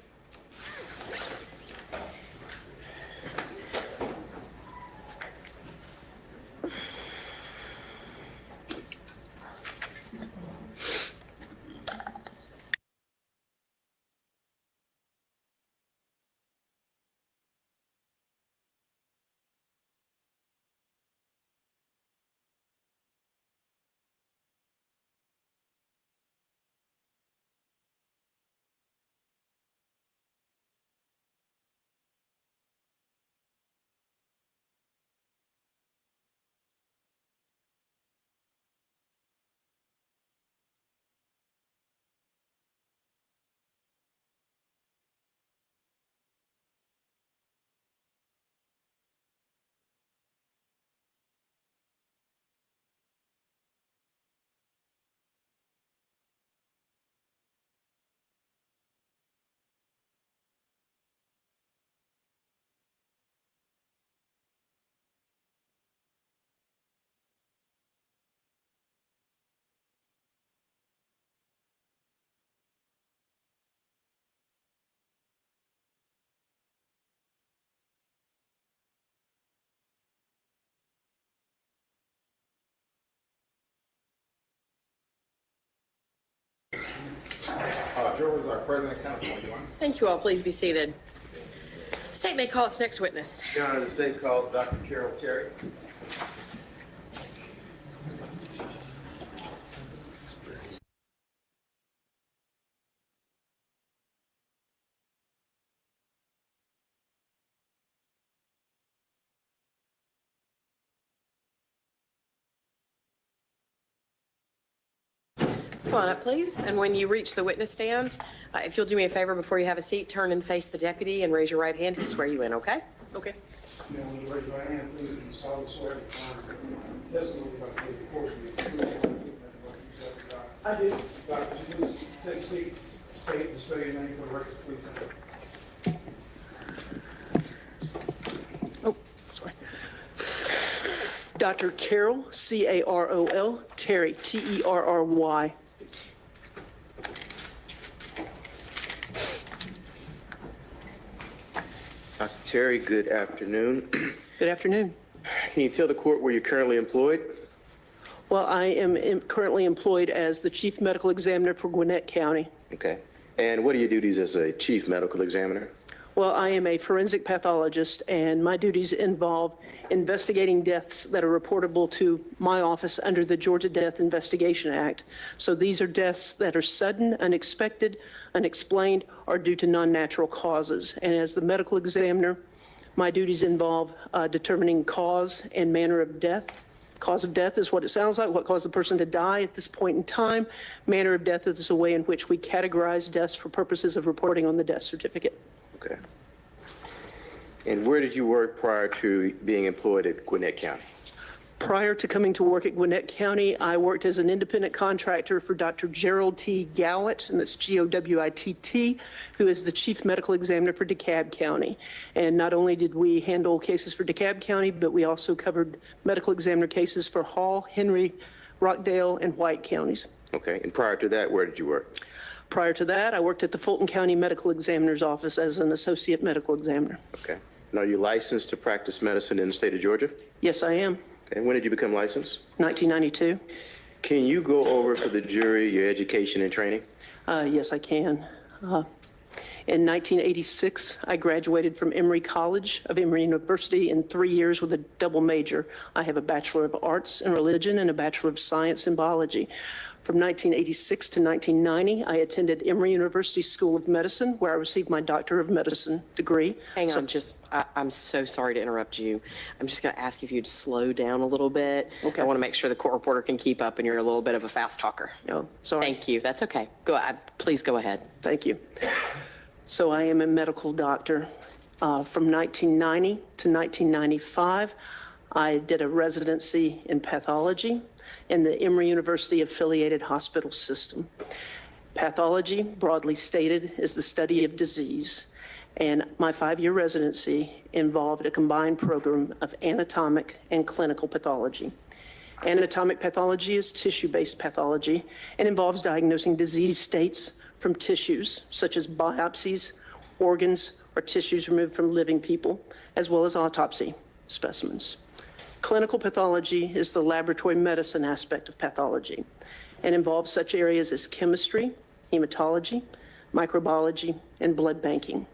Jurors are present and counted. Thank you all. Please be seated. State may call its next witness. Your Honor, the state calls Dr. Carol Terry. Come on up, please. And when you reach the witness stand, if you'll do me a favor before you have a seat, turn and face the deputy and raise your right hand to swear you in, okay? Okay. Now, when you raise your right hand, please, you solemnly swear to testimony about the course of the I do. Doctor, please take a seat, state and spell your name for the record, please. Oh, sorry. Dr. Carol, C-A-R-O-L, Terry, T-E-R-R-Y. Dr. Terry, good afternoon. Good afternoon. Can you tell the court where you're currently employed? Well, I am currently employed as the Chief Medical Examiner for Gwinnett County. Okay. And what are your duties as a chief medical examiner? Well, I am a forensic pathologist, and my duties involve investigating deaths that are reportable to my office under the Georgia Death Investigation Act. So these are deaths that are sudden, unexpected, unexplained, or due to non-natural causes. And as the medical examiner, my duties involve determining cause and manner of death. Cause of death is what it sounds like, what caused the person to die at this point in time. Manner of death is a way in which we categorize deaths for purposes of reporting on the death certificate. Okay. And where did you work prior to being employed at Gwinnett County? Prior to coming to work at Gwinnett County, I worked as an independent contractor for Dr. Gerald T. Gowitt, and that's G-O-W-I-T-T, who is the chief medical examiner for DeKalb County. And not only did we handle cases for DeKalb County, but we also covered medical examiner cases for Hall, Henry, Rockdale, and White counties. Okay. And prior to that, where did you work? Prior to that, I worked at the Fulton County Medical Examiner's Office as an associate medical examiner. Okay. And are you licensed to practice medicine in the state of Georgia? Yes, I am. Okay. When did you become licensed? 1992. Can you go over for the jury your education and training? Yes, I can. In 1986, I graduated from Emory College of Emory University in 3 years with a double major. I have a Bachelor of Arts in Religion and a Bachelor of Science in Biology. From 1986 to 1990, I attended Emory University School of Medicine, where I received my Doctor of Medicine degree. Hang on, I'm so sorry to interrupt you. I'm just going to ask if you'd slow down a little bit. Okay. I want to make sure the court reporter can keep up, and you're a little bit of a fast talker. Oh, sorry. Thank you. That's okay. Please go ahead. Thank you. So I am a medical doctor. From 1990 to 1995, I did a residency in pathology in the Emory University affiliated hospital system. Pathology, broadly stated, is the study of disease, and my 5-year residency involved a combined program of anatomic and clinical pathology. Anatomic pathology is tissue-based pathology and involves diagnosing disease states from tissues, such as biopsies, organs, or tissues removed from living people, as well as autopsy specimens. Clinical pathology is the laboratory medicine aspect of pathology and involves such areas as chemistry, hematology, microbiology, and blood banking.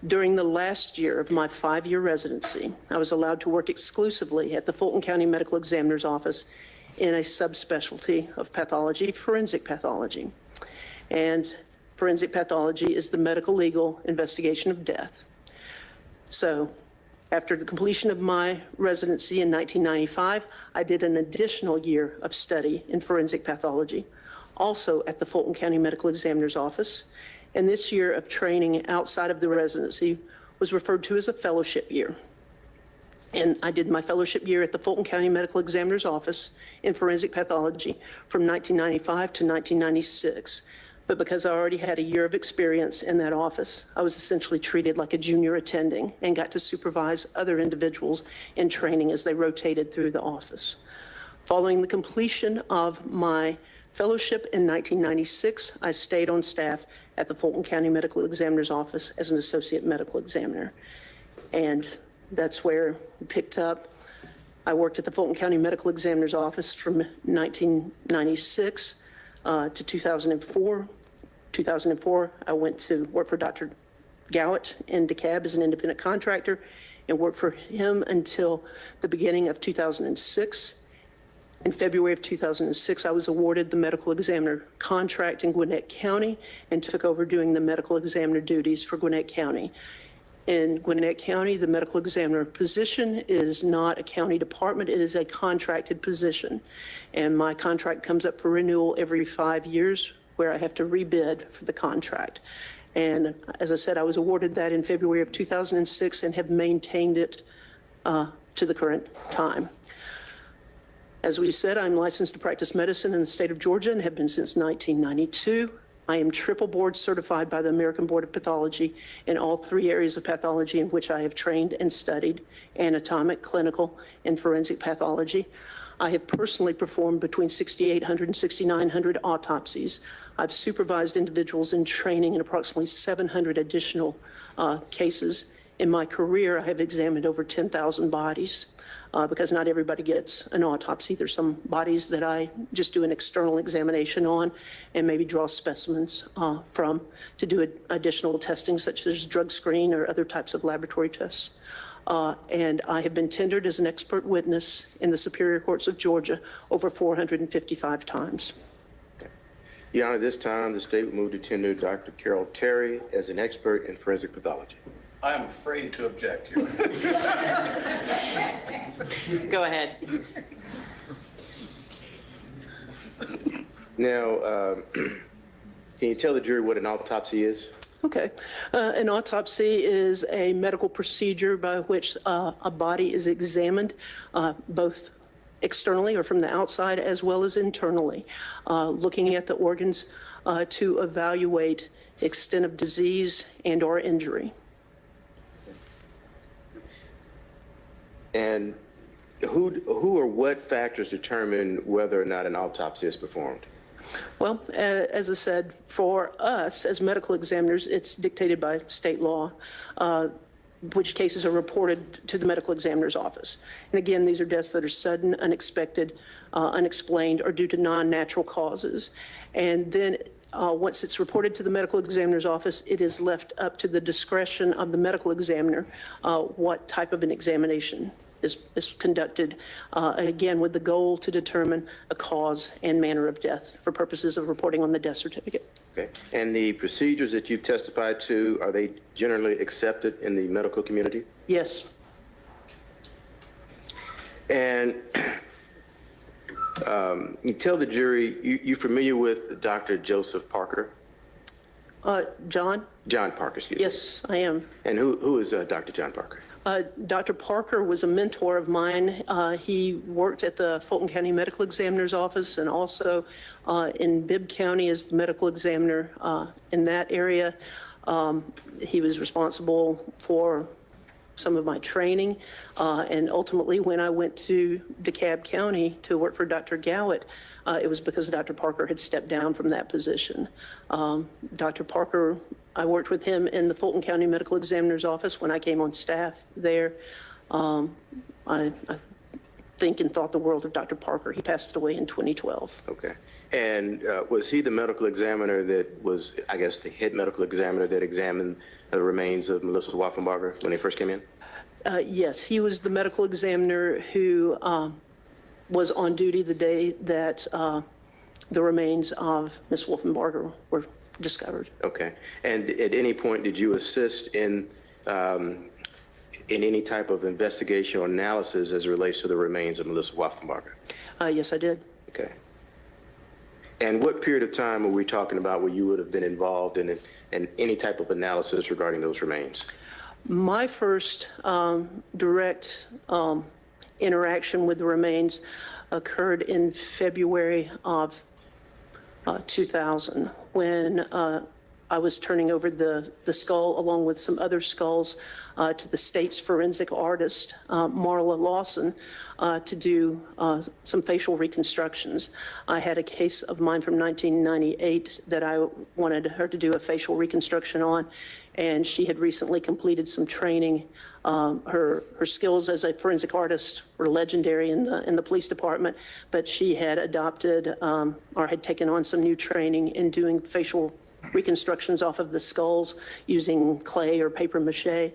During the last year of my 5-year residency, I was allowed to work exclusively at the Fulton County Medical Examiner's Office in a subspecialty of pathology, forensic pathology. And forensic pathology is the medical legal investigation of death. So after the completion of my residency in 1995, I did an additional year of study in forensic pathology, also at the Fulton County Medical Examiner's Office. And this year of training outside of the residency was referred to as a fellowship year. And I did my fellowship year at the Fulton County Medical Examiner's Office in forensic pathology from 1995 to 1996. But because I already had a year of experience in that office, I was essentially treated like a junior attending and got to supervise other individuals in training as they rotated through the office. Following the completion of my fellowship in 1996, I stayed on staff at the Fulton County Medical Examiner's Office as an associate medical examiner. And that's where we picked up. I worked at the Fulton County Medical Examiner's Office from 1996 to 2004. 2004, I went to work for Dr. Gowett in DeKalb as an independent contractor and worked for him until the beginning of 2006. In February of 2006, I was awarded the medical examiner contract in Gwinnett County and took over doing the medical examiner duties for Gwinnett County. In Gwinnett County, the medical examiner position is not a county department, it is a contracted position. And my contract comes up for renewal every 5 years, where I have to rebid for the contract. And as I said, I was awarded that in February of 2006 and have maintained it to the current time. As we said, I'm licensed to practice medicine in the state of Georgia and have been since 1992. I am triple board certified by the American Board of Pathology in all 3 areas of pathology in which I have trained and studied: anatomic, clinical, and forensic pathology. I have personally performed between 6,800 and 6,900 autopsies. I've supervised individuals in training in approximately 700 additional cases. In my career, I have examined over 10,000 bodies because not everybody gets an autopsy. There's some bodies that I just do an external examination on and maybe draw specimens from to do additional testing, such as drug screen or other types of laboratory tests. And I have been tendered as an expert witness in the Superior Courts of Georgia over 455 times. Your Honor, this time the state will move to tender Dr. Carol Terry as an expert in forensic pathology. I am afraid to object, Your Honor. Go ahead. Now, can you tell the jury what an autopsy is? Okay. An autopsy is a medical procedure by which a body is examined, both externally or from the outside as well as internally, looking at the organs to evaluate extent of disease and or injury. And who or what factors determine whether or not an autopsy is performed? Well, as I said, for us as medical examiners, it's dictated by state law, which cases are reported to the medical examiner's office. And again, these are deaths that are sudden, unexpected, unexplained, or due to non-natural causes. And then once it's reported to the medical examiner's office, it is left up to the discretion of the medical examiner what type of an examination is conducted, again, with the goal to determine a cause and manner of death for purposes of reporting on the death certificate. Okay. And the procedures that you've testified to, are they generally accepted in the medical community? Yes. And you tell the jury, you familiar with Dr. Joseph Parker? John? John Parker, excuse me. Yes, I am. And who is Dr. John Parker? Dr. Parker was a mentor of mine. He worked at the Fulton County Medical Examiner's Office and also in Bibb County as the medical examiner in that area. He was responsible for some of my training. And ultimately, when I went to DeKalb County to work for Dr. Gowett, it was because Dr. Parker had stepped down from that position. Dr. Parker, I worked with him in the Fulton County Medical Examiner's Office when I came on staff there. I think and thought the world of Dr. Parker. He passed away in 2012. Okay. And was he the medical examiner that was, I guess, the head medical examiner that examined the remains of Melissa Wolfenbarger when they first came in? Yes, he was the medical examiner who was on duty the day that the remains of Ms. Wolfenbarger were discovered. Okay. And at any point, did you assist in any type of investigation or analysis as it relates to the remains of Melissa Wolfenbarger? Yes, I did. Okay. And what period of time are we talking about where you would have been involved in any type of analysis regarding those remains? My first direct interaction with the remains occurred in February of 2000 when I was turning over the skull along with some other skulls to the state's forensic artist, Marla Lawson, to do some facial reconstructions. I had a case of mine from 1998 that I wanted her to do a facial reconstruction on, and she had recently completed some training. Her skills as a forensic artist were legendary in the police department, but she had adopted or had taken on some new training in doing facial reconstructions off of the skulls using clay or paper mache.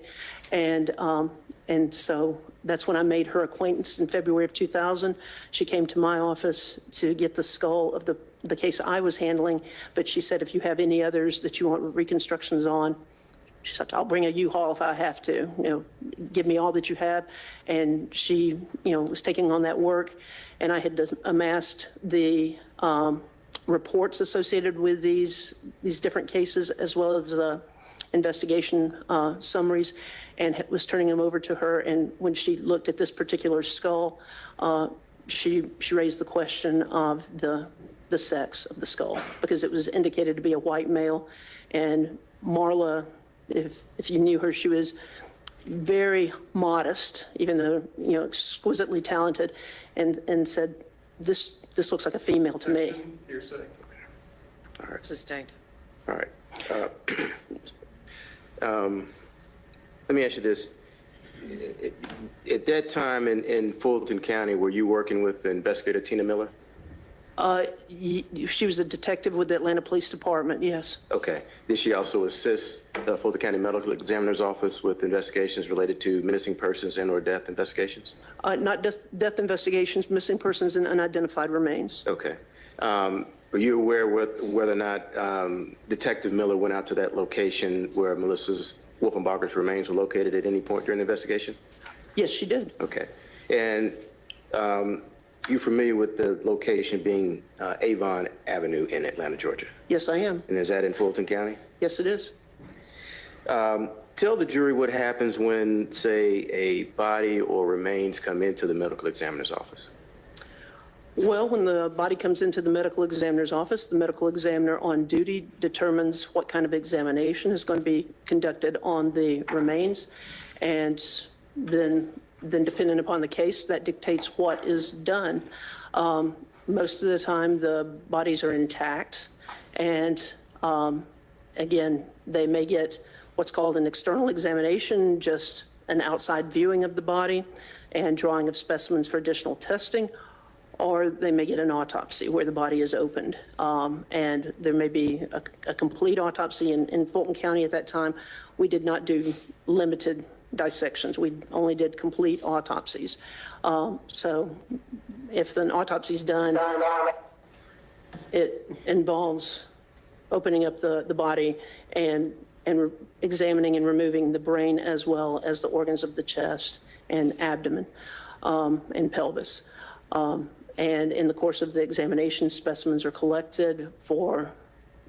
And so that's when I made her acquaintance in February of 2000. She came to my office to get the skull of the case I was handling, but she said, if you have any others that you want reconstructions on, she said, I'll bring a U-Haul if I have to, give me all that you have. And she, was taking on that work, and I had amassed the reports associated with these different cases, as well as investigation summaries, and was turning them over to her. And when she looked at this particular skull, she raised the question of the sex of the skull, because it was indicated to be a white male. And Marla, if you knew her, she was very modest, even though, exquisitely talented, and said, this looks like a female to me. Hearsay. All right. Sustained. All right. Let me ask you this. At that time in Fulton County, were you working with investigator Tina Miller? She was a detective with the Atlanta Police Department, yes. Okay. Did she also assist the Fulton County Medical Examiner's Office with investigations related to missing persons and/or death investigations? Not death investigations, missing persons, and unidentified remains. Okay. Were you aware whether or not Detective Miller went out to that location where Melissa's Wolfenbarger's remains were located at any point during the investigation? Yes, she did. Okay. And you familiar with the location being Avon Avenue in Atlanta, Georgia? Yes, I am. And is that in Fulton County? Yes, it is. Tell the jury what happens when, say, a body or remains come into the medical examiner's office. Well, when the body comes into the medical examiner's office, the medical examiner on duty determines what kind of examination is going to be conducted on the remains. And then depending upon the case, that dictates what is done. Most of the time, the bodies are intact. And again, they may get what's called an external examination, just an outside viewing of the body and drawing of specimens for additional testing, or they may get an autopsy where the body is opened. And there may be a complete autopsy. In Fulton County at that time, we did not do limited dissections. We only did complete autopsies. So if an autopsy is done, it involves opening up the body and examining and removing the brain, as well as the organs of the chest and abdomen and pelvis. And in the course of the examination, specimens are collected for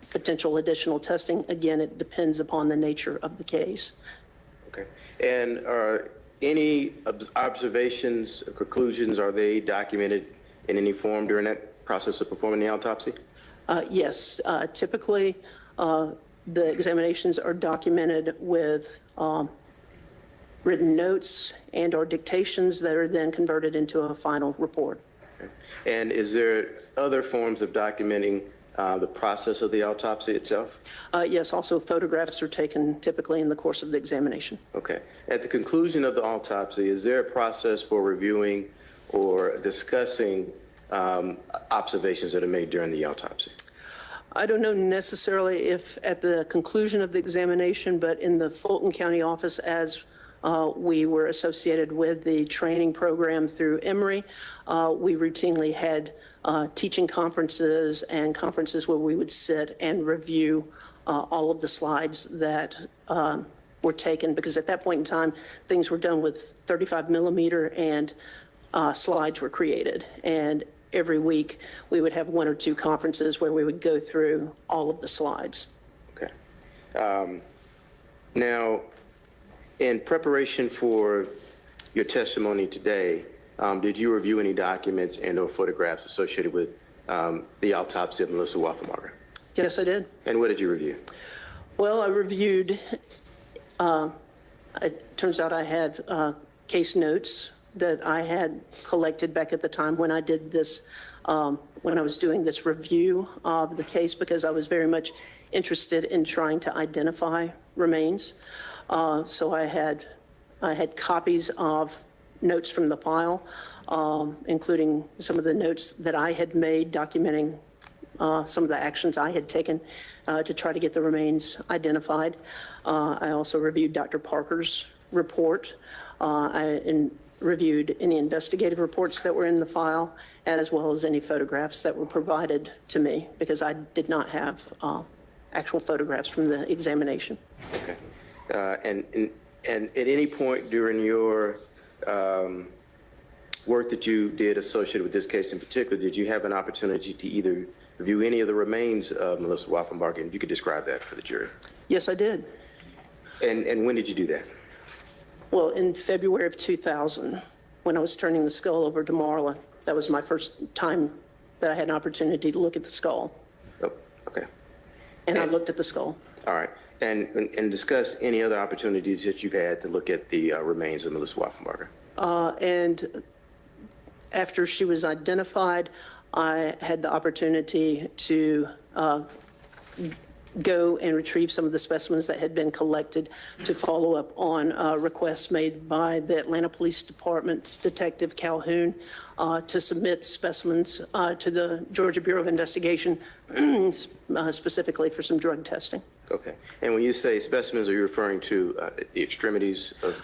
potential additional testing. Again, it depends upon the nature of the case. Okay. And are any observations, or conclusions, are they documented in any form during that process of performing the autopsy? Yes, typically the examinations are documented with written notes and/or dictations that are then converted into a final report. Okay. And is there other forms of documenting the process of the autopsy itself? Yes, also photographs are taken typically in the course of the examination. Okay. At the conclusion of the autopsy, is there a process for reviewing or discussing observations that are made during the autopsy? I don't know necessarily if at the conclusion of the examination, but in the Fulton County office, as we were associated with the training program through Emory, we routinely had teaching conferences and conferences where we would sit and review all of the slides that were taken, because at that point in time, things were done with 35 millimeter and slides were created. And every week, we would have one or two conferences where we would go through all of the slides. Okay. Now, in preparation for your testimony today, did you review any documents and/or photographs associated with the autopsy of Melissa Wolfenbarger? Yes, I did. And what did you review? Well, I reviewed, it turns out I had case notes that I had collected back at the time when I did this, when I was doing this review of the case, because I was very much interested in trying to identify remains. So I had copies of notes from the file, including some of the notes that I had made documenting some of the actions I had taken to try to get the remains identified. I also reviewed Dr. Parker's report. I reviewed any investigative reports that were in the file, as well as any photographs that were provided to me, because I did not have actual photographs from the examination. Okay. And at any point during your work that you did associated with this case in particular, did you have an opportunity to either review any of the remains of Melissa Wolfenbarger? And you could describe that for the jury. Yes, I did. And when did you do that? Well, in February of 2000, when I was turning the skull over to Marla, that was my first time that I had an opportunity to look at the skull. Oh, okay. And I looked at the skull. All right. And discuss any other opportunities that you've had to look at the remains of Melissa Wolfenbarger. And after she was identified, I had the opportunity to go and retrieve some of the specimens that had been collected to follow up on requests made by the Atlanta Police Department's Detective Calhoun to submit specimens to the Georgia Bureau of Investigation, specifically for some drug testing. Okay. And when you say specimens, are you referring to the extremities of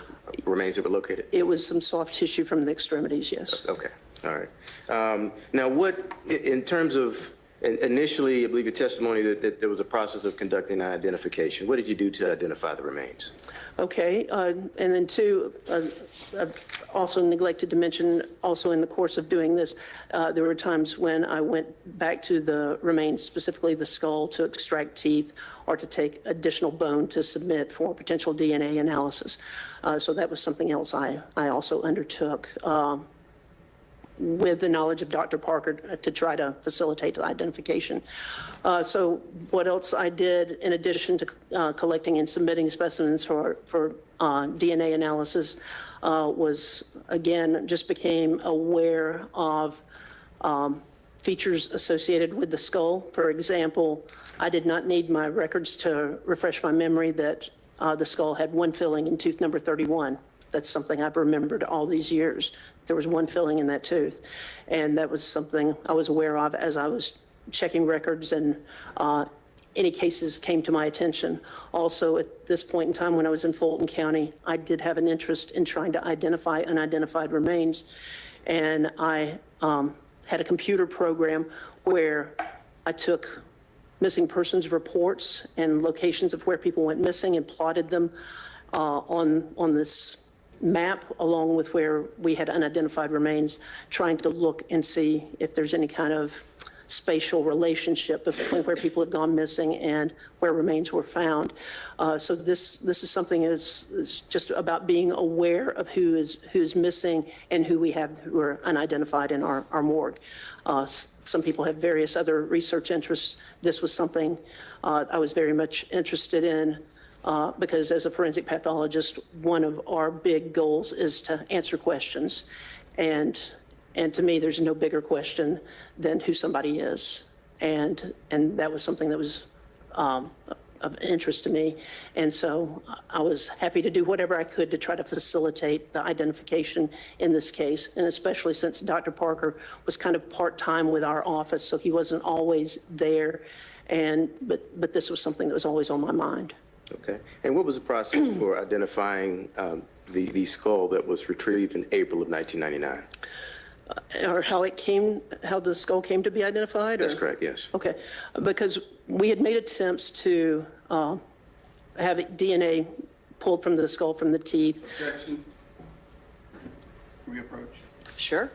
remains that were located? It was some soft tissue from the extremities, yes. Okay. All right. Now, what, in terms of, initially, I believe your testimony that there was a process of conducting an identification. What did you do to identify the remains? Okay. And then two, I've also neglected to mention, also in the course of doing this, there were times when I went back to the remains, specifically the skull, to extract teeth or to take additional bone to submit for potential DNA analysis. So that was something else I also undertook with the knowledge of Dr. Parker to try to facilitate the identification. So what else I did, in addition to collecting and submitting specimens for DNA analysis, was, again, just became aware of features associated with the skull. For example, I did not need my records to refresh my memory that the skull had one filling in tooth number 31. That's something I've remembered all these years. There was one filling in that tooth. And that was something I was aware of as I was checking records and any cases came to my attention. Also, at this point in time when I was in Fulton County, I did have an interest in trying to identify unidentified remains. And I had a computer program where I took missing persons reports and locations of where people went missing and plotted them on this map along with where we had unidentified remains, trying to look and see if there's any kind of spatial relationship between where people have gone missing and where remains were found. So this is something is just about being aware of who's missing and who we have who are unidentified in our morgue. Some people have various other research interests. This was something I was very much interested in because as a forensic pathologist, one of our big goals is to answer questions. And to me, there's no bigger question than who somebody is. And that was something that was of interest to me. And so I was happy to do whatever I could to try to facilitate the identification in this case. And especially since Dr. Parker was kind of part-time with our office, so he wasn't always there. But this was something that was always on my mind. Okay. And what was the process for identifying the skull that was retrieved in April of 1999? Or how the skull came to be identified? That's correct, yes. Okay, because we had made attempts to have DNA pulled from the skull, from the teeth. Objection. Can we approach? Sure.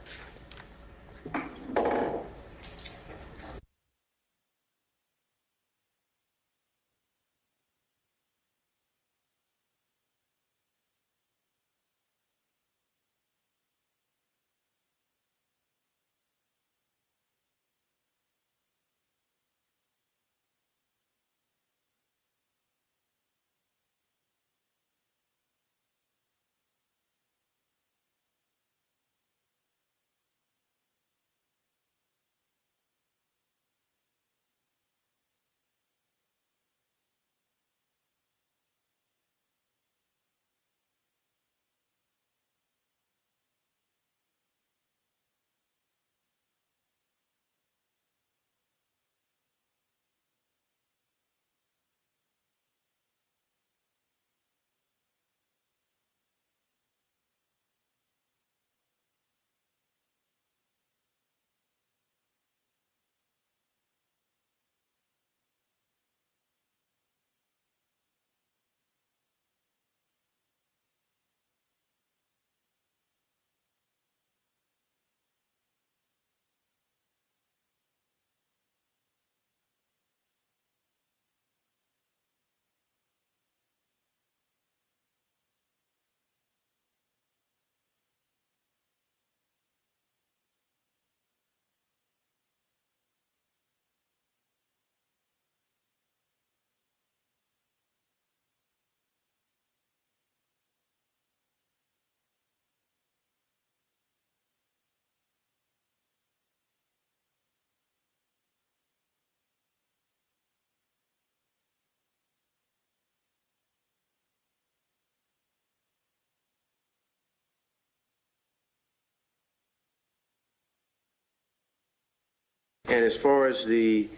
And as far as the,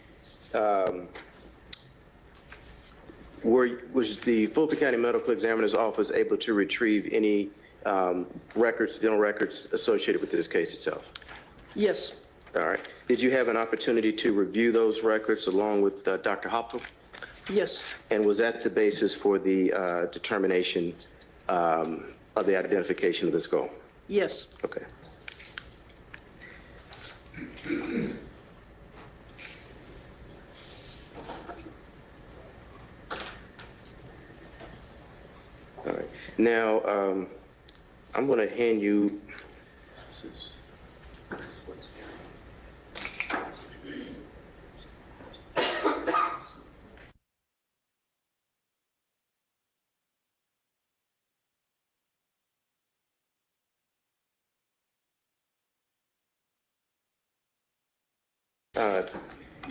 was the Fulton County Medical Examiner's Office able to retrieve any records, dental records associated with this case itself? Yes, All right. Did you have an opportunity to review those records along with Dr. Hoptel? yes, And was that the basis for the determination of the identification of the skull? yes. Okay. All right. Now, I'm going to hand you.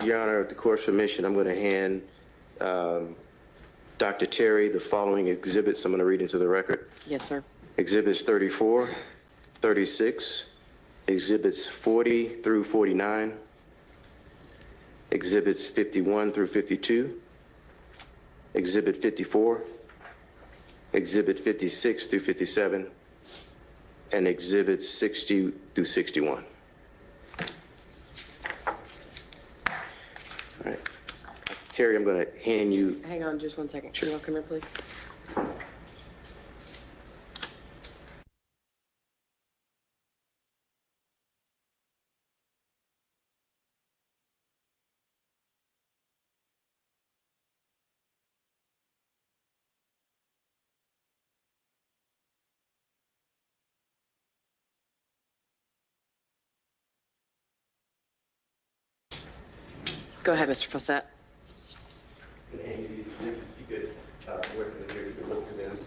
Your Honor, with the court's permission, I'm going to hand Dr. Terry the following exhibits I'm going to read into the record. Yes, sir. Exhibits 34, 36, Exhibits 40 through 49, Exhibits 51 through 52, Exhibit 54, Exhibit 56 through 57, and Exhibits 60 through 61. All right. Terry, I'm going to hand you. Hang on just one second. Sure. Come here, please. Go ahead, Mr. Fossett. Andy, you could, wait for the jury to look through them.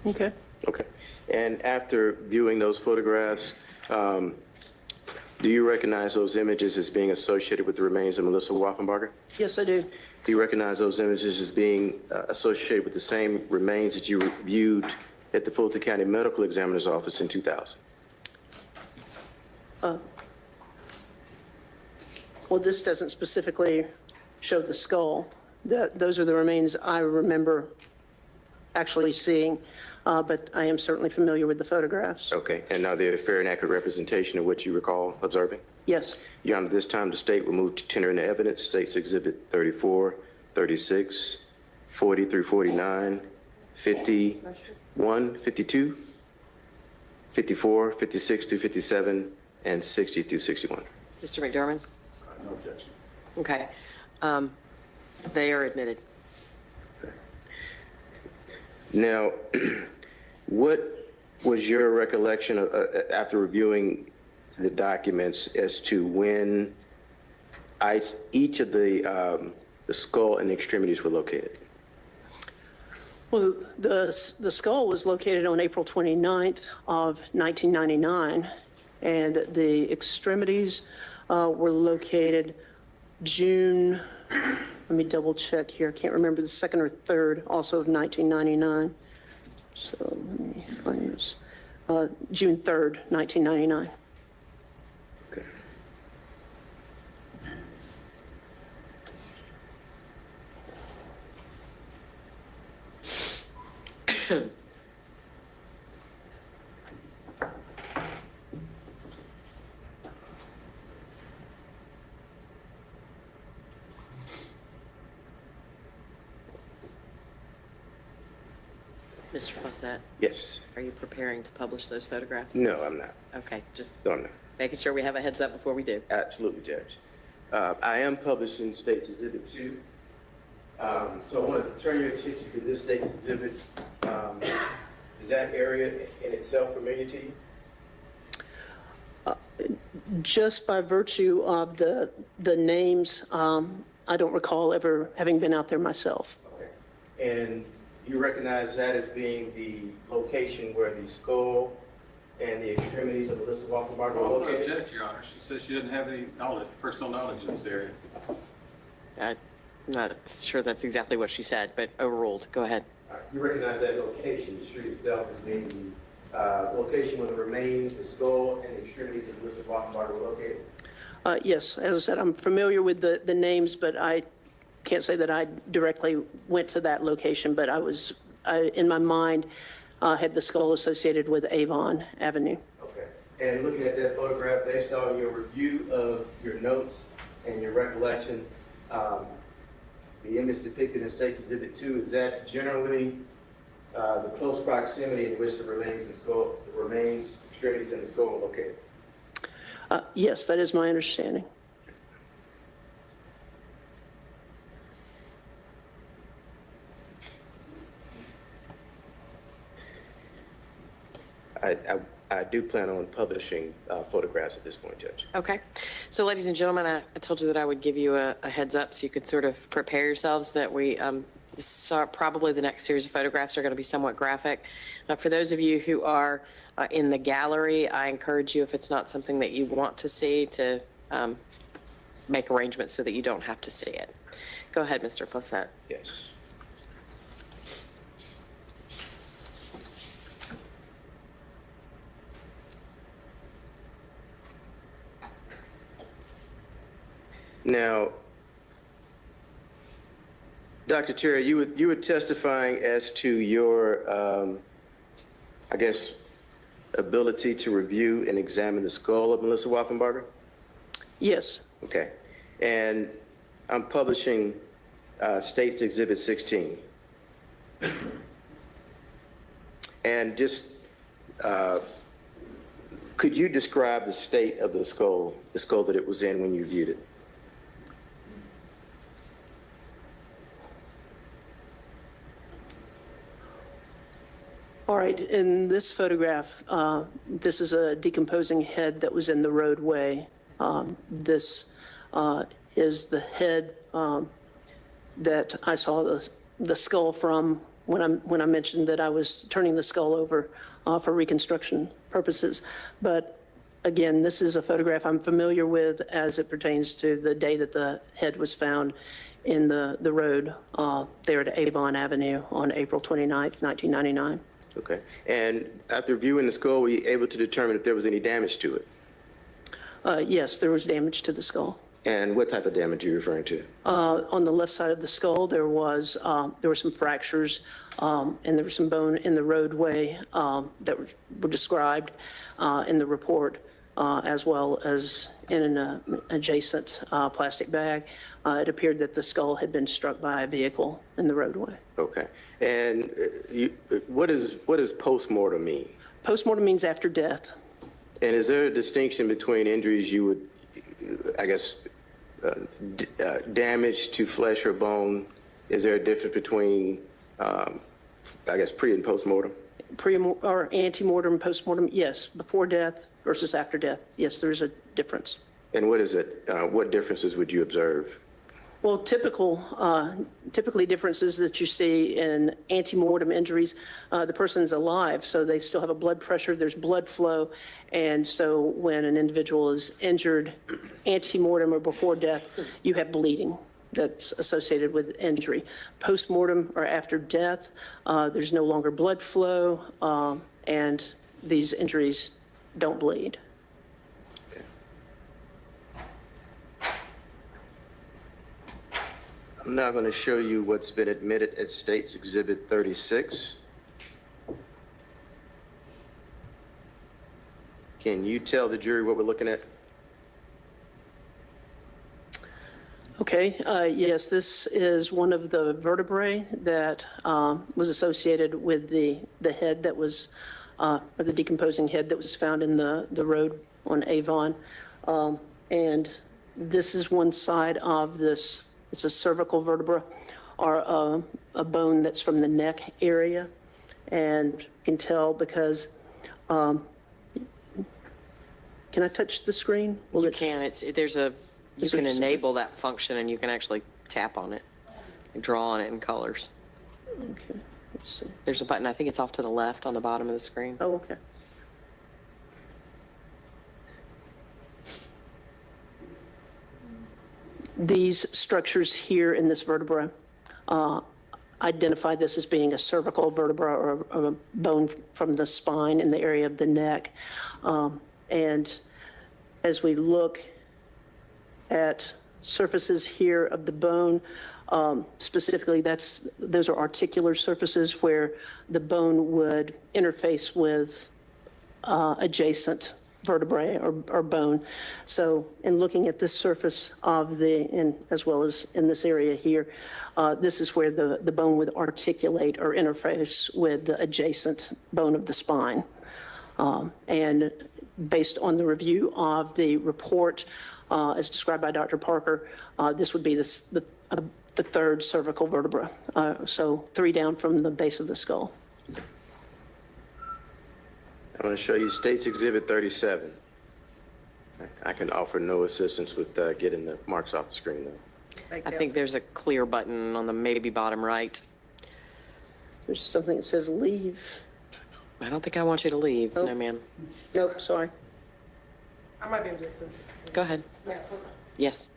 Okay. Okay. And after viewing those photographs, do you recognize those images as being associated with the remains of Melissa Wolfenbarger? Yes, I do. Do you recognize those images as being associated with the same remains that you viewed at the Fulton County Medical Examiner's Office in 2000? Well, this doesn't specifically show the skull. Those are the remains I remember actually seeing, but I am certainly familiar with the photographs. Okay. And are they a fair and accurate representation of what you recall observing? Yes. Your Honor, this time the state will move to tender into evidence States Exhibit 34, 36, 40 through 49, 51, 52, 54, 56 through 57, and 60 through 61. Mr. McDermott? No objection. Okay. They are admitted. Now, what was your recollection after reviewing the documents as to when each of the skull and the extremities were located? Well, the skull was located on April 29th of 1999, and the extremities were located June, let me double check here, I can't remember the 2nd or 3rd, also of 1999. So let me find this. June 3rd, 1999. Okay. Mr. Fawcett, Yes. are you preparing to publish those photographs? No, I'm not. Okay, just No, I'm not. making sure we have a heads up before we do. Absolutely, Judge. I am publishing State's Exhibit 2. So I want to turn your attention to this State's Exhibit. Is that area in itself familiar to you? Just by virtue of the names, I don't recall ever having been out there myself. Okay. And you recognize that as being the location where the skull and the extremities of Melissa Wolfenbarger I are will located? object, Your Honor. She says she didn't have any knowledge, personal knowledge in this area. I'm not sure that's exactly what she said, but overruled. Go ahead. You recognize that location, the street itself, as being the location where the remains, the skull, and the extremities of Melissa Wolfenbarger were located? Yes, as I said, I'm familiar with the names, but I can't say that I directly went to that location, but in my mind, had the skull associated with Avon Avenue. Okay. And looking at that photograph, based on your review of your notes and your recollection, the image depicted in State's Exhibit 2, is that generally the close proximity in which the remains, extremities, and the skull are located? Yes, that is my understanding. I do plan on publishing photographs at this point, Judge. Okay. So ladies and gentlemen, I told you that I would give you a heads up so you could sort of prepare yourselves that probably the next series of photographs are going to be somewhat graphic. For those of you who are in the gallery, I encourage you, if it's not something that you want to see, to make arrangements so that you don't have to see it. Go ahead, Mr. Fawcett. Yes. Now, Dr. Terry, you were testifying as to your, I guess, ability to review and examine the skull of Melissa Wolfenbarger? Yes. Okay. And I'm publishing State's Exhibit 16. And just, could you describe the state of the skull that it was in when you viewed it? All right, in this photograph, this is a decomposing head that was in the roadway. This is the head that I saw the skull from when I mentioned that I was turning the skull over for reconstruction purposes. But again, this is a photograph I'm familiar with as it pertains to the day that the head was found in the road there at Avon Avenue on April 29th, 1999. Okay. And after viewing the skull, were you able to determine if there was any damage to it? Yes, there was damage to the skull. And what type of damage are you referring to? On the left side of the skull, there were some fractures, and there was some bone in the roadway that were described in the report, as well as in an adjacent plastic bag. It appeared that the skull had been struck by a vehicle in the roadway. Okay. And what does post-mortem mean? Postmortem means after death. And is there a distinction between injuries you would, I guess, damage to flesh or bone? Is there a difference between, I guess, pre and post-mortem? Or ante-mortem, post-mortem, yes. Before death versus after death, yes, there's a difference. And what is it? What differences would you observe? Well, typically differences that you see in ante-mortem injuries, the person's alive, so they still have a blood pressure, there's blood flow, and so when an individual is injured ante-mortem or before death, you have bleeding that's associated with injury. Post-mortem or after death, there's no longer blood flow, and these injuries don't bleed. I'm now going to show you what's been admitted at State's Exhibit 36. Can you tell the jury what we're looking at? Okay. Okay, yes, this is one of the vertebrae that was associated with the head that was, or the decomposing head that was found in the road on Avon. And this is one side of this, it's a cervical vertebra, or a bone that's from the neck area. And you can tell because, can I touch the screen? Will You it- can, you can enable that function and you can actually tap on it, and draw on it in colors. Okay, let's see. There's a button, I think it's off to the left on the bottom of the screen. Oh, okay. These structures here in this vertebra identify this as being a cervical vertebra or a bone from the spine in the area of the neck. And as we look at surfaces here of the bone, specifically those are articular surfaces where the bone would interface with adjacent vertebrae or bone. So in looking at this surface of as well as in this area here, this is where the bone would articulate or interface with the adjacent bone of the spine. And based on the review of the report, as described by Dr. Parker, this would be the third cervical vertebra, so 3 down from the base of the skull. I'm going to show you States Exhibit 37. I can offer no assistance with getting the marks off the screen, though. I think there's a clear button on the maybe bottom right. There's something that says leave. I don't think I want you to leave, Oh. no ma'am. Nope, sorry. I might be able to assist. Go ahead. Yeah. Yes.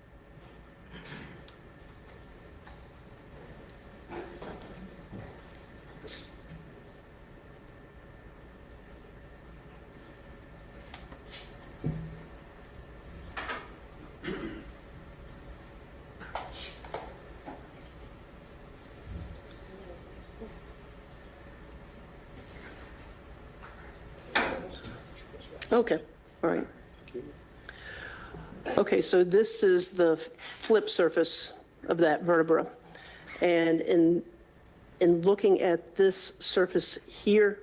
Okay, all right. Okay, so this is the flip surface of that vertebra. And in looking at this surface here,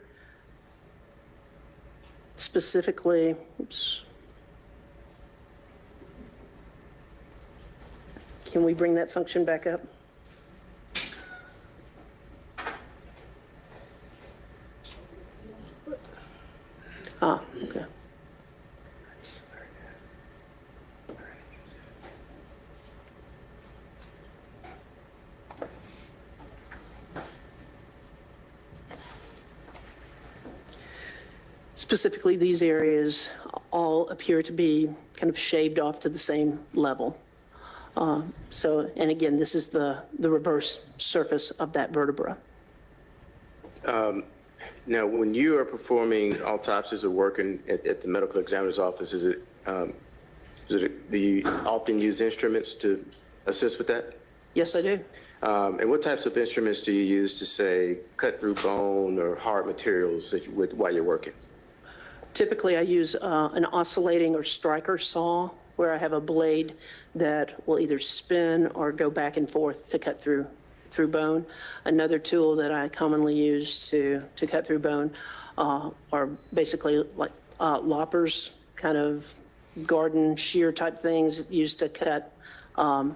specifically, oops. Can we bring that function back up? Okay. Specifically, these areas all appear to be kind of shaved off to the same level. So, and again, this is the reverse surface of that vertebra. Now, when you are performing autopsies or working at the medical examiner's office, do you often use instruments to assist with that? Yes, I do. And what types of instruments do you use to, say, cut through bone or hard materials while you're working? Typically, I use an oscillating or striker saw where I have a blade that will either spin or go back and forth to cut through bone. Another tool that I commonly use to cut through bone are basically like loppers, kind of garden shear type things used to cut like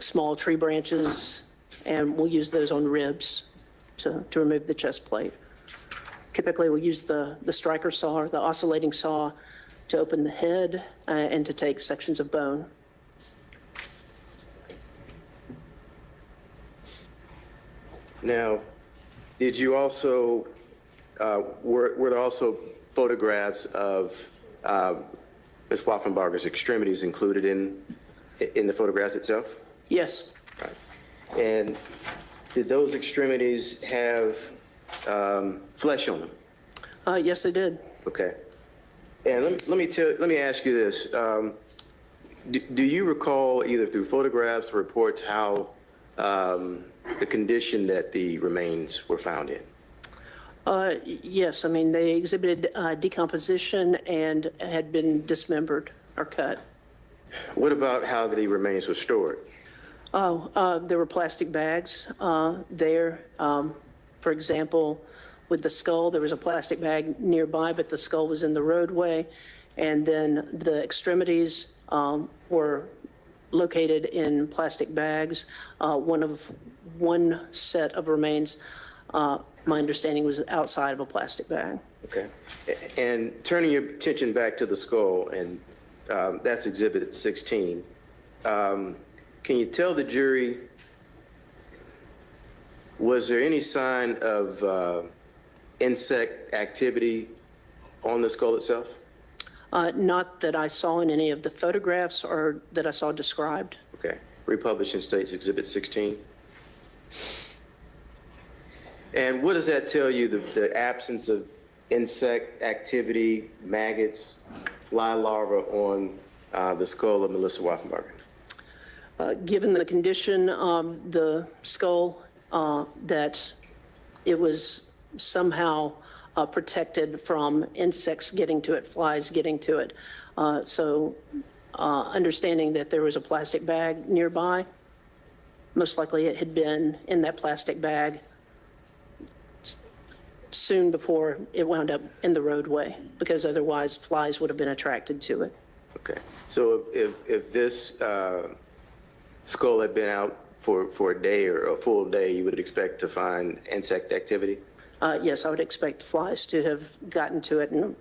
small tree branches, and we'll use those on ribs to remove the chest plate. Typically, we'll use the striker saw or the oscillating saw to open the head and to take sections of bone. Now, did you also, were there also photographs of Ms. Wolfenbarger's extremities included in the photographs itself? Yes. Right. And did those extremities have flesh on them? Yes, they did. Okay. And let me ask you this. Do you recall either through photographs or reports how the condition that the remains were found in? Yes, I mean, they exhibited decomposition and had been dismembered or cut. What about how the remains were stored? There were plastic bags there. For example, with the skull, there was a plastic bag nearby, but the skull was in the roadway. And then the extremities were located in plastic bags. One set of remains, my understanding, was outside of a plastic bag. Okay. And turning your attention back to the skull, and that's Exhibit 16, can you tell the jury, was there any sign of insect activity on the skull itself? Not that I saw in any of the photographs or that I saw described. Okay. Republished in States Exhibit 16. And what does that tell you, the absence of insect activity, maggots, fly larvae on the skull of Melissa Wolfenbarger? Given the condition of the skull, that it was somehow protected from insects getting to it, flies getting to it. So understanding that there was a plastic bag nearby, most likely it had been in that plastic bag soon before it wound up in the roadway, because otherwise flies would have been attracted to it. Okay. So if this skull had been out for a day or a full day, you would expect to find insect activity? Yes, I would expect flies to have gotten to it and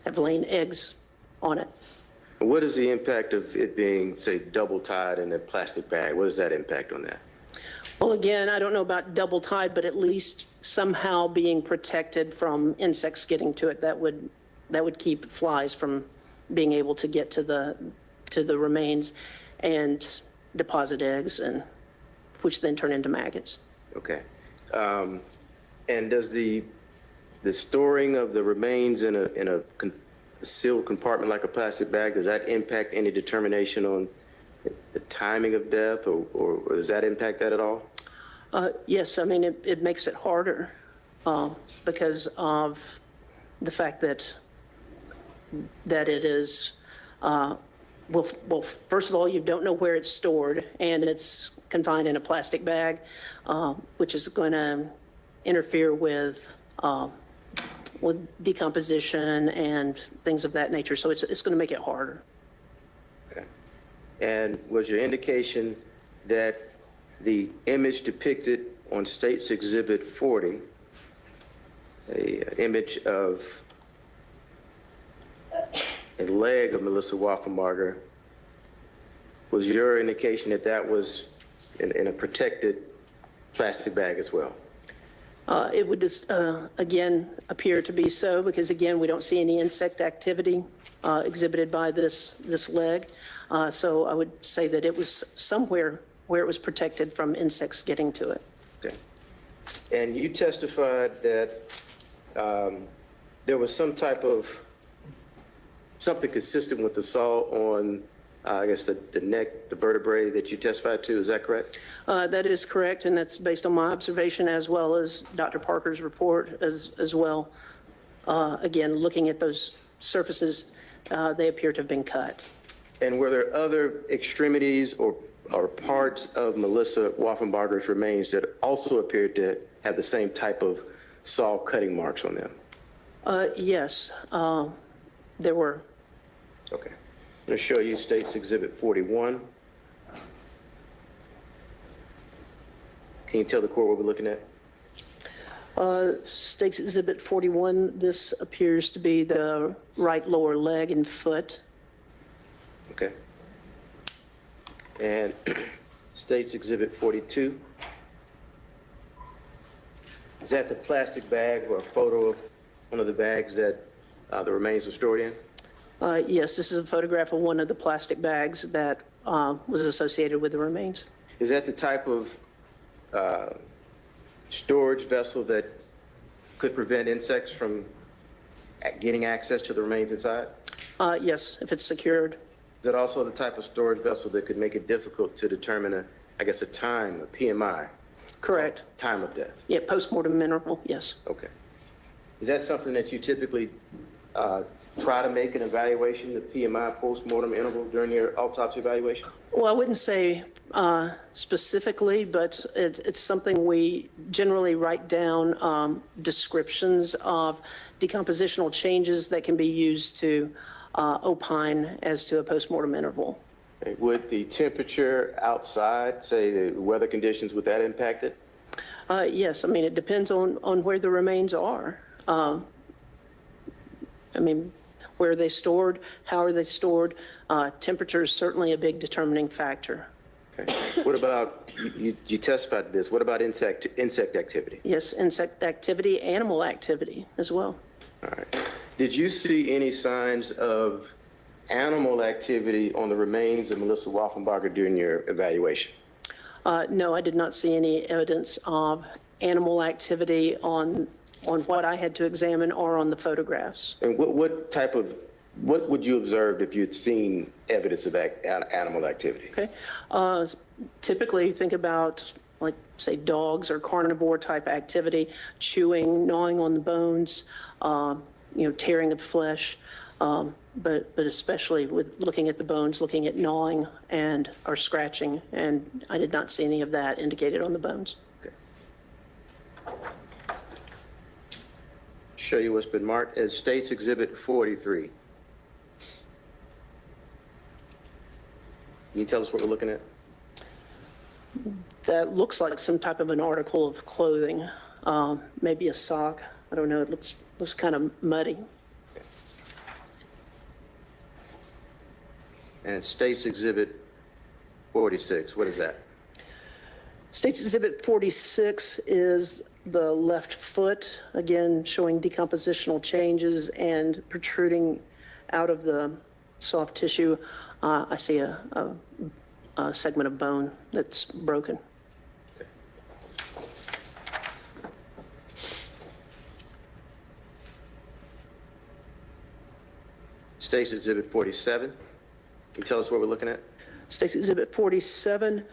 have laid eggs on it. What is the impact of it being, say, double tied in a plastic bag? What is that impact on that? Well, again, I don't know about double tied, but at least somehow being protected from insects getting to it. That would keep flies from being able to get to the remains and deposit eggs, and which then turn into maggots. Okay. And does the storing of the remains in a sealed compartment like a plastic bag, does that impact any determination on the timing of death, or does that impact that at all? Yes, I mean, it makes it harder because of the fact that it is, well, first of all, you don't know where it's stored, and it's confined in a plastic bag, which is going to interfere with decomposition and things of that nature. So it's going to make it harder. Okay. And was your indication that the image depicted on State's Exhibit 40, an image of a leg of Melissa Wolfenbarger, was your indication that that was in a protected plastic bag as well? It would just, again, appear to be so, because again, we don't see any insect activity exhibited by this leg. So I would say that it was somewhere where it was protected from insects getting to it. Okay. And you testified that there was some type of, something consistent with the saw on, I guess, the neck, the vertebrae that you testified to. Is that correct? That is correct, and that's based on my observation as well as Dr. Parker's report as well. Again, looking at those surfaces, they appear to have been cut. And were there other extremities or parts of Melissa Wolfenbarger's remains that also appeared to have the same type of saw cutting marks on them? Yes, there were. Okay. I'm going to show you State's Exhibit 41. Can you tell the court what we're looking at? State's Exhibit 41, this appears to be the right lower leg and foot. Okay. And State's Exhibit 42. Is that the plastic bag or a photo of one of the bags that the remains were stored in? Yes, this is a photograph of one of the plastic bags that was associated with the remains. Is that the type of storage vessel that could prevent insects from getting access to the remains inside? Yes, if it's secured. Is that also the type of storage vessel that could make it difficult to determine a time, a PMI? Correct. Time of death? Yeah, postmortem interval, yes. Okay. Is that something that you typically try to make an evaluation, the PMI postmortem interval during your autopsy evaluation? Well, I wouldn't say specifically, but it's something we generally write down descriptions of decompositional changes that can be used to opine as to a postmortem interval. Okay. Would the temperature outside, say the weather conditions, would that impact it? Yes, I mean, it depends on where the remains are. I mean, where are they stored? How are they stored? Temperature is certainly a big determining factor. Okay. What about, you testified to this, what about insect activity? Yes, insect activity, animal activity as well. All right. Did you see any signs of animal activity on the remains of Melissa Wolfenbarger during your evaluation? No, I did not see any evidence of animal activity on what I had to examine or on the photographs. And what would you observe if you'd seen evidence of animal activity? Okay. Typically, think about, like, say, dogs or carnivore type activity, chewing, gnawing on the bones, tearing of flesh, but especially with looking at the bones, looking at gnawing or scratching, and I did not see any of that indicated on the bones. Okay. Show you what's been marked as State's Exhibit 43. Can you tell us what we're looking at? That looks like some type of an article of clothing, maybe a sock. I don't know. It looks kind of muddy. And State's Exhibit 46, what is that? State's Exhibit 46 is the left foot, again, showing decompositional changes and protruding out of the soft tissue. I see a segment of bone that's broken. State's Exhibit 47. Can you tell us what we're looking at? State's Exhibit 47,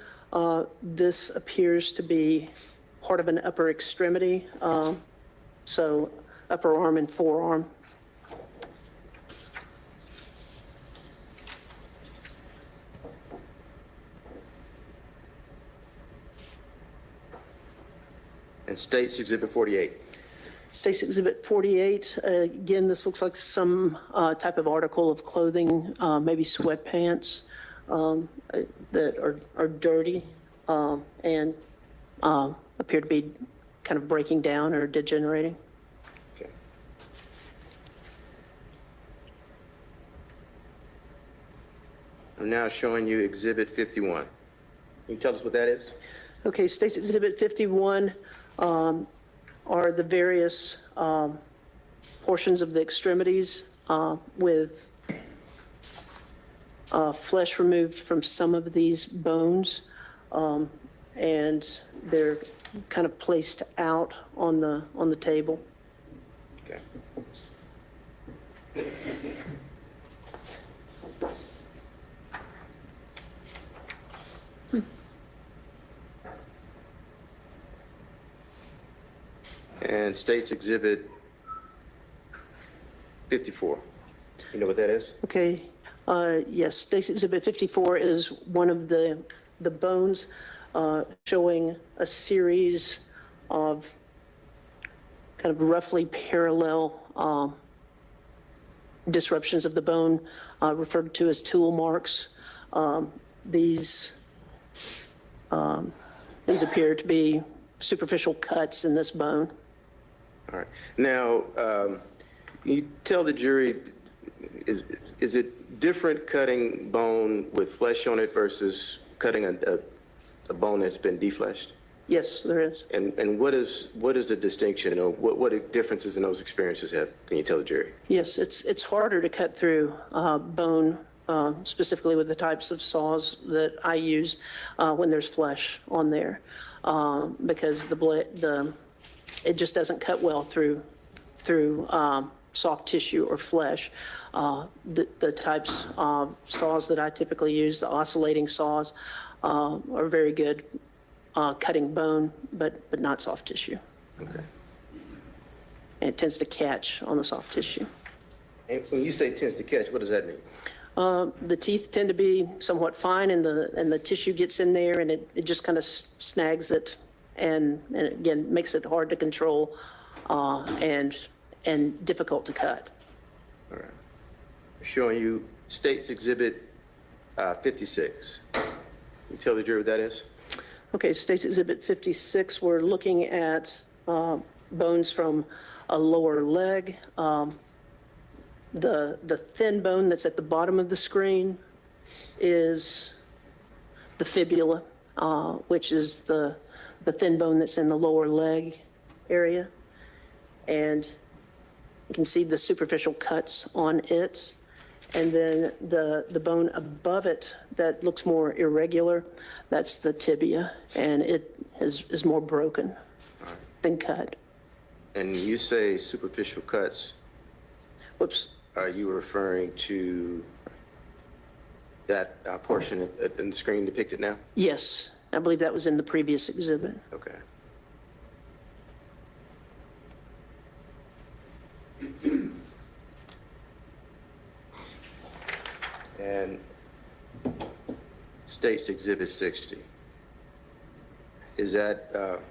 this appears to be part of an upper extremity, so upper arm and forearm. And State's Exhibit 48. State's Exhibit 48, again, this looks like some type of article of clothing, maybe sweatpants that are dirty and appear to be kind of breaking down or degenerating. Okay. I'm now showing you Exhibit 51. Can you tell us what that is? Okay, State's Exhibit 51 are the various portions of the extremities with flesh removed from some of these bones, and they're kind of placed out on the table. Okay. And State's Exhibit 54. You know what that is? Okay, yes, State's Exhibit 54 is one of the bones showing a series of kind of roughly parallel disruptions of the bone, referred to as tool marks. These appear to be superficial cuts in this bone. All right. Now, you tell the jury, is it different cutting bone with flesh on it versus cutting a bone that's been defleshed? Yes, there is. And what is the distinction, or what differences in those experiences have? Can you tell the jury? Yes, it's harder to cut through bone, specifically with the types of saws that I use when there's flesh on there, because it just doesn't cut well through soft tissue or flesh. The types of saws that I typically use, the oscillating saws, are very good cutting bone, but not soft tissue. Okay. And it tends to catch on the soft tissue. And when you say tends to catch, what does that mean? The teeth tend to be somewhat fine, and the tissue gets in there, and it just kind of snags it, and again, makes it hard to control, and difficult to cut. All right. Showing you States Exhibit 56. Can you tell the jury what that is? Okay, State's Exhibit 56, we're looking at bones from a lower leg. The thin bone that's at the bottom of the screen is the fibula, which is the thin bone that's in the lower leg area. And you can see the superficial cuts on it. And then the bone above it that looks more irregular, that's the tibia, and it is more broken than cut. And you say superficial cuts. Whoops. Are you referring to that portion in the screen depicted now? Yes, I believe that was in the previous exhibit. Okay. And States Exhibit 60. Is that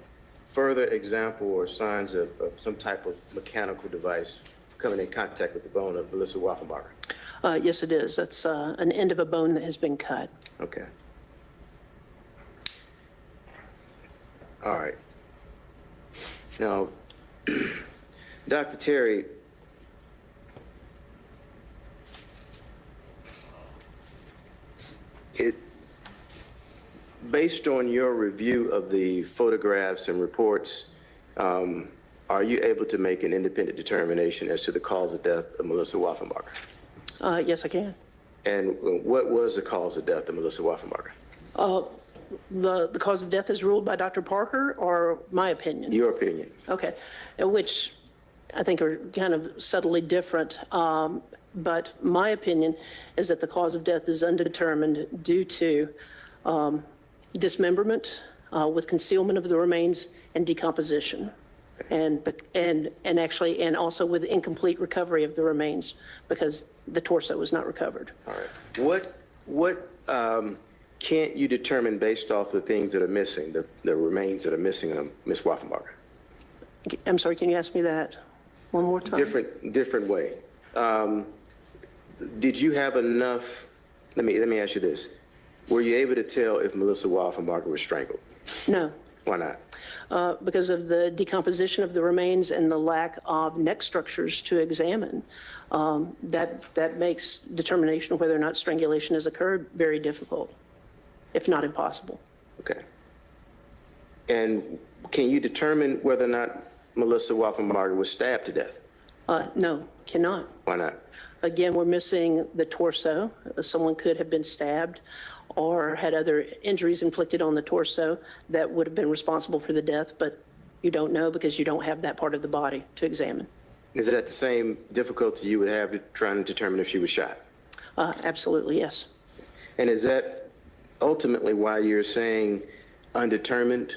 further example or signs of some type of mechanical device coming in contact with the bone of Melissa Wolfenbarger? Yes, it is. That's an end of a bone that has been cut. Okay. All right. Now, Dr. Terry, based on your review of the photographs and reports, are you able to make an independent determination as to the cause of death of Melissa Wolfenbarger? Yes, I can. And what was the cause of death of Melissa Wolfenbarger? The cause of death is ruled by Dr. Parker, or my opinion? Your opinion. Okay, which I think are kind of subtly different. But my opinion is that the cause of death is undetermined due to dismemberment with concealment of the remains and decomposition. And actually, and also with incomplete recovery of the remains because the torso was not recovered. All right. What can't you determine based off the things that are missing, the remains that are missing of Ms. Wolfenbarger? I'm sorry, can you ask me that one more time? Different way. Did you have enough, let me ask you this. Were you able to tell if Melissa Wolfenbarger was strangled? No. Why not? Because of the decomposition of the remains and the lack of neck structures to examine. That makes determination of whether or not strangulation has occurred very difficult, if not impossible. Okay. And can you determine whether or not Melissa Wolfenbarger was stabbed to death? No, cannot. Why not? Again, we're missing the torso. Someone could have been stabbed or had other injuries inflicted on the torso that would have been responsible for the death, but you don't know because you don't have that part of the body to examine. Is that the same difficulty you would have trying to determine if she was shot? Absolutely, yes. And is that ultimately why you're saying undetermined?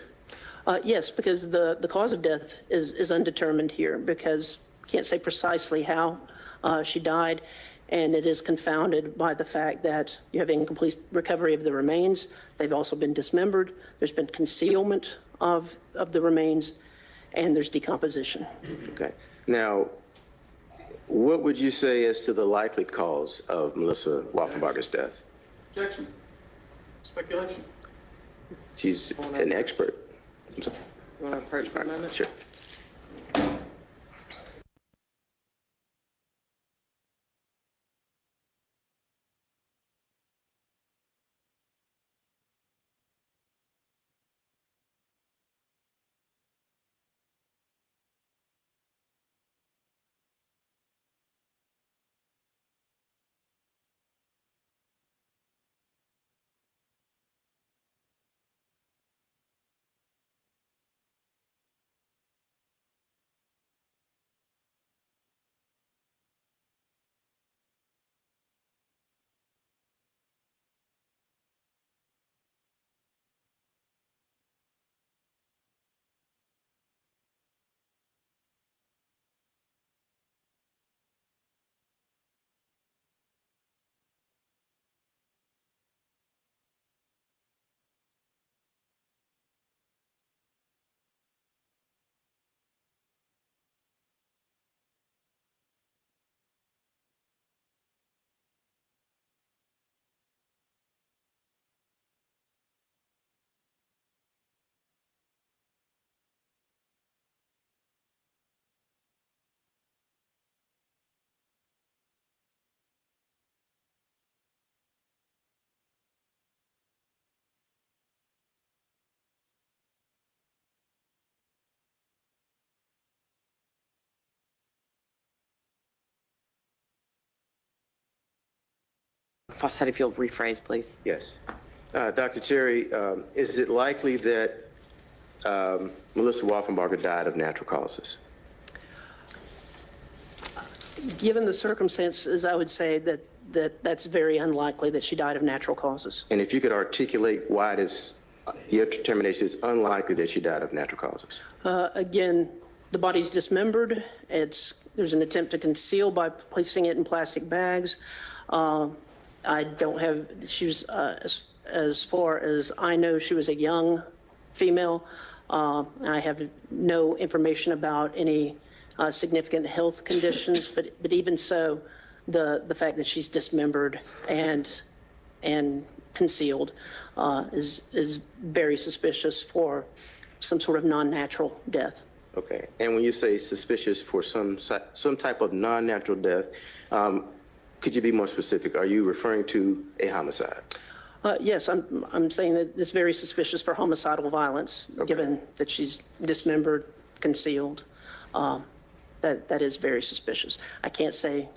Yes, because the cause of death is undetermined here because can't say precisely how she died, and it is confounded by the fact that you have incomplete recovery of the remains. They've also been dismembered. There's been concealment of the remains, and there's decomposition. Okay. Now, what would you say as to the likely cause of Melissa Wolfenbarger's death? Objection. Speculation. She's an expert. I'm sorry. You want to approach for a moment? Sure. Fawcett, if you'll rephrase, please. Yes. Dr. Cherry, is it likely that Melissa Wolfenbarger died of natural causes? Given the circumstances, I would say that's very unlikely that she died of natural causes. And if you could articulate why your determination is unlikely that she died of natural causes. Again, the body's dismembered. There's an attempt to conceal by placing it in plastic bags. I don't have, she was, as far as I know, she was a young female. I have no information about any significant health conditions, but even so, the fact that she's dismembered and concealed is very suspicious for some sort of non-natural death. Okay. And when you say suspicious for some type of non-natural death, could you be more specific? Are you referring to a homicide? Yes, I'm saying that it's very suspicious for homicidal violence, given that she's dismembered, concealed. That is very suspicious. I can't say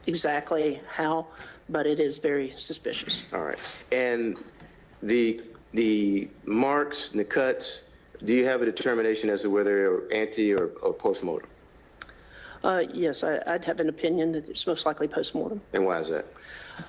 exactly how, but it is very suspicious. All right. And the marks and the cuts, do you have a determination as to whether they're ante or postmortem? Yes, I'd have an opinion that it's most likely postmortem. And why is that?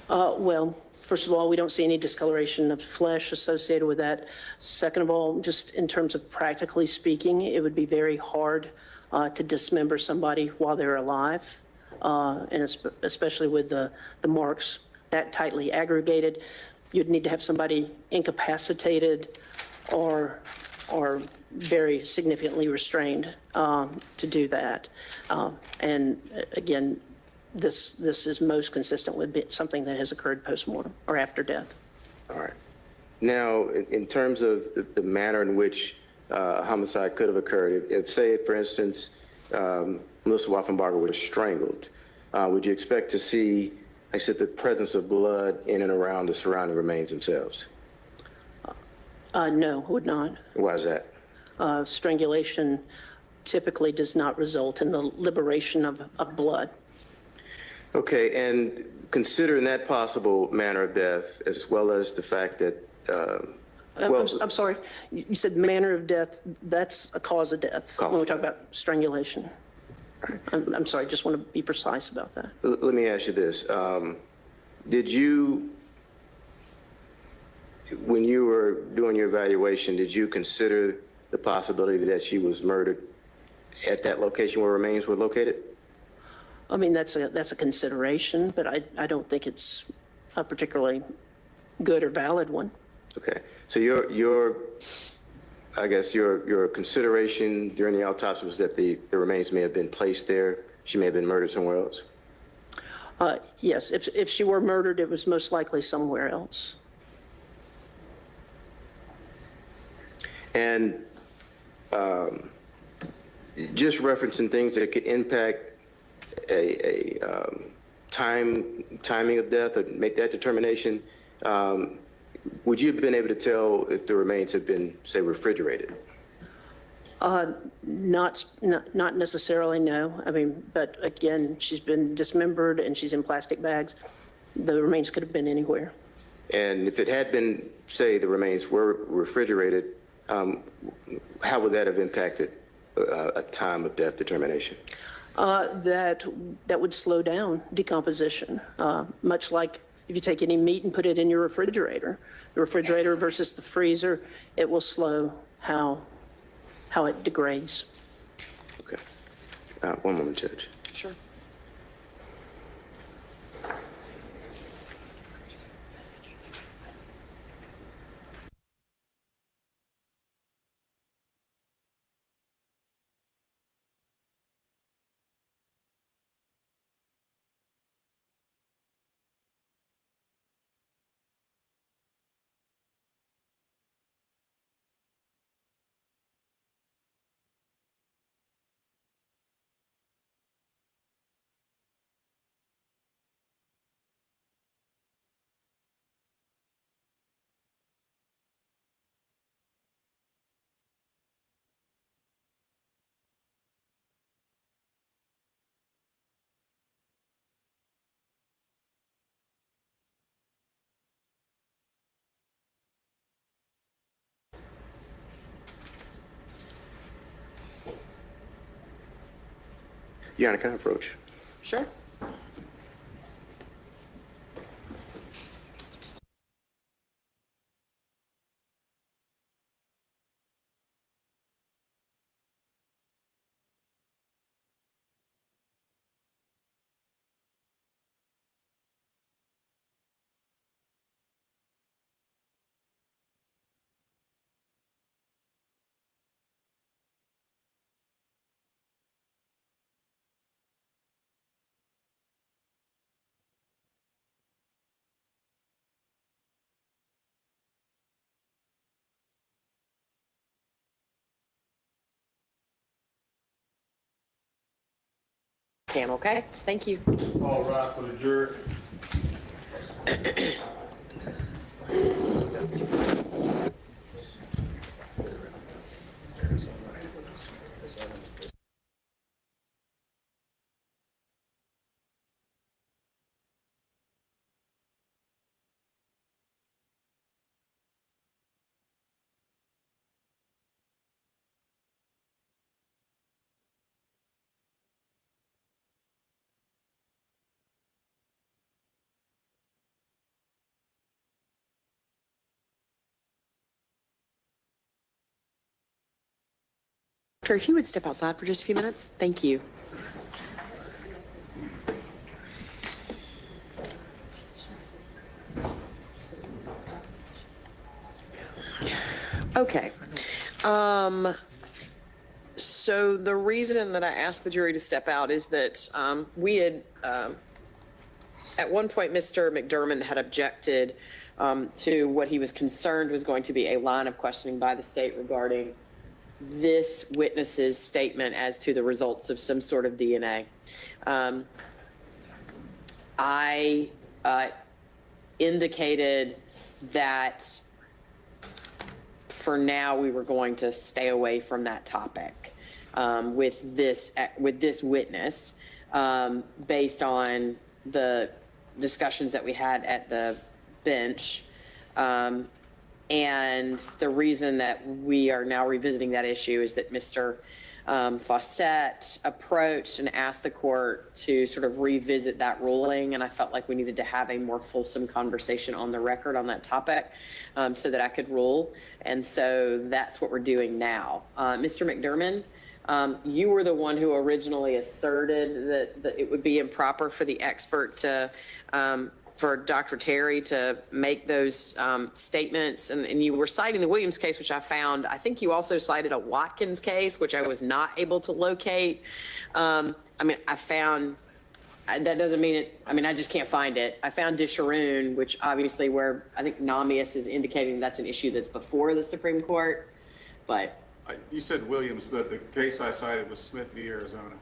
Well, first of all, we don't see any discoloration of flesh associated with that. Second of all, just in terms of practically speaking, it would be very hard to dismember somebody while they're alive, and especially with the marks that tightly aggregated. You'd need to have somebody incapacitated or very significantly restrained to do that. And again, this is most consistent with something that has occurred post-mortem or after death. All right. Now, in terms of the manner in which homicide could have occurred, if say, for instance, Melissa Wolfenbarger was strangled, would you expect to see, like I said, the presence of blood in and around the surrounding remains themselves? No, would not. Why is that? Strangulation typically does not result in the liberation of blood. Okay, and considering that possible manner of death, as well as the fact that, I'm sorry, you said manner of death, that's a cause of death when we talk about strangulation. I'm sorry, just want to be precise about that. Let me ask you this. Did you, when you were doing your evaluation, did you consider the possibility that she was murdered at that location where remains were located? I mean, that's a consideration, but I don't think it's a particularly good or valid one. Okay. So your I guess your consideration during the autopsy was that the remains may have been placed there. She may have been murdered somewhere else. Yes, if she were murdered, it was most likely somewhere else. And just referencing things that could impact a timing of death or make that determination, would you have been able to tell if the remains had been, say, refrigerated? Not necessarily, no. I mean, but again, she's been dismembered and she's in plastic bags. The remains could have been anywhere. And if it had been, say, the remains were refrigerated, how would that have impacted a time of death determination? That would slow down decomposition, much like if you take any meat and put it in your refrigerator. The refrigerator versus the freezer, it will slow how it degrades. Okay. One moment, Judge. Sure. Your Honor, can I approach? Sure. Can, okay? Thank you. All rise for the jury. Doctor, if you would step outside for just a few minutes, thank you. Okay. So the reason that I asked the jury to step out is that we had, at one point, Mr. McDermott had objected to what he was concerned was going to be a line of questioning by the state regarding this witness's statement as to the results of some sort of DNA. I indicated that for now we were going to stay away from that topic with this witness based on the discussions that we had at the bench. And the reason that we are now revisiting that issue is that Mr. Fawcett approached and asked the court to sort of revisit that ruling, and I felt like we needed to have a more fulsome conversation on the record on that topic so that I could rule, and so that's what we're doing now. Mr. McDermott, you were the one who originally asserted that it would be improper for the expert to for Dr. Terry to make those statements. And you were citing the Williams case, which I found. I think you also cited a Watkins case, which I was not able to locate. I mean, I found, that doesn't mean it, I mean, I just can't find it. I found Disharoon, which obviously where I think Namias is indicating that's an issue that's before the Supreme Court, but. You said Williams, but the case I cited was Smith v. Arizona.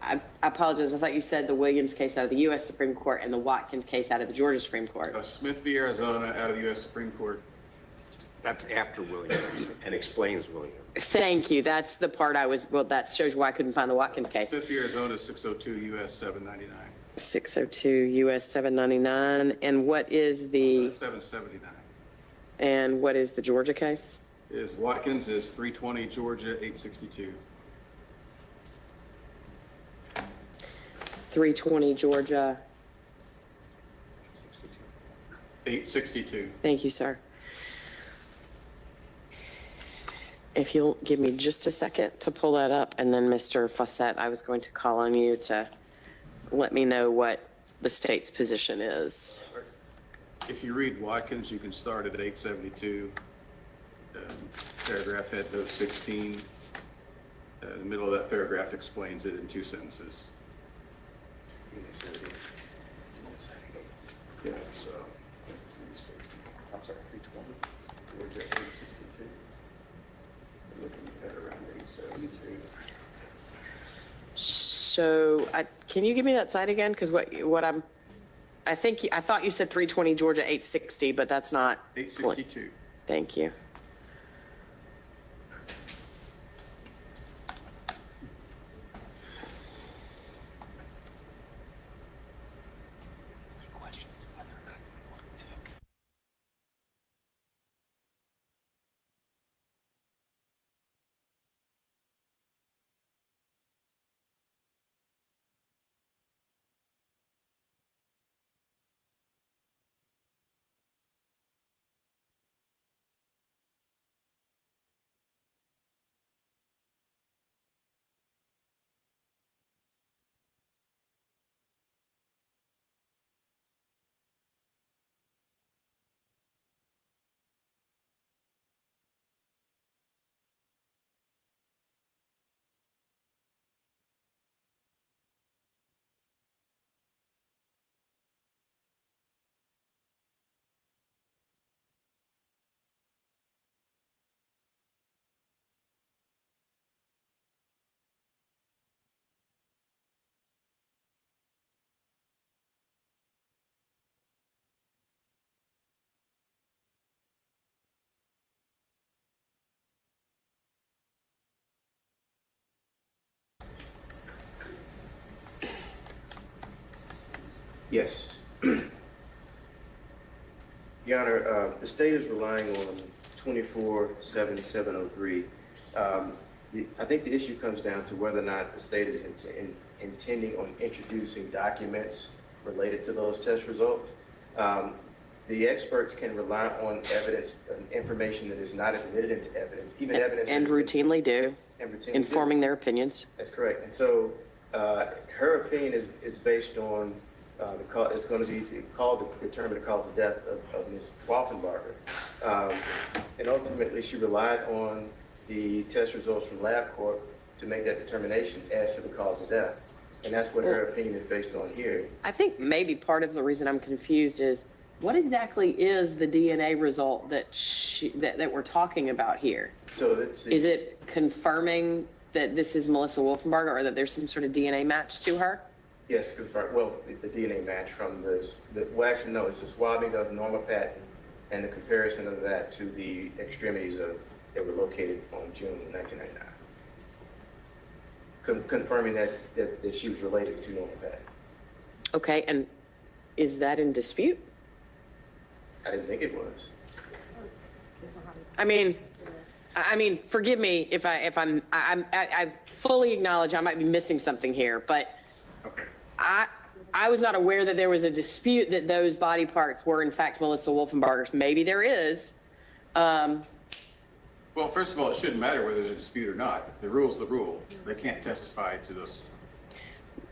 I apologize. I thought you said the Williams case out of the U.S. Supreme Court and the Watkins case out of the Georgia Supreme Court. Smith v. Arizona out of the U.S. Supreme Court. That's after Williams and explains Williams. Thank you. That's the part I was, well, that shows you why I couldn't find the Watkins case. Smith v. Arizona, 602 U.S. 799. 602 U.S. 799. And what is the? 779. And what is the Georgia case? Watkins is 320 Georgia 862. 320 Georgia. 862. Thank you, sir. If you'll give me just a second to pull that up, and then Mr. Fawcett, I was going to call on you to let me know what the state's position is. If you read Watkins, you can start at 872, paragraph head note 16. The middle of that paragraph explains it in 2 sentences. Yeah, so, I'm sorry, 320. Georgia 862. Looking at around 872. So can you give me that site again? Because I thought you said 320 Georgia 860, but that's not. 862. Thank you. Yes. Your Honor, the state is relying on 247703. I think the issue comes down to whether or not the state is intending on introducing documents related to those test results. The experts can rely on evidence, information that is not admitted into evidence, even evidence. And routinely do, and routinely informing do. their opinions. That's correct. And so her opinion is based on it's going to be called to determine the cause of death of Ms. Wolfenbarger. And ultimately, she relied on the test results from LabCorp to make that determination as to the cause of death. And that's what her opinion is based on here. I think maybe part of the reason I'm confused is what exactly is the DNA result that that we're talking about here? So that's Is it confirming that this is Melissa Wolfenbarger or that there's some sort of DNA match to her? yes, confirmed. Well, the DNA match from well, actually, no, it's the swabbing of Norma Patton and the comparison of that to the extremities that were located on June 1999. Confirming that she was related to Norma Patton. Okay, and is that in dispute? I didn't think it was. I mean, forgive me if I fully acknowledge I might be missing something here, but I was not aware that there was a dispute that those body parts were in fact Melissa Wolfenbarger's. Maybe there is. Well, first of all, it shouldn't matter whether there's a dispute or not. The rule's the rule. They can't testify to those.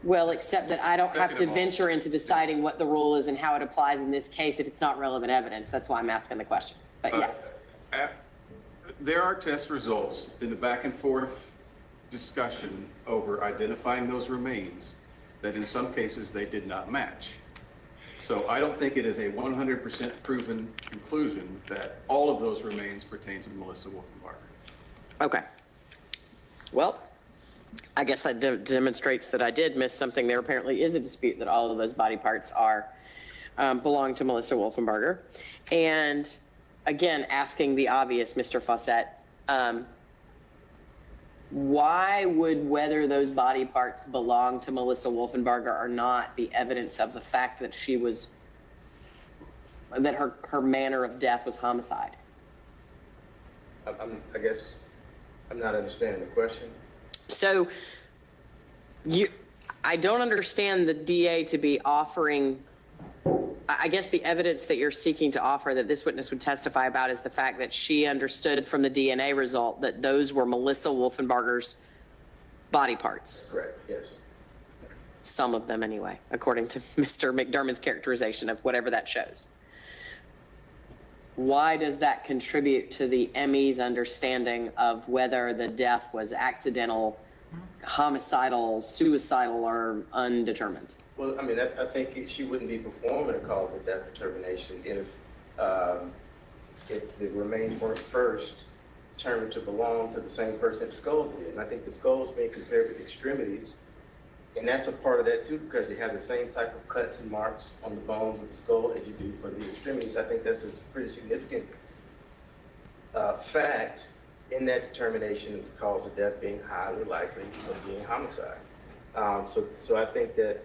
Well, except that I don't have Second to of all- venture into deciding what the rule is and how it applies in this case if it's not relevant evidence. That's why I'm asking the question. But yes. There are test results in the back and forth discussion over identifying those remains that in some cases they did not match. So I don't think it is a 100% proven conclusion that all of those remains pertain to Melissa Wolfenbarger. Okay. Well, I guess that demonstrates that I did miss something. There apparently is a dispute that all of those body parts belong to Melissa Wolfenbarger. And again, asking the obvious, Mr. Fawcett, why would whether those body parts belong to Melissa Wolfenbarger or not be evidence of the fact that that her manner of death was homicide? I guess I'm not understanding the question. So I don't understand the DA to be offering, I guess the evidence that you're seeking to offer that this witness would testify about is the fact that she understood from the DNA result that those were Melissa Wolfenbarger's body parts. Correct, yes. Some of them anyway, according to Mr. McDermott's characterization of whatever that shows. Why does that contribute to the ME's understanding of whether the death was accidental, homicidal, suicidal, or undetermined? Well, I mean, I think she wouldn't be performing a cause of death determination if the remains weren't first determined to belong to the same person that the skull did. And I think the skull is being compared with the extremities. And that's a part of that too, because you have the same type of cuts and marks on the bones of the skull as you do for the extremities. I think that's a pretty significant fact in that determination of the cause of death being highly likely of being homicide. So I think that,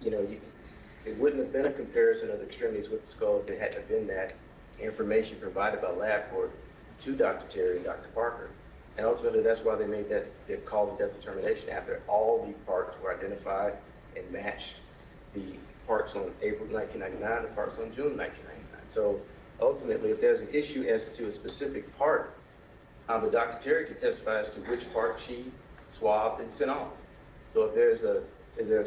it wouldn't have been a comparison of the extremities with the skull if there hadn't been that information provided by LabCorp to Dr. Terry and Dr. Parker. And ultimately, that's why they made that cause of death determination after all the parts were identified and matched the parts on April 1999 and parts on June 1999. So ultimately, if there's an issue as to a specific part, but Dr. Terry can testify as to which part she swabbed and sent off. So if there's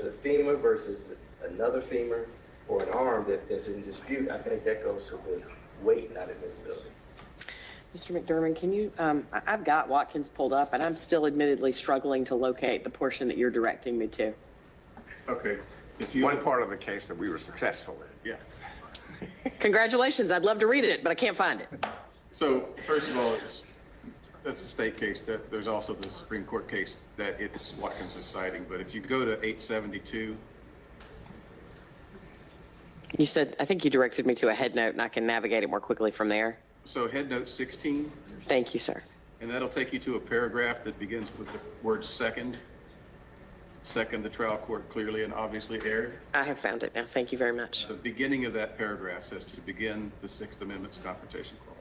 a femur versus another femur or an arm that's in dispute, I think that goes to the weight, not admissibility. Mr. McDermott, can you, I've got Watkins pulled up and I'm still admittedly struggling to locate the portion that you're directing me to. Okay. One part of the case that we were successful in. Yeah. Congratulations, I'd love to read it, but I can't find it. So first of all, that's the state case. There's also the Supreme Court case that it's Watkins is citing. But if you go to 872. You said, I think you directed me to a head note and I can navigate it more quickly from there. So head note 16. Thank you, sir. And that'll take you to a paragraph that begins with the word second. Second, the trial court clearly and obviously erred. I have found it now. Thank you very much. The beginning of that paragraph says to begin the Sixth Amendment's confrontation clause.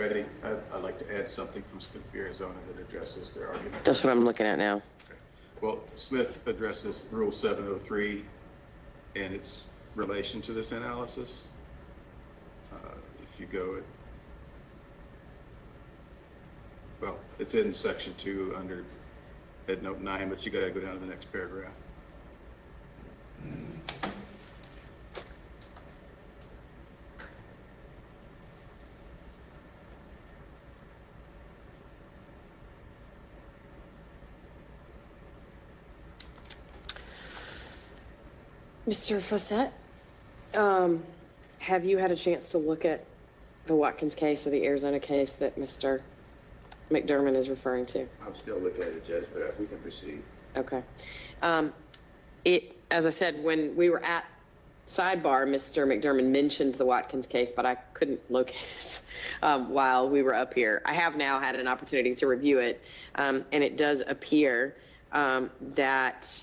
Ready? I'd like to add something from Smith v. Arizona that addresses their argument. That's what I'm looking at now. Well, Smith addresses Rule 703 and its relation to this analysis. If you go, well, it's in section 2 under head note 9, but you got to go down to the next paragraph. Mr. Fossett, have you had a chance to look at the Watkins case or the Arizona case that Mr. McDermott is referring to? I'm still looking at it, Judge, but we can proceed. Okay. As I said, when we were at Sidebar, Mr. McDermott mentioned the Watkins case, but I couldn't locate it while we were up here. I have now had an opportunity to review it, and it does appear that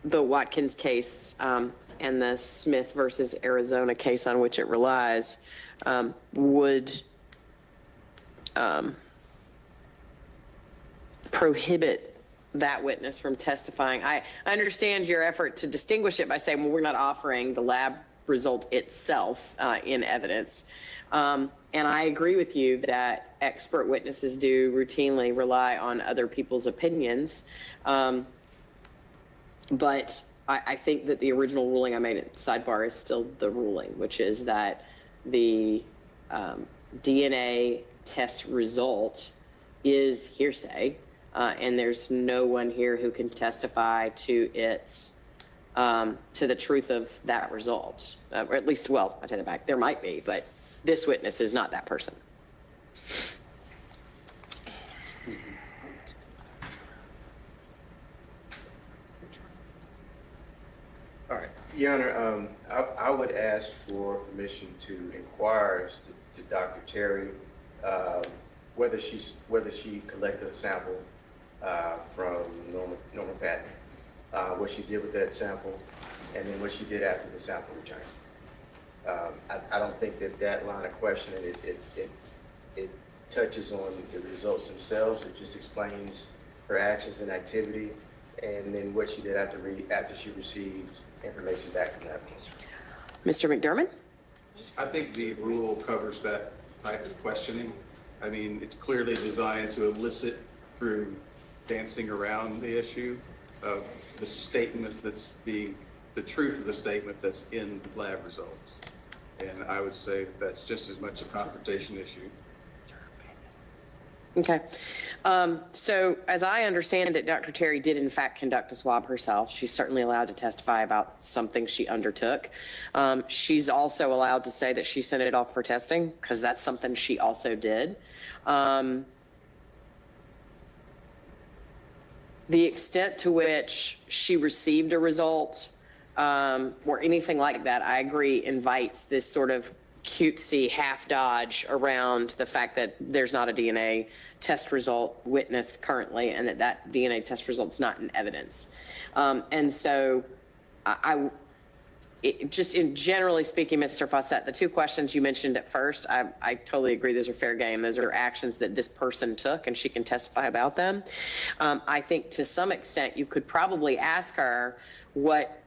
the Watkins case and the Smith versus Arizona case on which it relies would prohibit that witness from testifying. I understand your effort to distinguish it by saying, well, we're not offering the lab result itself in evidence. And I agree with you that expert witnesses do routinely rely on other people's opinions. But I think that the original ruling I made at Sidebar is still the ruling, which is that the DNA test result is hearsay, and there's no one here who can testify to its to the truth of that result, or at least, well, I take that back. There might be, but this witness is not that person. All right, Your Honor, I would ask for permission to inquire to Dr. Terry whether she collected a sample from Norma Patton, what she did with that sample, and then what she did after the sample returned. I don't think that line of questioning, it touches on the results themselves. It just explains her actions and activity, and then what she did after she received information back from that. Mr. McDermott? I think the rule covers that type of questioning. I mean, it's clearly designed to elicit through dancing around the issue of the statement that's being, the truth of the statement that's in the lab results. And I would say that's just as much a confrontation issue. Okay. So as I understand it, Dr. Terry did in fact conduct a swab herself. She's certainly allowed to testify about something she undertook. She's also allowed to say that she sent it off for testing because that's something she also did. The extent to which she received a result or anything like that, I agree, invites this sort of cutesy half dodge around the fact that there's not a DNA test result witnessed currently and that DNA test result's not in evidence. And so just in generally speaking, Mr. Fawcett, the two questions you mentioned at first, I totally agree. Those are fair game. Those are actions that this person took and she can testify about them. I think to some extent you could probably ask her what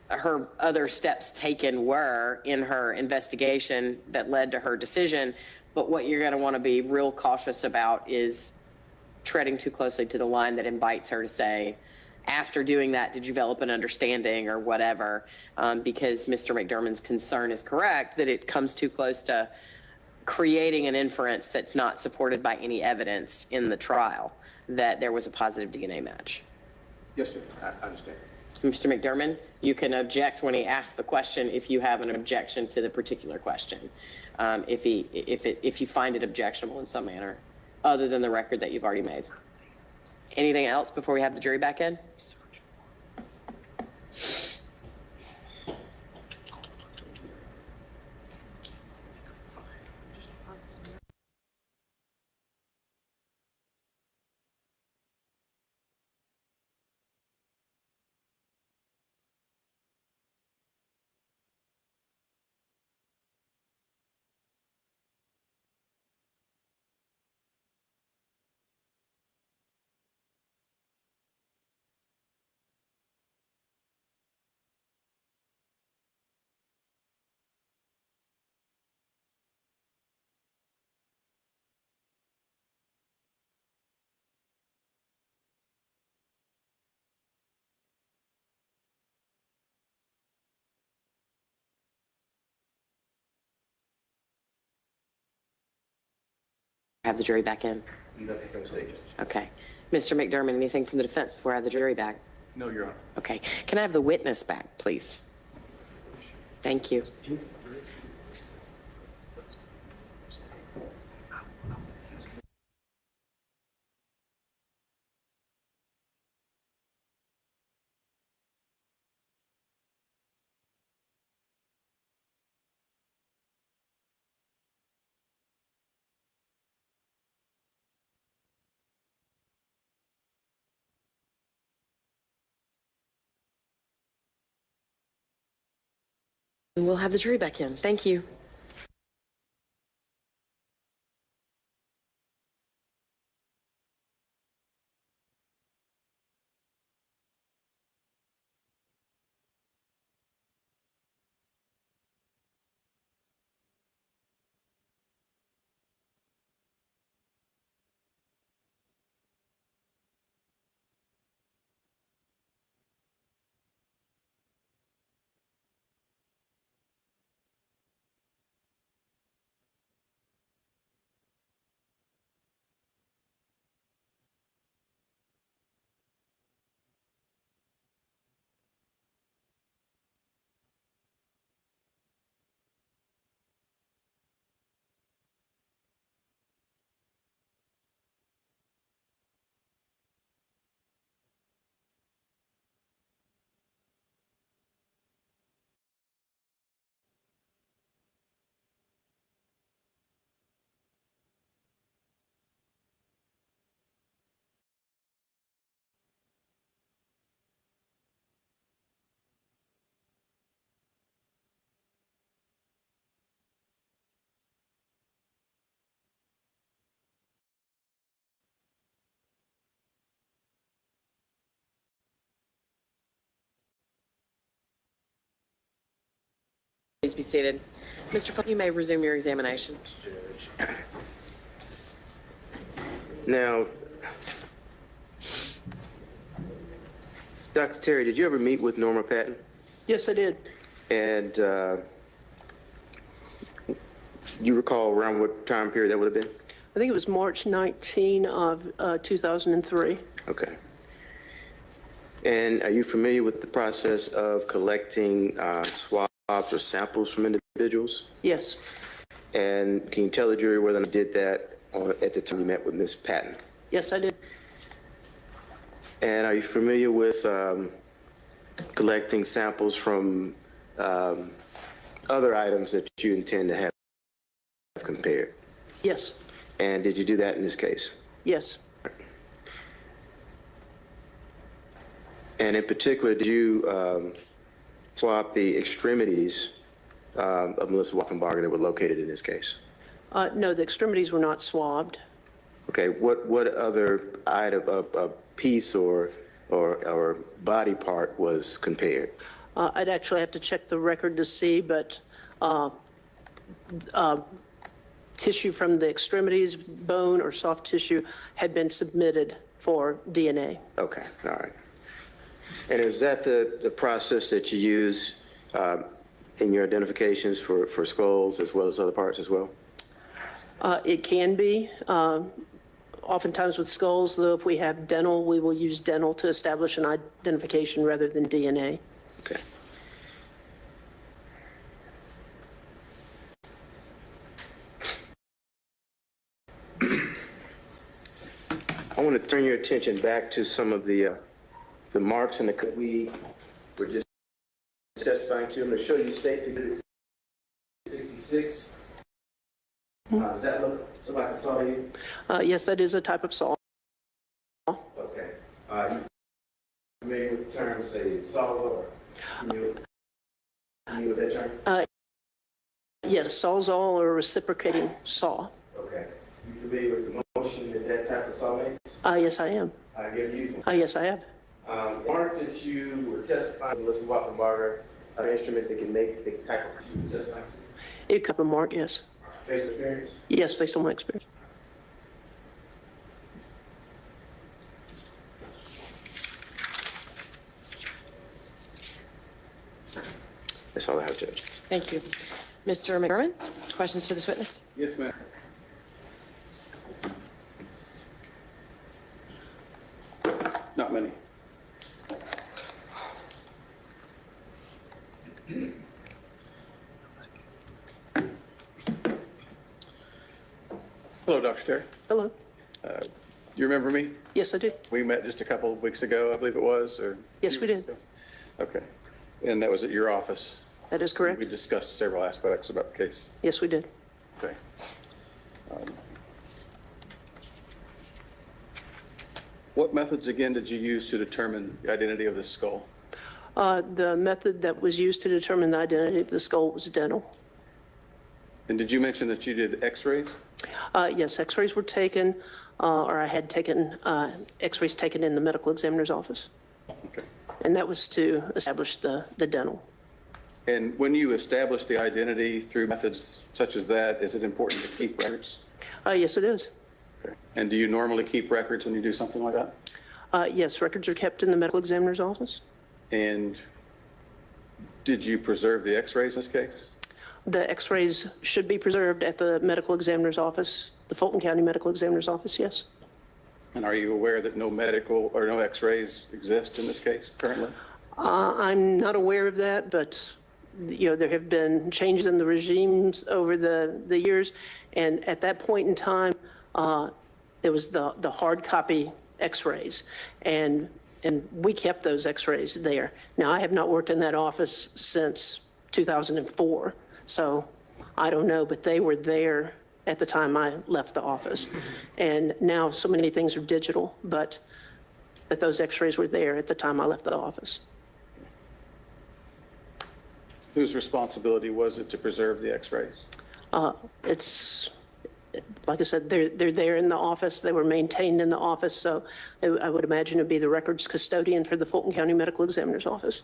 her other steps taken were in her investigation that led to her decision. But what you're going to want to be real cautious about is treading too closely to the line that invites her to say, after doing that, did you develop an understanding or whatever? Because Mr. McDermott's concern is correct that it comes too close to creating an inference that's not supported by any evidence in the trial that there was a positive DNA match. Yes, sir, I understand. Mr. McDermott, you can object when he asks the question if you have an objection to the particular question, if you find it objectionable in some manner, other than the record that you've already made. Anything else before we have the jury back in? Have the jury back in. Nothing from the stage. Okay. Mr. McDermott, anything from the defense before I have the jury back? No, Your Honor. Okay. Can I have the witness back, please? Thank you. And we'll have the jury back in. Thank you. Please be seated. Mr. Funk, you may resume your examination. Now, Dr. Terry, did you ever meet with Norma Patton? Yes, I did. And you recall around what time period that would have been? I think it was March 19 of 2003. Okay. And are you familiar with the process of collecting swabs or samples from individuals? Yes. And can you tell the jury whether you did that at the time you met with Ms. Patton? Yes, I did. And are you familiar with collecting samples from other items that you intend to have compared? Yes, And did you do that in this case? yes. And in particular, did you swap the extremities of Melissa Wolfenbarger that were located in this case? No, the extremities were not swabbed. Okay, what other item, piece or body part was compared? I'd actually have to check the record to see, but tissue from the extremities, bone or soft tissue, had been submitted for DNA. Okay, all right. And is that the process that you use in your identifications for skulls as well as other parts as well? It can be. Oftentimes with skulls, though, if we have dental, we will use dental to establish an identification rather than DNA. Okay. I want to turn your attention back to some of the marks in the we were just testifying to. I'm going to show you States Exhibit 66. Does that look like a saw to you? Yes, that is a type of saw. Okay. You familiar with the term, say, sawzall? You with that term? Yes, sawzall or reciprocating saw. Okay. You familiar with the motion that type of saw makes? Yes, I am. You ever used one? Yes, I have. Marks that you were testifying to, Melissa Wolfenbarger, an instrument that can make the type of you were testifying to? It could be a mark, yes. Based on experience? Yes, based on my experience. That's all I have, Judge. Thank you. Mr. McGurman, questions for this witness? Yes, ma'am. Not many. Hello, Dr. Terry. Hello. You remember me? Yes, I do. We met just a couple of weeks ago, I believe it was, or? Yes, we did. Okay. And that was at your office? That is correct. We discussed several aspects about the case. Yes, we did. Okay. What methods, again, did you use to determine the identity of this skull? The method that was used to determine the identity of the skull was dental. And did you mention that you did x-rays? Yes, x-rays were taken, or I had taken x-rays taken in the medical examiner's office. Okay. And that was to establish the dental. And when you establish the identity through methods such as that, is it important to keep records? Yes, it is. Okay. And do you normally keep records when you do something like that? Yes, records are kept in the medical examiner's office. And did you preserve the x-rays in this case? The x-rays should be preserved at the medical examiner's office, the Fulton County Medical Examiner's office, yes. And are you aware that no medical or no x-rays exist in this case currently? I'm not aware of that, but there have been changes in the regimes over the years, and at that point in time, there was the hard copy x-rays, and we kept those x-rays there. Now, I have not worked in that office since 2004, so I don't know, but they were there at the time I left the office. And now so many things are digital, but those x-rays were there at the time I left the office. Whose responsibility was it to preserve the x-rays? It's, like I said, they're there in the office. They were maintained in the office, so I would imagine it'd be the records custodian for the Fulton County Medical Examiner's office.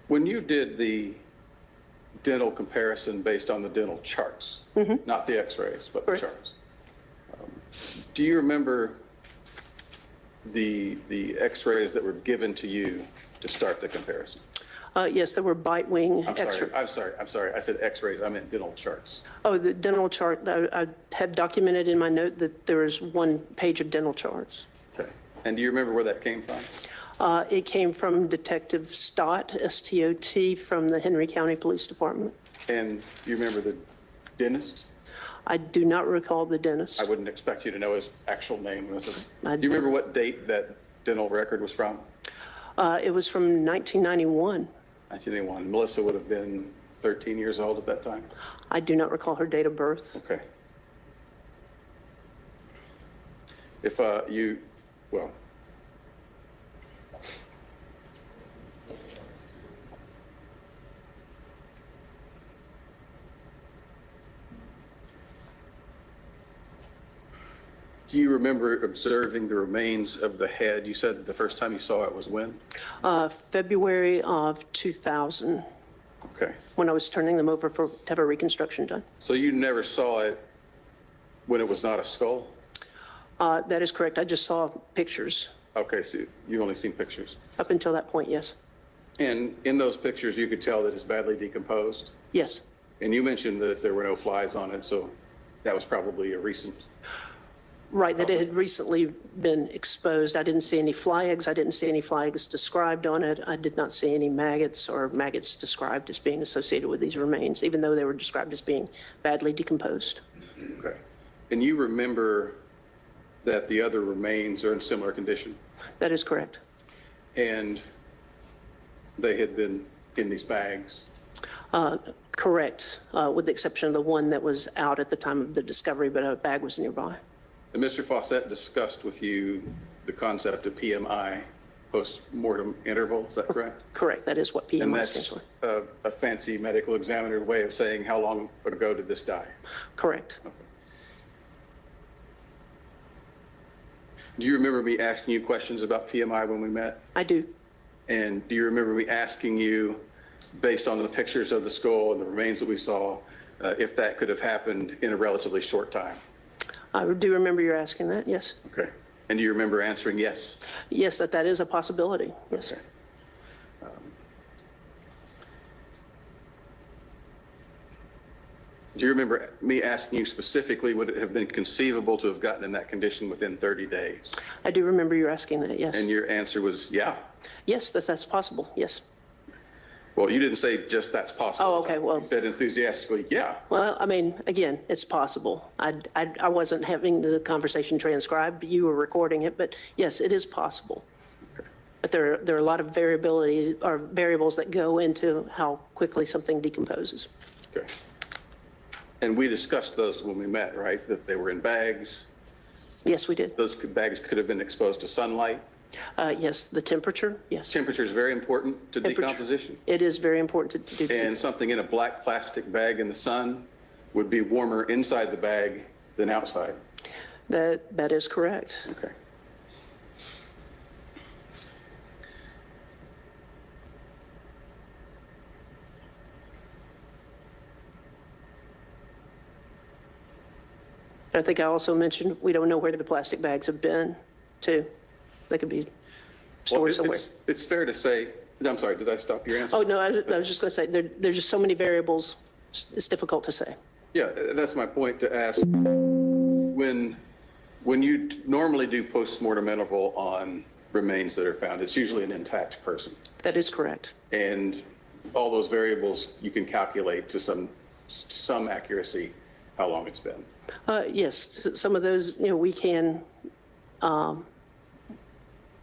When you did the dental comparison based on the dental charts, not the x-rays, but the Correct. charts, do you remember the x-rays that were given to you to start the comparison? Yes, there were bite wing x-rays. I'm sorry. I said x-rays. I meant dental charts. Oh, the dental chart, I have documented in my note that there is one page of dental charts. Okay. And do you remember where that came from? It came from Detective Stott, S-T-O-T, from the Henry County Police Department. And you remember the dentist? I do not recall the dentist. I wouldn't expect you to know his actual name. Do I you remember what date that dental record was from? It was from 1991. 1981. Melissa would have been 13 years old at that time? I do not recall her date of birth. Okay. If well, do you remember observing the remains of the head? You said the first time you saw it was when? February of 2000, Okay. when I was turning them over to have a reconstruction done. So you never saw it when it was not a skull? That is correct. I just saw pictures. Okay, so you've only seen pictures. Up until that point, yes. And in those pictures, you could tell that it's badly decomposed? Yes. And you mentioned that there were no flies on it, so that was probably a recent. Right, that it had recently been exposed. I didn't see any fly eggs. I didn't see any fly eggs described on it. I did not see any maggots or maggots described as being associated with these remains, even though they were described as being badly decomposed. Okay. And you remember that the other remains are in similar condition? That is correct. And they had been in these bags? Correct, with the exception of the one that was out at the time of the discovery, but a bag was nearby. And Mr. Fawcett discussed with you the concept of PMI, post-mortem interval, is that correct? Correct, that is what And PMI stands that's for. a fancy medical examiner way of saying how long ago did this die? Correct. Do you remember me asking you questions about PMI when we met? I do. And do you remember me asking you, based on the pictures of the skull and the remains that we saw, if that could have happened in a relatively short time? I do remember you asking that, yes. Okay. And do you remember answering yes? Yes, that is a possibility, yes. Okay. Do you remember me asking you specifically, would it have been conceivable to have gotten in that condition within 30 days? I do remember you asking that, yes. And your answer was yeah. Yes, that's possible, yes. Well, you didn't say just that's possible. Oh, okay, well. You said enthusiastically, yeah. Well, I mean, again, it's possible. I wasn't having the conversation transcribed, you were recording it, but yes, it is possible. But there are a lot of variability or variables that go into how quickly something decomposes. Okay. And we discussed those when we met, right? That they were in bags. Yes, we did. Those bags could have been exposed to sunlight. Yes, the temperature, yes. Temperature is very important to Temperature. decomposition. It is very important to do. And something in a black plastic bag in the sun would be warmer inside the bag than outside. That is correct. Okay. I think I also mentioned, we don't know where the plastic bags have been, too. They could be Well, stored somewhere. it's fair to say, I'm sorry, did I stop your answer? Oh, no, I was just going to say, there's just so many variables, it's difficult to say. Yeah, that's my point to ask. When you normally do post-mortem interval on remains that are found, it's usually an intact person. That is correct. And all those variables, you can calculate to some accuracy how long it's been. Yes, some of those, we can,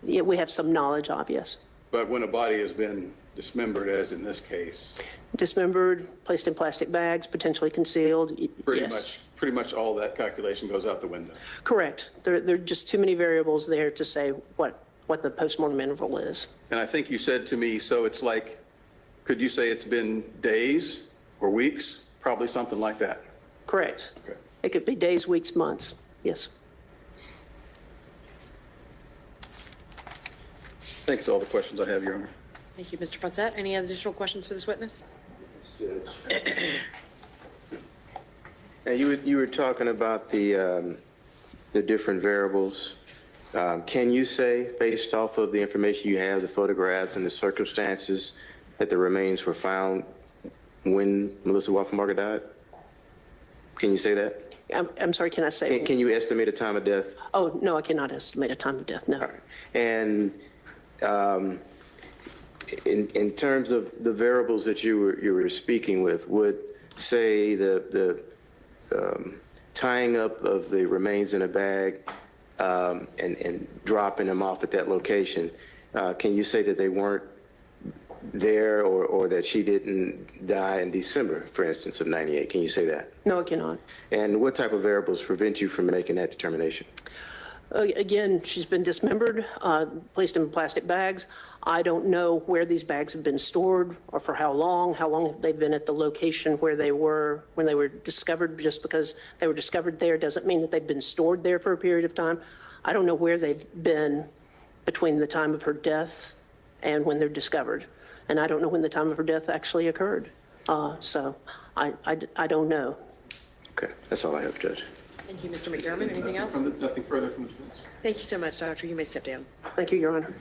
we have some knowledge of, yes. But when a body has been dismembered, as in this case, Dismembered, placed in plastic bags, potentially concealed, yes. pretty much all that calculation goes out the window. Correct. There are just too many variables there to say what the postmortem interval is. And I think you said to me, so it's like, could you say it's been days or weeks? Probably something like that. Correct. Okay. It could be days, weeks, months, yes. Thanks, all the questions I have, Your Honor. Thank you, Mr. Fawcett. Any additional questions for this witness? Now, you were talking about the different variables. Can you say, based off of the information you have, the photographs and the circumstances, that the remains were found when Melissa Wolfenbarger died? Can you say that? I'm sorry, can I say? Can you estimate a time of death? Oh, no, I cannot estimate a time of death, no. All right. And in terms of the variables that you were speaking with, would say the tying up of the remains in a bag and dropping them off at that location, Can you say that they weren't there or that she didn't die in December, for instance, of 98? Can you say that? No, I cannot. And what type of variables prevent you from making that determination? Again, she's been dismembered, placed in plastic bags. I don't know where these bags have been stored or for how long have they been at the location where they were when they were discovered. Just because they were discovered there doesn't mean that they've been stored there for a period of time. I don't know where they've been between the time of her death and when they're discovered. And I don't know when the time of her death actually occurred. So I don't know. Okay, that's all I have, Judge. Thank you, Mr. McDermott. Anything else? Nothing further from the defense. Thank you so much, Doctor. You may step down. Thank you, Your Honor.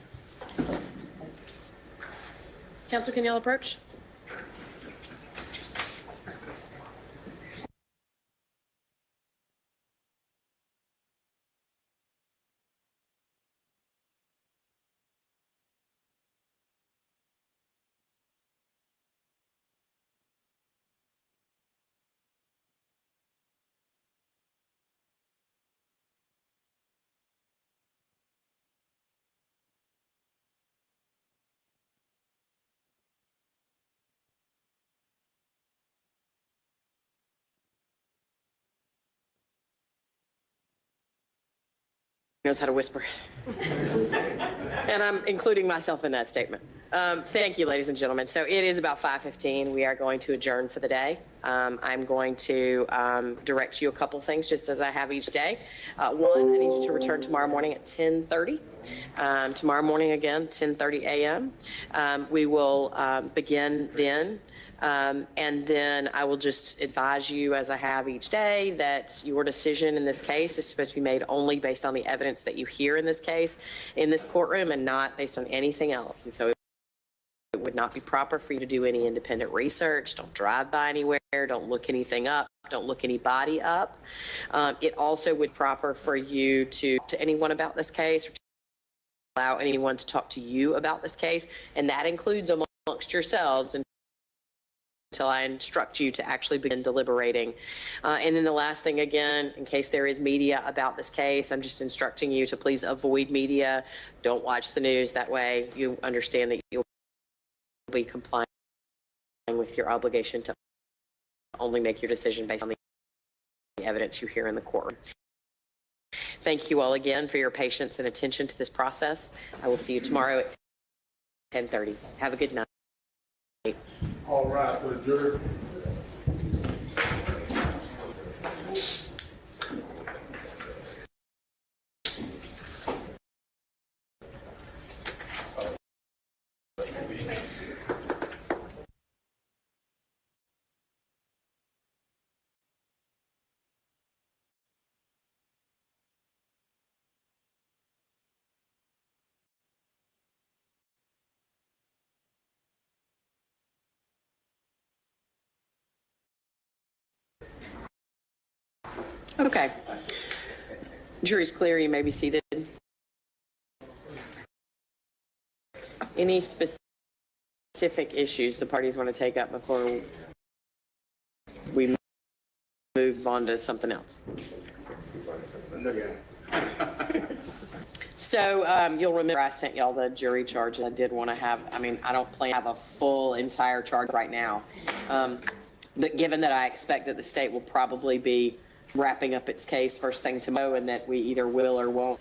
Counsel, can y'all approach? Knows how to whisper. And I'm including myself in that statement. Thank you, ladies and gentlemen. So it is about 5:15. We are going to adjourn for the day. I'm going to direct you a couple things just as I have each day. One, I need you to return tomorrow morning at 10:30. Tomorrow morning again, 10:30 a.m. We will begin then. And then I will just advise you, as I have each day, that your decision in this case is supposed to be made only based on the evidence that you hear in this case, in this courtroom, and not based on anything else. And so it would not be proper for you to do any independent research. Don't drive by anywhere. Don't look anything up. Don't look anybody up. It also would be proper for you to anyone about this case, or to allow anyone to talk to you about this case, and that includes amongst yourselves, until I instruct you to actually begin deliberating. And then the last thing, again, in case there is media about this case, I'm just instructing you to please avoid media. Don't watch the news. That way you understand that you'll be complying with your obligation to only make your decision based on the evidence you hear in the courtroom. Thank you all again for your patience and attention to this process. I will see you tomorrow at 10:30. Have a good night. All right, for the jury. Okay. Jury's clear. You may be seated. Any specific issues the parties want to take up before we move on to something else? So you'll remember I sent y'all the jury charge. I did want to have, I don't plan to have a full entire charge right now. But given that I expect that the state will probably be wrapping up its case first thing tomorrow, and that we either will or won't,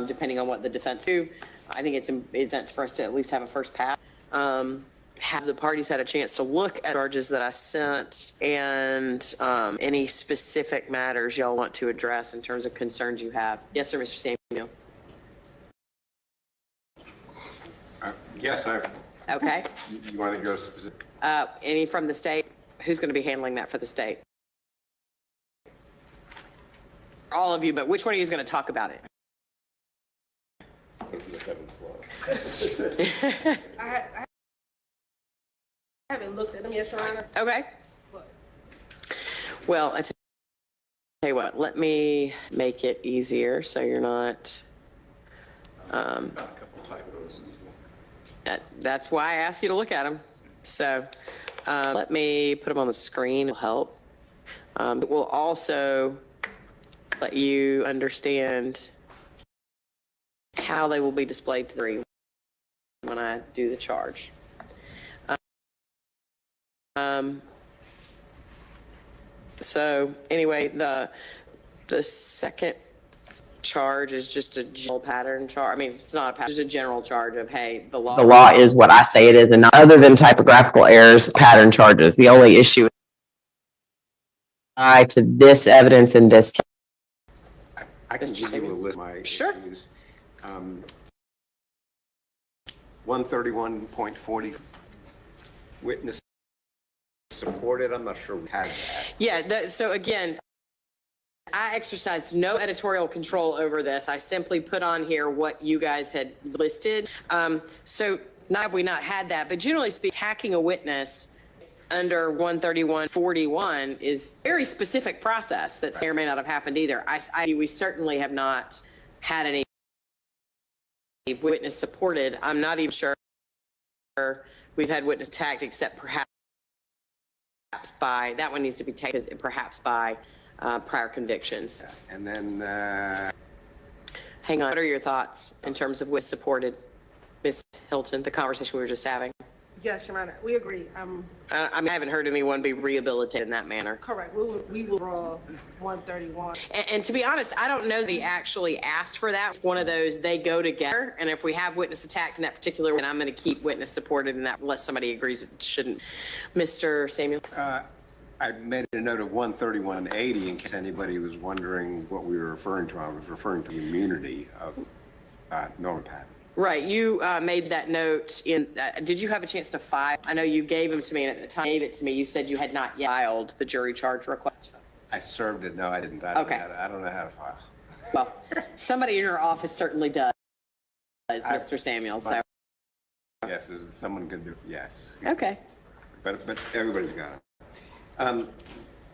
depending on what the defense do, I think it's important for us to at least have a first pass. Have the parties had a chance to look at charges that I sent, and any specific matters y'all want to address in terms of concerns you have? Yes, sir, Mr. Samuel. Yes, I. Okay. You want to go specific? Any from the state? Who's going to be handling that for the state? All of you, but which one of you is going to talk about it? I haven't looked at them yet, Your Honor. Okay. Well, I tell you what, let me make it easier so you're not. Got a couple typos. That's why I asked you to look at them. So let me put them on the screen. It'll help. It will also let you understand how they will be displayed to the jury. do the charge. So anyway, the second charge is just a general pattern charge. I mean, it's not a pattern, just a general charge of, hey, the law is what I say it is, and other than typographical errors, pattern charges. The only issue to this evidence in this case. I can give you a list of my Sure. issues. 131.40, witness supported, I'm not sure we had that. Yeah, so again, I exercised no editorial control over this. I simply put on here what you guys had listed. So not have we not had that, but generally speaking, attacking a witness under 131.41 is a very specific process that may or may not have happened either. We certainly have not had any witness supported. I'm not even sure we've had witness attacked, except perhaps by, that one needs to be taken perhaps by prior convictions. And then, Hang on, what are your thoughts in terms of witness supported? Ms. Hilton, the conversation we were just having. Yes, Your Honor, we agree. I haven't heard anyone be rehabilitated in that manner. Correct. We will draw 131. And to be honest, I don't know that he actually asked for that. It's one of those, they go together. And if we have witness attacked in that particular one, I'm going to keep witness supported in that unless somebody agrees it shouldn't. Mr. Samuel? I made a note of 131.80 in case anybody was wondering what we were referring to. I was referring to the immunity of Norman Patton. Right, you made that note in, did you have a chance to file? I know you gave them to me, and at the time you gave it to me, you said you had not yet filed the jury charge request. I served it. No, I didn't. I don't know how to file. Well, somebody in your office certainly does, Mr. Samuel, so. Yes, someone can do it, yes. Okay. But everybody's got it.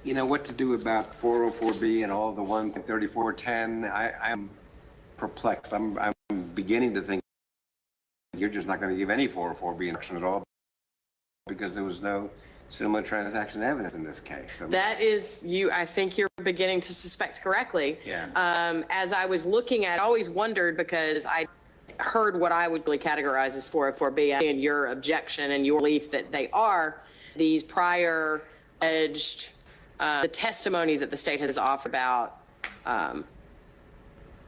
You know, what to do about 404B and all the 13410, I'm perplexed. I'm beginning to think you're just not going to give any 404B instruction at all because there was no similar transaction evidence in this case. That is, I think you're beginning to suspect correctly. Yeah. As I was looking at, I always wondered because I heard what I would really categorize as 404B and your objection and your belief that they are these prior alleged, the testimony that the state has offered about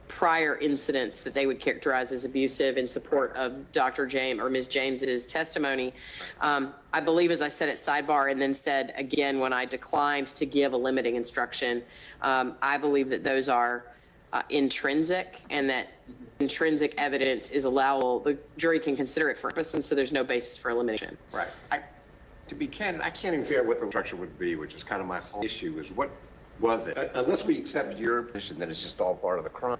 prior incidents that they would characterize as abusive in support of Dr. James or Ms. James's testimony. I believe, as I said at Sidebar and then said again when I declined to give a limiting instruction, I believe that those are intrinsic and that intrinsic evidence is allowable. The jury can consider it for purpose, and so there's no basis for elimination. Right. To be candid, I can't even figure out what the instruction would be, which is kind of my whole issue, is what was it? Unless we accept your position that it's just all part of the crime,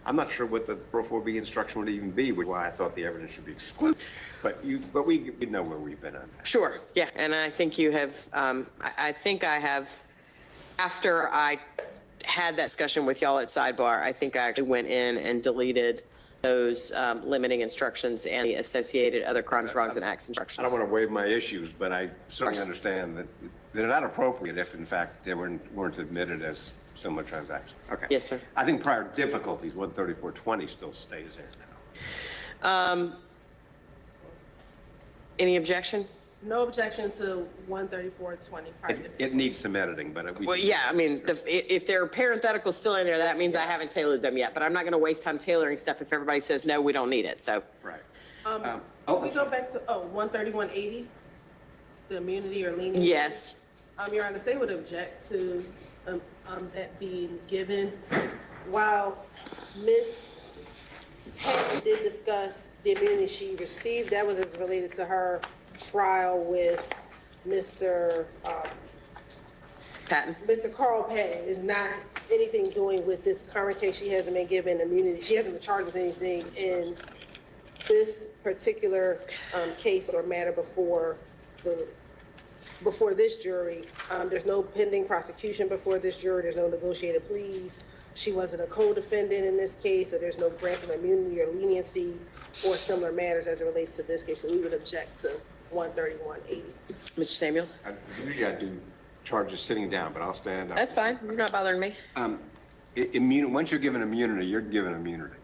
I'm not sure what the 404B instruction would even be, which is why I thought the evidence should be excluded. But we know where we've been on that. Sure, yeah, and I think you have, I think I have, after I had that discussion with y'all at Sidebar, I think I actually went in and deleted those limiting instructions and the associated other crimes, wrongs, and acts I instructions. don't want to waive my issues, but I certainly understand that they're not appropriate if, in fact, they weren't admitted as similar transactions. Okay. Yes, sir. I think prior difficulties, 13420 still stays there now. Any objection? No objection to 13420. It needs some editing, but Well, yeah, I mean, if there are parentheticals still in there, that means I haven't tailored them yet, but I'm not going to waste time tailoring stuff if everybody says, no, we don't need it, so. Right. We go back to 13180, the immunity or leniency. Yes. Your Honor, they would object to that being given. While Ms. Patton did discuss the immunity she received, that was as related to her trial with Mr. Patton? Mr. Carl Patton. Is not anything doing with this current case. She hasn't been given immunity. She hasn't been charged with anything in this particular case or matter before this jury. There's no pending prosecution before this jury. There's no negotiated pleas. She wasn't a co-defendant in this case, so there's no grants of immunity or leniency or similar matters as it relates to this case. So we would object to 13180. Mr. Samuel? Usually I do charges sitting down, but I'll stand up. That's fine. You're not bothering me. Once you're given immunity, you're given immunity.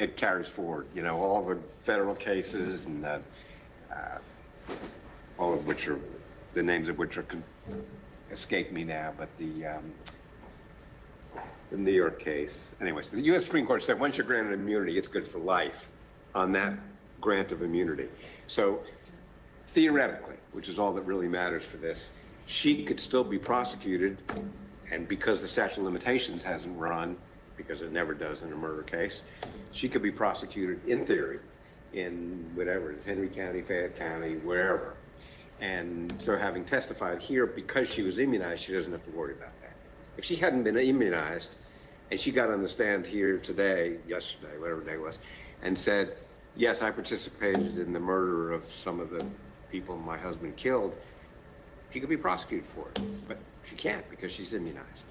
it carries forward, you know, all the federal cases and all of which are, the names of which are escape me now, but the New York case. Anyways, the U.S. Supreme Court said once you're granted immunity, it's good for life on that grant of immunity. So theoretically, which is all that really matters for this, she could still be prosecuted, and because the statute of limitations hasn't run, because it never does in a murder case, she could be prosecuted in theory in whatever it is, Henry County, Fayette County, wherever. And so having testified here, because she was immunized, she doesn't have to worry about that. If she hadn't been immunized, and she got on the stand here today, yesterday, whatever day it was, and said, yes, I participated in the murder of some of the people my husband killed, she could be prosecuted for it. But she can't because she's immunized.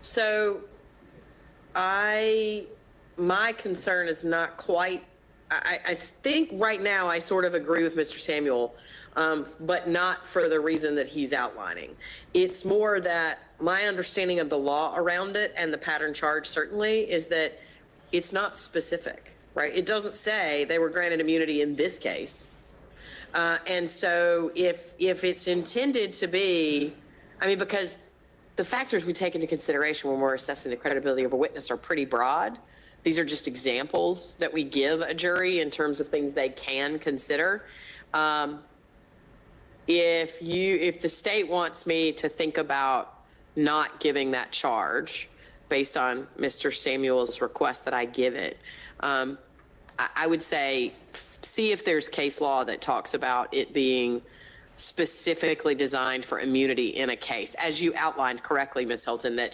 So my concern is not quite, I think right now I sort of agree with Mr. Samuel, but not for the reason that he's outlining. It's more that my understanding of the law around it and the pattern charge certainly is that it's not specific, right? It doesn't say they were granted immunity in this case. And so if it's intended to be, I mean, because the factors we take into consideration when we're assessing the credibility of a witness are pretty broad. These are just examples that we give a jury in terms of things they can consider. If the state wants me to think about not giving that charge based on Mr. Samuel's request that I give it, I would say, see if there's case law that talks about it being specifically designed for immunity in a case, as you outlined correctly, Ms. Hilton, that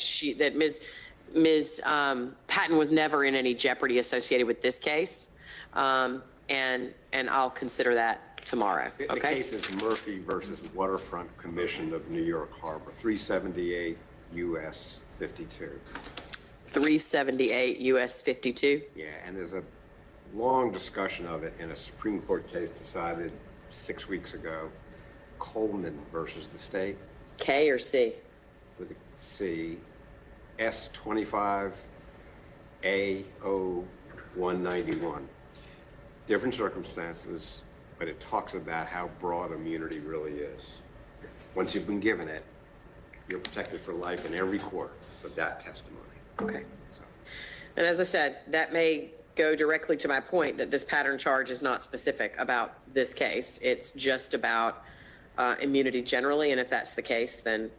Ms. Patton was never in any jeopardy associated with this case, and I'll consider that tomorrow. Okay. The case is Murphy versus Waterfront Commission of New York Harbor, 378 U.S. 52. 378 U.S. 52. Yeah, and there's a long discussion of it in a Supreme Court case decided 6 weeks ago, Coleman versus the state. K or C? With a C, S25 AO191. Different circumstances, but it talks about how broad immunity really is. Once you've been given it, you're protected for life in every court for that testimony. Okay. So. And as I said, that may go directly to my point that this pattern charge is not specific about this case. It's just about immunity generally, and if that's the case, then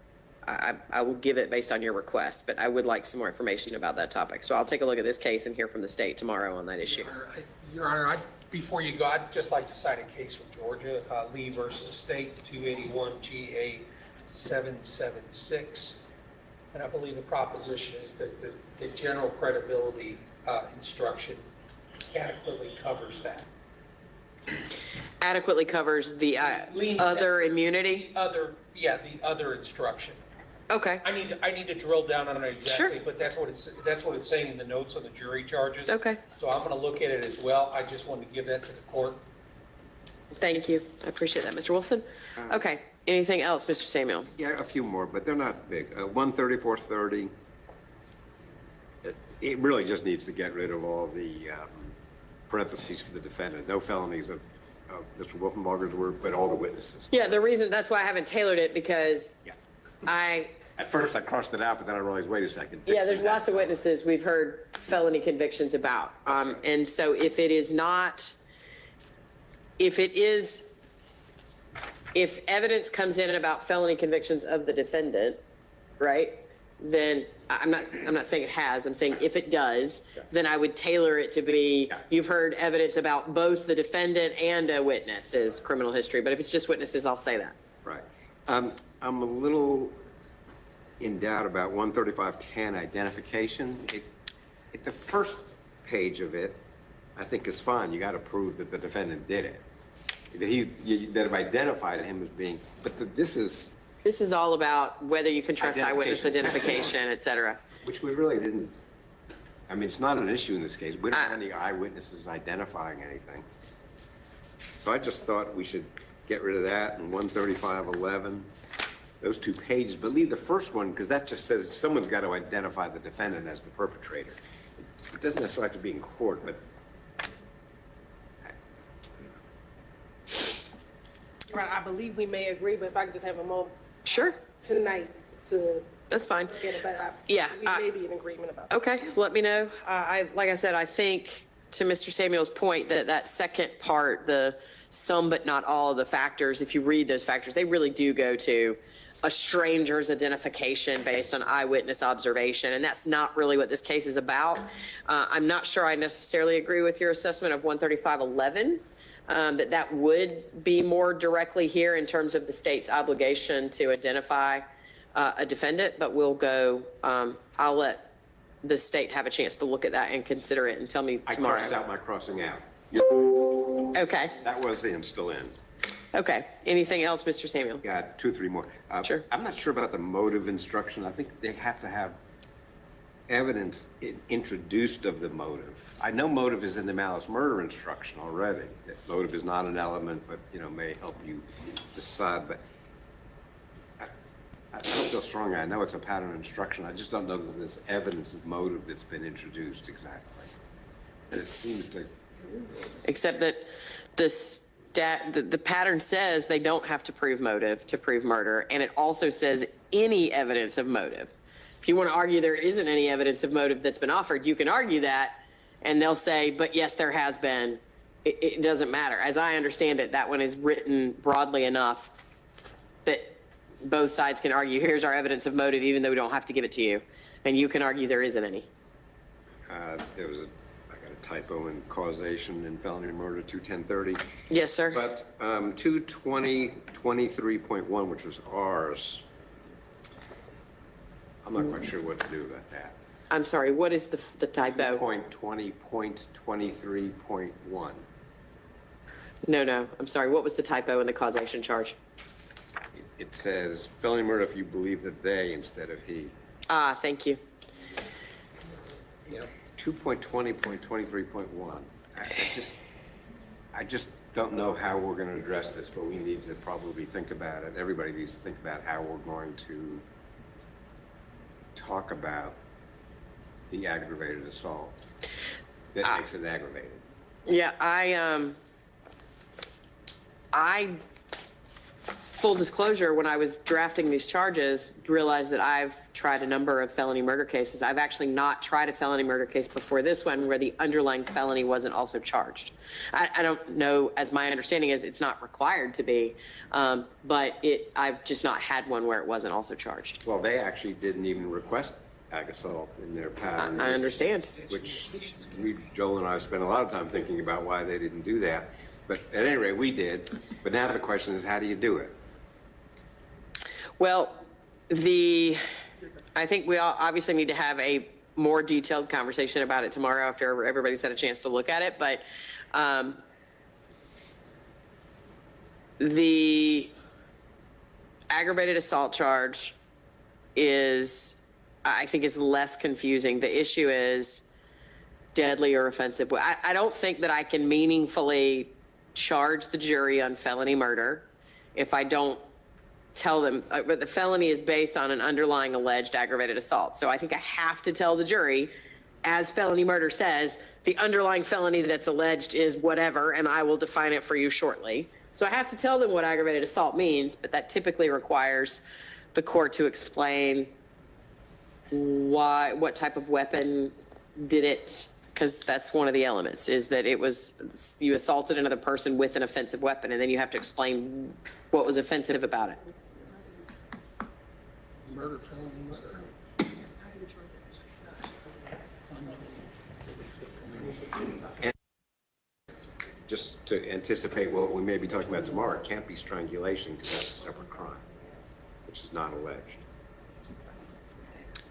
I will give it based on your request, but I would like some more information about that topic. So I'll take a look at this case and hear from the state tomorrow on that issue. Your Honor, before you go, I'd just like to cite a case from Georgia, Lee versus State, 281 GA 776. And I believe the proposition is that the general credibility instruction adequately covers that. Adequately covers the other immunity? The other instruction. Okay. I need to drill down on it exactly, Sure. but that's what it's saying in the notes on the jury charges. Okay. So I'm going to look at it as well. I just wanted to give that to the court. Thank you. I appreciate that, Mr. Wilson. Okay. Anything else, Mr. Samuel? Yeah, a few more, but they're not big. 13430, it really just needs to get rid of all the parentheses for the defendant. No felonies of Mr. Wolfenbarger's work, but all the witnesses. Yeah, the reason, that's why I haven't tailored it, because Yeah. at first I crossed it out, but then I realized, wait a second. yeah, there's lots of witnesses we've heard felony convictions about. And so if evidence comes in about felony convictions of the defendant, right, then I'm not saying it has, I'm saying if it does, then I would tailor it to be, you've heard evidence about both the defendant and a witness's criminal history. But if it's just witnesses, I'll say that. Right. I'm a little in doubt about 13510 identification. The first page of it, I think, is fine. You got to prove that the defendant did it. That have identified him as being, but this is all about whether you can trust eyewitness identification, et cetera. which we really didn't. I mean, it's not an issue in this case. We don't have any eyewitnesses identifying anything. So I just thought we should get rid of that and 13511, those two pages, but leave the first one because that just says someone's got to identify the defendant as the perpetrator. it doesn't necessarily have to be in court, but Right, I believe we may agree, but if I could just have a moment Sure, tonight to that's fine. get it, but Yeah, we may be in agreement about that. Okay, let me know. Like I said, I think to Mr. Samuel's point that that second part, the some but not all of the factors, if you read those factors, they really do go to a stranger's identification based on eyewitness observation, and that's not really what this case is about. I'm not sure I necessarily agree with your assessment of 135.11, that would be more directly here in terms of the state's obligation to identify a defendant, but we'll go, I'll let the state have a chance to look at that and consider it and tell me I tomorrow. crossed out my crossing out. Okay, That was in, still in. okay. Anything else, Mr. Samuel? Got 2, 3 more. Sure. I'm not sure about the motive instruction. I think they have to have evidence introduced of the motive. I know motive is in the malice murder instruction already. That motive is not an element, but, may help you decide. But I don't feel strongly. I know it's a pattern instruction. I just don't know that there's evidence of motive that's been introduced exactly. And it seems to. Except that the pattern says they don't have to prove motive to prove murder, and it also says any evidence of motive. If you want to argue there isn't any evidence of motive that's been offered, you can argue that, and they'll say, but yes, there has been. It doesn't matter. As I understand it, that one is written broadly enough that both sides can argue, here's our evidence of motive, even though we don't have to give it to you. And you can argue there isn't any. There was I got a typo in causation in felony murder 21030. Yes, sir. But 22023.1, which was ours, I'm not quite sure what to do about that. I'm sorry, what is the typo? 2.20.23.1. No, I'm sorry. What was the typo in the causation charge? It says felony murder if you believe that they instead of he. Ah, thank you. 2.20.23.1. I just don't know how we're going to address this, but we need to probably think about it. Everybody needs to think about how we're going to talk about the aggravated assault that makes it aggravated. Yeah, full disclosure, when I was drafting these charges, realized that I've tried a number of felony murder cases. I've actually not tried a felony murder case before this one where the underlying felony wasn't also charged. I don't know, as my understanding is, it's not required to be, but I've just not had one where it wasn't also charged. Well, they actually didn't even request ag assault in their pattern. I understand. Which Joel and I spent a lot of time thinking about why they didn't do that. But at any rate, we did. But now the question is, how do you do it? Well, I think we all obviously need to have a more detailed conversation about it tomorrow after everybody's had a chance to look at it. But the aggravated assault charge I think is less confusing. The issue is deadly or offensive. I don't think that I can meaningfully charge the jury on felony murder if I don't tell them, but the felony is based on an underlying alleged aggravated assault. So I think I have to tell the jury, as felony murder says, the underlying felony that's alleged is whatever, and I will define it for you shortly. So I have to tell them what aggravated assault means, but that typically requires the court to explain what type of weapon did it, because that's one of the elements, is that you assaulted another person with an offensive weapon, and then you have to explain what was offensive about it. Murder, felony murder. Just to anticipate what we may be talking about tomorrow, it can't be strangulation because that's a separate crime, which is not alleged.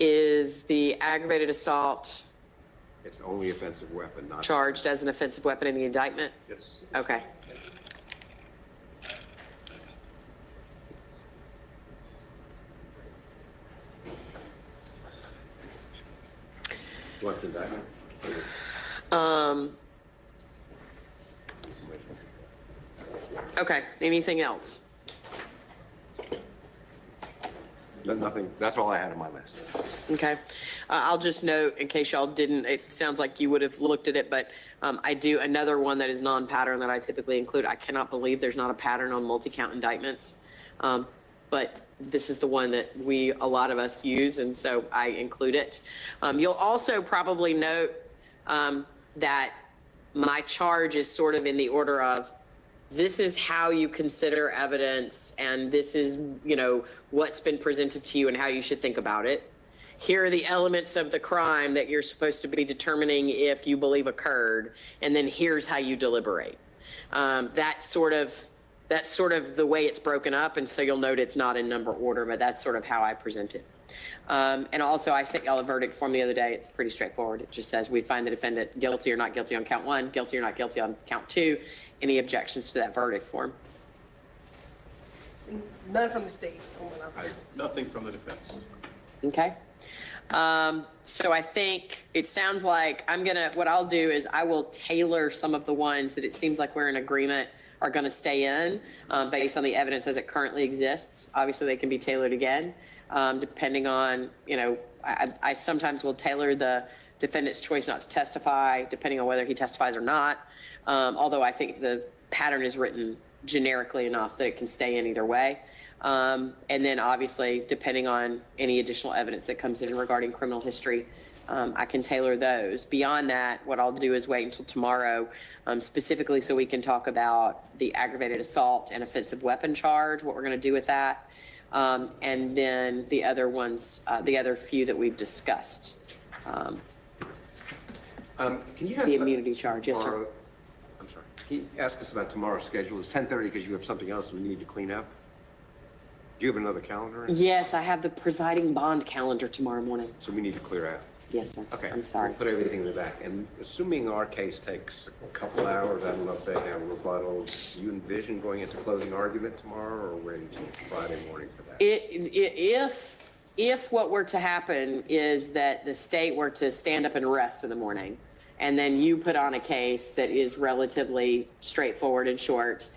Is the aggravated assault It's only offensive weapon, not. charged as an offensive weapon in the indictment? Yes. Okay. What's the indictment? Okay, anything else? Nothing, that's all I had on my list. Okay. I'll just note, in case y'all didn't, it sounds like you would have looked at it, but I do, another one that is non-pattern that I typically include. I cannot believe there's not a pattern on multi-count indictments. But this is the one that a lot of us use, and so I include it. You'll also probably note that my charge is sort of in the order of, this is how you consider evidence, and this is, what's been presented to you and how you should think about it. Here are the elements of the crime that you're supposed to be determining if you believe occurred, and then here's how you deliberate. That's sort of the way it's broken up, and so you'll note it's not in number order, but that's sort of how I present it. And also, I sent y'all a verdict form the other day. It's pretty straightforward. It just says we find the defendant guilty or not guilty on count 1, guilty or not guilty on count 2. Any objections to that verdict form? None from the state, from what I've heard. Nothing from the defense. Okay. So I think it sounds like what I'll do is I will tailor some of the ones that it seems like we're in agreement are going to stay in based on the evidence as it currently exists. Obviously, they can be tailored again, depending on, I sometimes will tailor the defendant's choice not to testify, depending on whether he testifies or not. Although I think the pattern is written generically enough that it can stay in either way. And then obviously, depending on any additional evidence that comes in regarding criminal history, I can tailor those. Beyond that, what I'll do is wait until tomorrow, specifically so we can talk about the aggravated assault and offensive weapon charge, what we're going to do with that, and then the other ones, the other few that we've discussed. Can you ask The about immunity charge, yes, sir. tomorrow- I'm sorry. Can you ask us about tomorrow's schedule? It's 10:30 because you have something else we need to clean up? Do you have another calendar? Yes, I have the presiding bond calendar tomorrow morning. So we need to clear out? Yes, sir. Okay. I'm sorry. We'll put everything in the back. And assuming our case takes a couple hours, I don't know if they have rebuttals, do you envision going into closing argument tomorrow or waiting until Friday morning for that? If what were to happen is that the state were to stand up and rest in the morning, and then you put on a case that is relatively straightforward and short,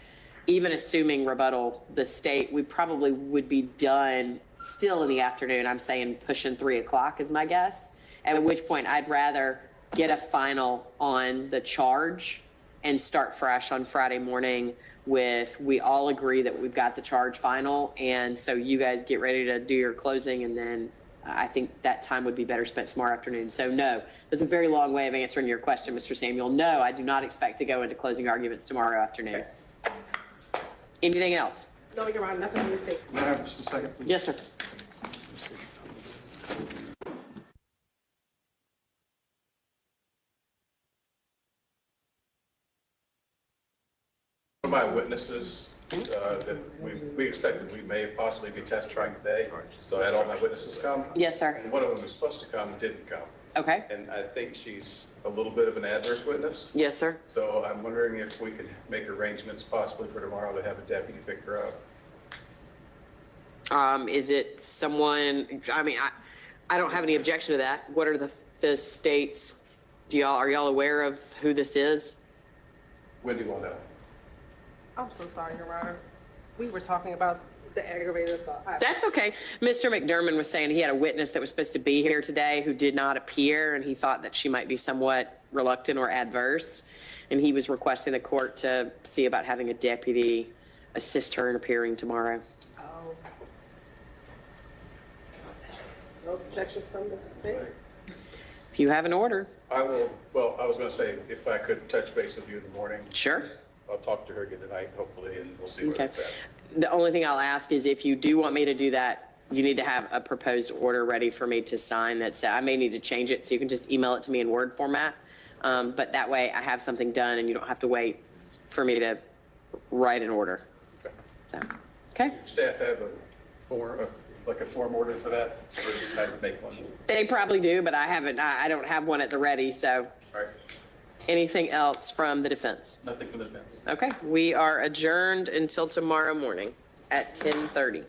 even assuming rebuttal, the state, we probably would be done still in the afternoon. I'm saying pushing 3 o'clock is my guess, at which point I'd rather get a final on the charge and start fresh on Friday morning with, we all agree that we've got the charge final, and so you guys get ready to do your closing, and then I think that time would be better spent tomorrow afternoon. So no, that's a very long way of answering your question, Mr. Samuel. No, I do not expect to go into closing arguments tomorrow afternoon. Anything else? No, Your Honor, nothing from the state. May I have just a second, please? Yes, sir. My witnesses that we expected we may possibly be testifying today. So I had all my witnesses come. Yes, sir. And one of them was supposed to come, didn't come. Okay. And I think she's a little bit of an adverse witness. Yes, sir. So I'm wondering if we could make arrangements possibly for tomorrow to have a deputy pick her up. Is it someone, I mean, I don't have any objection to that. What are the states, are y'all aware of who this is? Wendy will know. I'm so sorry, Your Honor. We were talking about the aggravated assault. That's okay. Mr. McDermott was saying he had a witness that was supposed to be here today who did not appear, and he thought that she might be somewhat reluctant or adverse. And he was requesting the court to see about having a deputy assist her in appearing tomorrow. Oh. No objection from the state? If you have an order. I will, well, I was going to say, if I could touch base with you in the morning. Sure. I'll talk to her again tonight, hopefully, and we'll see where Okay. it's at. The only thing I'll ask is if you do want me to do that, you need to have a proposed order ready for me to sign that I may need to change it, so you can just email it to me in Word format. But that way I have something done and you don't have to wait for me to write an order. Okay. So, okay. Staff have a form, like a form order for that, or can I make one? They probably do, but I don't have one at the ready, so. All right, Anything else from the defense? nothing from the defense. Okay, we are adjourned until tomorrow morning at 10:30.